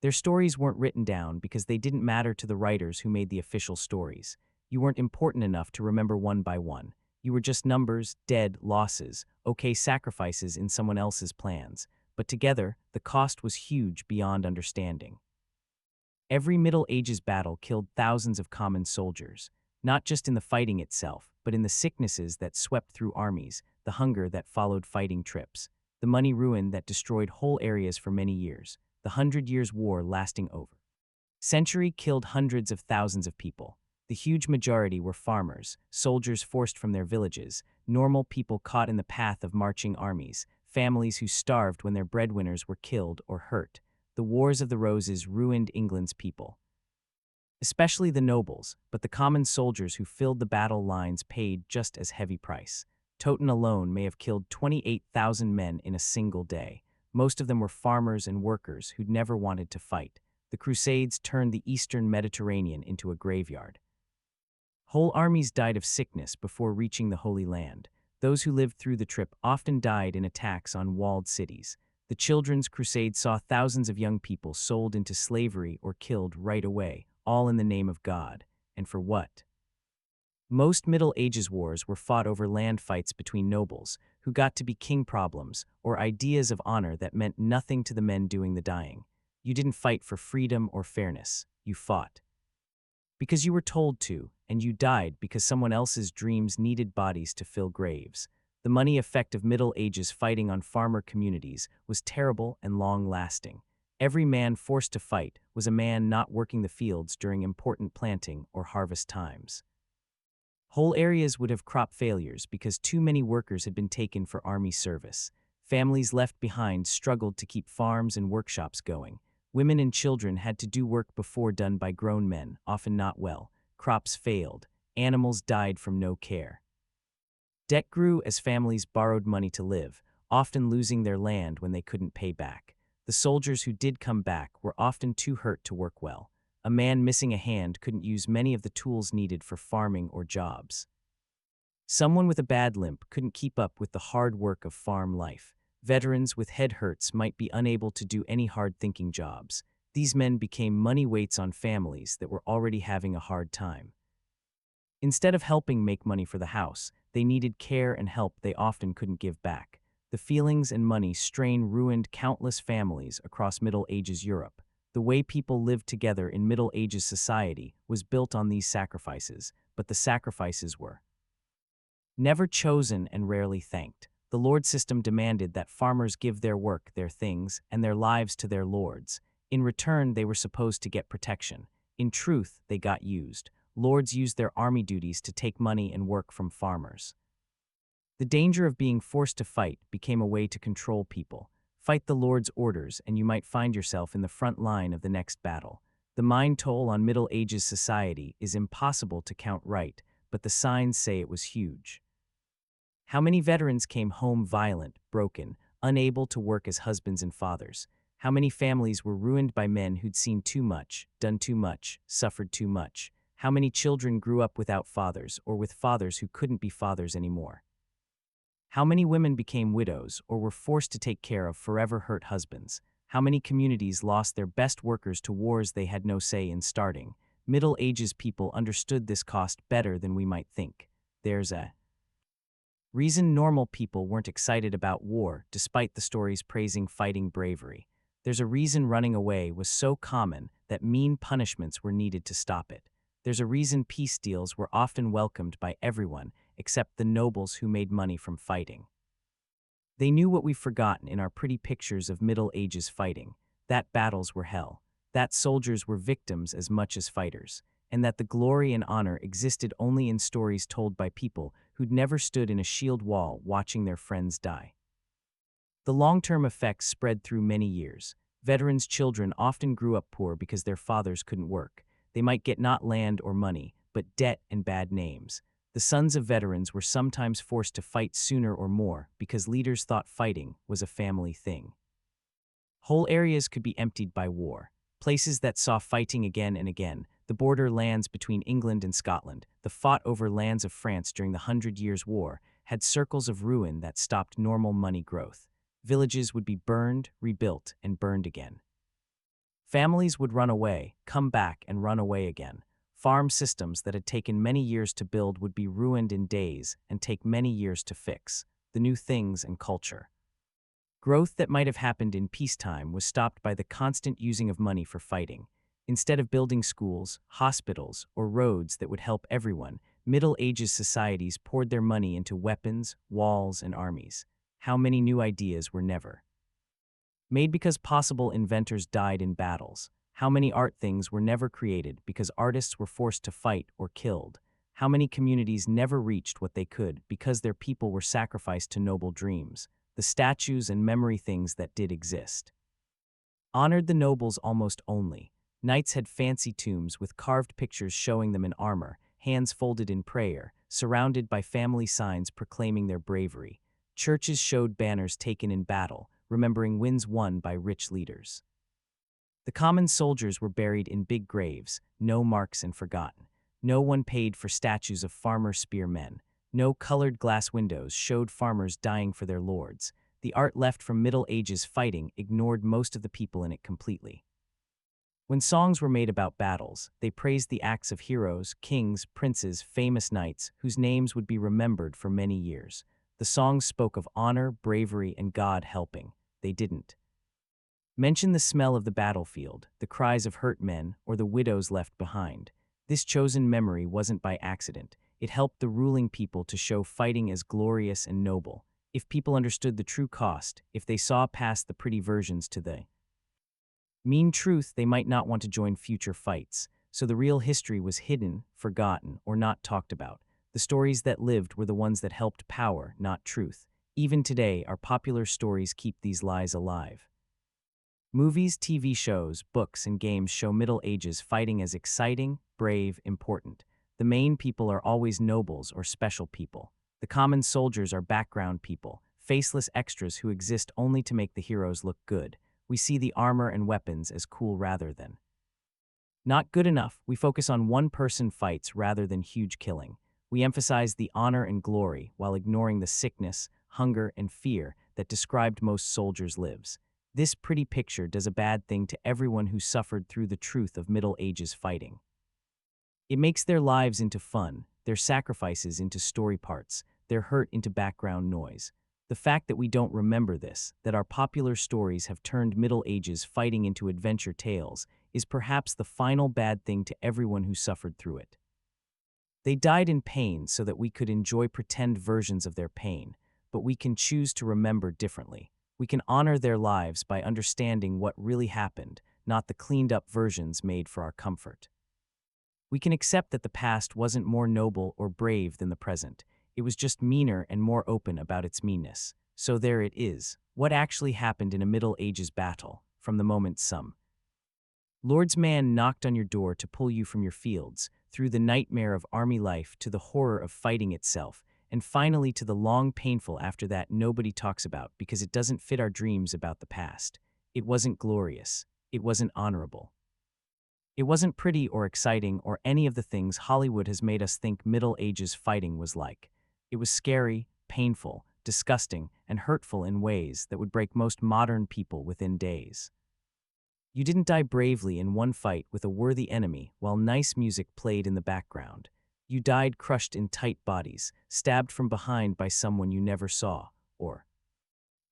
Their stories weren't written down because they didn't matter to the writers who made the official stories. You weren't important enough to remember one by one. You were just numbers, dead, losses, okay sacrifices in someone else's plans. But together, the cost was huge beyond understanding. Every Middle Ages battle killed thousands of common soldiers, not just in the fighting itself, but in the sicknesses that swept through armies, the hunger that followed fighting trips, the money ruin that destroyed whole areas for many years, the 100 Years' War lasting over. Century killed hundreds of thousands of people. The huge majority were farmers, soldiers forced from their villages, normal people caught in the path of marching armies, families who starved when their breadwinners were killed or hurt. The Wars of the Roses ruined England's people. Especially the nobles, but the common soldiers who filled the battle lines paid just as heavy price. Totten alone may have killed 28,000 men in a single day. Most of them were farmers and workers who'd never wanted to fight. The Crusades turned the eastern Mediterranean into a graveyard. Whole armies died of sickness before reaching the Holy Land. Those who lived through the trip often died in attacks on walled cities. The Children's Crusade saw thousands of young people sold into slavery or killed right away, all in the name of God. And for what? Most Middle Ages wars were fought over land fights between nobles, who got to be king problems, or ideas of honor that meant nothing to the men doing the dying. You didn't fight for freedom or fairness. You fought because you were told to, and you died because someone else's dreams needed bodies to fill graves. The money effect of Middle Ages fighting on farmer communities was terrible and long-lasting. Every man forced to fight was a man not working the fields during important planting or harvest times. Whole areas would have crop failures because too many workers had been taken for army service. Families left behind struggled to keep farms and workshops going. Women and children had to do work before done by grown men, often not well. Crops failed. Animals died from no care. Debt grew as families borrowed money to live, often losing their land when they couldn't pay back. The soldiers who did come back were often too hurt to work well. A man missing a hand couldn't use many of the tools needed for farming or jobs. Someone with a bad limp couldn't keep up with the hard work of farm life. Veterans with head hurts might be unable to do any hard-thinking jobs. These men became money weights on families that were already having a hard time. Instead of helping make money for the house, they needed care and help they often couldn't give back. The feelings and money strain ruined countless families across Middle Ages Europe. The way people lived together in Middle Ages society was built on these sacrifices, but the sacrifices were never chosen and rarely thanked. The lord system demanded that farmers give their work, their things, and their lives to their lords. In return, they were supposed to get protection. In truth, they got used. lords used their army duties to take money and work from farmers. The danger of being forced to fight became a way to control people. Fight the Lord's orders and you might find yourself in the front line of the next battle. The mind toll on Middle Ages society is impossible to count right, but the signs say it was huge. How many veterans came home violent, broken, unable to work as husbands and fathers? How many families were ruined by men who'd seen too much, done too much, suffered too much? How many children grew up without fathers or with fathers who couldn't be fathers anymore? How many women became widows or were forced to take care of forever hurt husbands? How many communities lost their best workers to wars they had no say in starting? Middle Ages people understood this cost better than we might think. There's a reason normal people weren't excited about war despite the stories praising fighting bravery. There's a reason running away was so common that mean punishments were needed to stop it. There's a reason peace deals were often welcomed by everyone except the nobles who made money from fighting. They knew what we've forgotten in our pretty pictures of Middle Ages fighting, that battles were hell, that soldiers were victims as much as fighters, and that the glory and honor existed only in stories told by people who'd never stood in a shield wall watching their friends die. The long-term effects spread through many years. Veterans' children often grew up poor because their fathers couldn't work. They might get not land or money, but debt and bad names. The sons of veterans were sometimes forced to fight sooner or more because leaders thought fighting was a family thing. Whole areas could be emptied by war. Places that saw fighting again and again, the border lands between England and Scotland, the fought-over lands of France during the 100 Years' War, had circles of ruin that stopped normal money growth. Villages would be burned, rebuilt, and burned again. Families would run away, come back, and run away again. Farm systems that had taken many years to build would be ruined in days and take many years to fix. The new things and culture. Growth that might have happened in peacetime was stopped by the constant using of money for fighting. Instead of building schools, hospitals, or roads that would help everyone, Middle Ages societies poured their money into weapons, walls, and armies. How many new ideas were never made because possible inventors died in battles? How many art things were never created because artists were forced to fight or killed? How many communities never reached what they could because their people were sacrificed to noble dreams? The statues and memory things that did exist honored the nobles almost only. Knights had fancy tombs with carved pictures showing them in armor, hands folded in prayer, surrounded by family signs proclaiming their bravery. Churches showed banners taken in battle, remembering wins won by rich leaders. The common soldiers were buried in big graves, no marks and forgotten. No one paid for statues of farmer spearmen. No colored glass windows showed farmers dying for their lords. The art left from Middle Ages fighting ignored most of the people in it completely. When songs were made about battles, they praised the acts of heroes, kings, princes, famous knights, whose names would be remembered for many years. The songs spoke of honor, bravery, and God helping. They didn't mention the smell of the battlefield, the cries of hurt men, or the widows left behind. This chosen memory wasn't by accident. It helped the ruling people to show fighting as glorious and noble. If people understood the true cost, if they saw past the pretty versions to the mean truth, they might not want to join future fights. So the real history was hidden, forgotten, or not talked about. The stories that lived were the ones that helped power, not truth. Even today, our popular stories keep these lies alive. Movies, TV shows, books, and games show Middle Ages fighting as exciting, brave, important. The main people are always nobles or special people. The common soldiers are background people, faceless extras who exist only to make the heroes look good. We see the armor and weapons as cool rather than not good enough. We focus on one-person fights rather than huge killing. We emphasize the honor and glory while ignoring the sickness, hunger, and fear that described most soldiers' lives. This pretty picture does a bad thing to everyone who suffered through the truth of Middle Ages fighting. It makes their lives into fun, their sacrifices into story parts, their hurt into background noise. The fact that we don't remember this, that our popular stories have turned Middle Ages fighting into adventure tales, is perhaps the final bad thing to everyone who suffered through it. They died in pain so that we could enjoy pretend versions of their pain, but we can choose to remember differently. We can honor their lives by understanding what really happened, not the cleaned-up versions made for our comfort. We can accept that the past wasn't more noble or brave than the present. It was just meaner and more open about its meanness. So there it is. What actually happened in a Middle Ages battle, from the moment some Lord's man knocked on your door to pull you from your fields, through the nightmare of army life to the horror of fighting itself, and finally to the long painful after that nobody talks about because it doesn't fit our dreams about the past. It wasn't glorious. It wasn't honorable. It wasn't pretty or exciting or any of the things Hollywood has made us think Middle Ages fighting was like. It was scary, painful, disgusting, and hurtful in ways that would break most modern people within days. You didn't die bravely in one fight with a worthy enemy while nice music played in the background. You died crushed in tight bodies, stabbed from behind by someone you never saw, or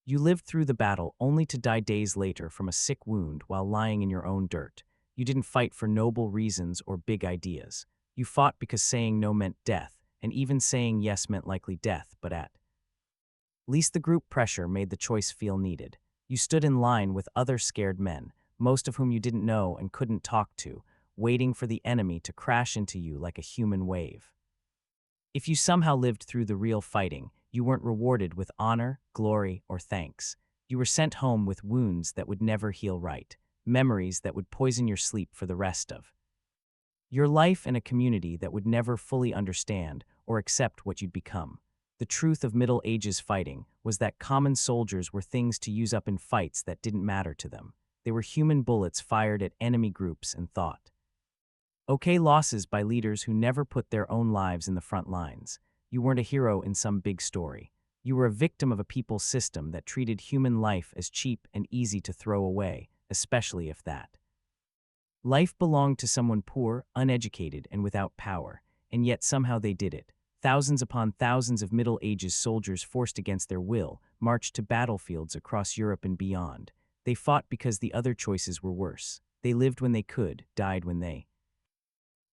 you lived through the battle only to die days later from a sick wound while lying in your own dirt. You didn't fight for noble reasons or big ideas. You fought because saying no meant death, and even saying yes meant likely death, but at least the group pressure made the choice feel needed. You stood in line with other scared men, most of whom you didn't know and couldn't talk to, waiting for the enemy to crash into you like a human wave. If you somehow lived through the real fighting, you weren't rewarded with honor, glory, or thanks. You were sent home with wounds that would never heal right, memories that would poison your sleep for the rest of your life, and a community that would never fully understand or accept what you'd become. The truth of Middle Ages fighting was that common soldiers were things to use up in fights that didn't matter to them. They were human bullets fired at enemy groups and thought okay losses by leaders who never put their own lives in the front lines. You weren't a hero in some big story. You were a victim of a people system that treated human life as cheap and easy to throw away, especially if that life belonged to someone poor, uneducated, and without power, and yet somehow they did it. Thousands upon thousands of Middle Ages soldiers forced against their will marched to battlefields across Europe and beyond. They fought because the other choices were worse. They lived when they could, died when they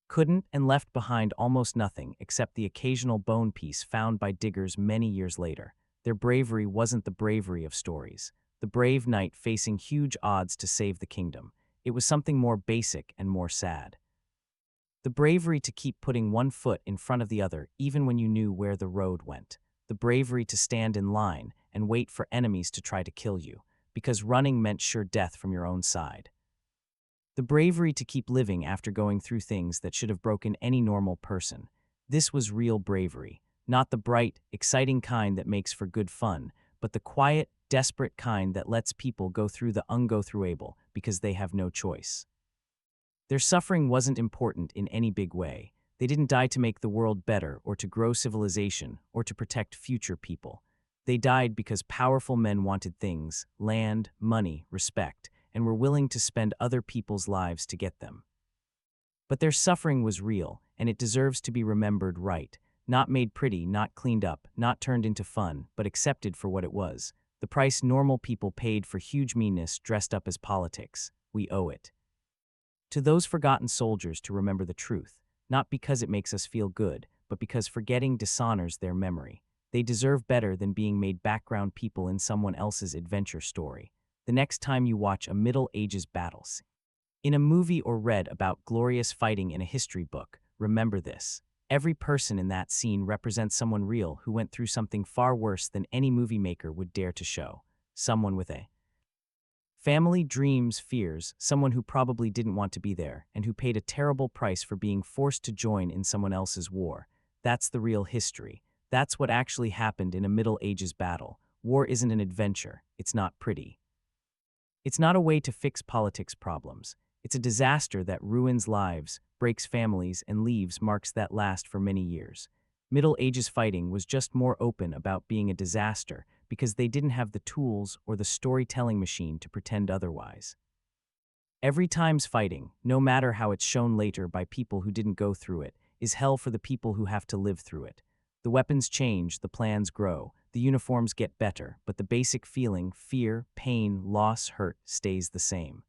couldn't, and left behind almost nothing except the occasional bone piece found by diggers many years later. Their bravery wasn't the bravery of stories. The brave knight facing huge odds to save the kingdom. It was something more basic and more sad. The bravery to keep putting one foot in front of the other even when you knew where the road went. The bravery to stand in line and wait for enemies to try to kill you, because running meant sure death from your own side. The bravery to keep living after going through things that should have broken any normal person. This was real bravery, not the bright, exciting kind that makes for good fun, but the quiet, desperate kind that lets people go through the ungo-throughable because they have no choice. Their suffering wasn't important in any big way. They didn't die to make the world better or to grow civilization or to protect future people. They died because powerful men wanted things, land, money, respect, and were willing to spend other people's lives to get them. But their suffering was real, and it deserves to be remembered right, not made pretty, not cleaned up, not turned into fun, but accepted for what it was. The price normal people paid for huge meanness dressed up as politics. We owe it to those forgotten soldiers to remember the truth, not because it makes us feel good, but because forgetting dishonors their memory. They deserve better than being made background people in someone else's adventure story. The next time you watch a Middle Ages battle scene in a movie or read about glorious fighting in a history book, remember this. Every person in that scene represents someone real who went through something far worse than any movie maker would dare to show. Someone with a family, dreams, fears, someone who probably didn't want to be there and who paid a terrible price for being forced to join in someone else's war. That's the real history. That's what actually happened in a Middle Ages battle. War isn't an adventure. It's not pretty. It's not a way to fix politics problems. It's a disaster that ruins lives, breaks families, and leaves marks that last for many years. Middle Ages fighting was just more open about being a disaster because they didn't have the tools or the storytelling machine to pretend otherwise. Every time's fighting, no matter how it's shown later by people who didn't go through it, is hell for the people who have to live through it. The weapons change, the plans grow, the uniforms get better, but the basic feeling, fear, pain, loss, hurt, stays the same.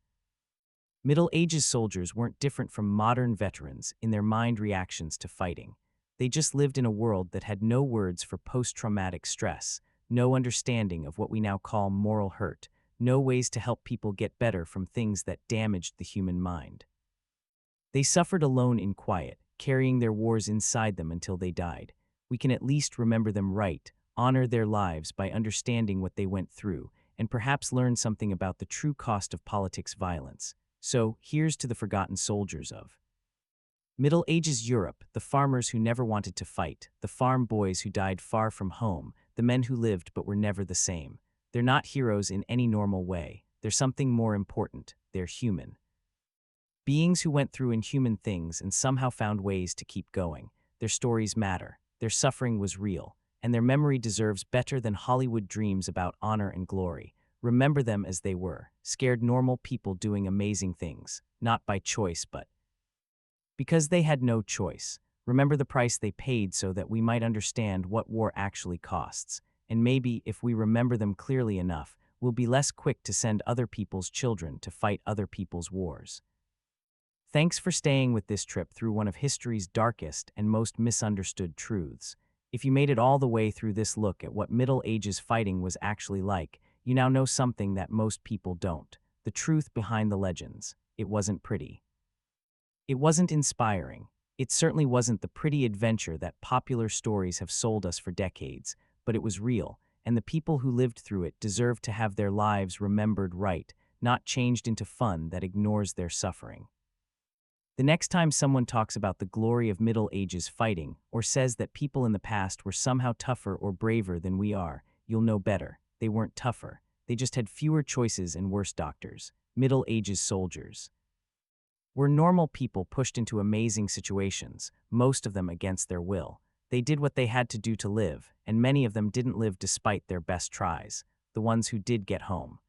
Middle Ages soldiers weren't different from modern veterans in their mind reactions to fighting. They just lived in a world that had no words for post-traumatic stress, no understanding of what we now call moral hurt, no ways to help people get better from things that damaged the human mind. They suffered alone in quiet, carrying their wars inside them until they died. We can at least remember them right, honor their lives by understanding what they went through, and perhaps learn something about the true cost of politics violence. So, here's to the forgotten soldiers of Middle Ages Europe, the farmers who never wanted to fight, the farm boys who died far from home, the men who lived but were never the same. They're not heroes in any normal way. They're something more important. They're human. Beings who went through inhuman things and somehow found ways to keep going. Their stories matter. Their suffering was real, and their memory deserves better than Hollywood dreams about honor and glory. Remember them as they were, scared normal people doing amazing things, not by choice but because they had no choice. Remember the price they paid so that we might understand what war actually costs. And maybe, if we remember them clearly enough, we'll be less quick to send other people's children to fight other people's wars. Thanks for staying with this trip through one of history's darkest and most misunderstood truths. If you made it all the way through this look at what Middle Ages fighting was actually like, you now know something that most people don't. The truth behind the legends. It wasn't pretty. It wasn't inspiring. It certainly wasn't the pretty adventure that popular stories have sold us for decades, but it was real, and the people who lived through it deserved to have their lives remembered right, not changed into fun that ignores their suffering. The next time someone talks about the glory of Middle Ages fighting, or says that people in the past were somehow tougher or braver than we are, you'll know better. They weren't tougher. They just had fewer choices and worse doctors. Middle Ages soldiers were normal people pushed into amazing situations, most of them against their will. They did what they had to do to live, and many of them didn't live despite their best tries. The ones who did get home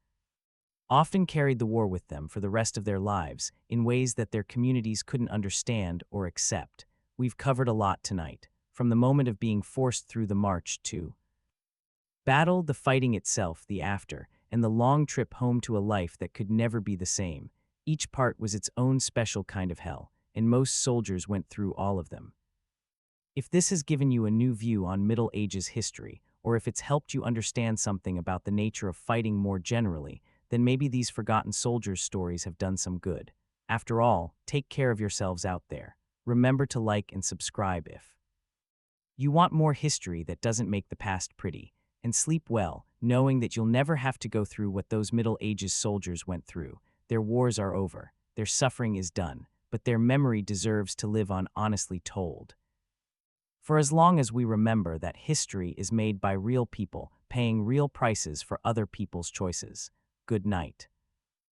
often carried the war with them for the rest of their lives in ways that their communities couldn't understand or accept. We've covered a lot tonight, from the moment of being forced through the march to battle, the fighting itself, the after, and the long trip home to a life that could never be the same. Each part was its own special kind of hell, and most soldiers went through all of them. If this has given you a new view on Middle Ages history, or if it's helped you understand something about the nature of fighting more generally, then maybe these forgotten soldiers' stories have done some good. After all, take care of yourselves out there. Remember to like and subscribe if you want more history that doesn't make the past pretty, and sleep well, knowing that you'll never have to go through what those Middle Ages soldiers went through. Their wars are over, their suffering is done, but their memory deserves to live on honestly told. For as long as we remember that history is made by real people, paying real prices for other people's choices. Good night.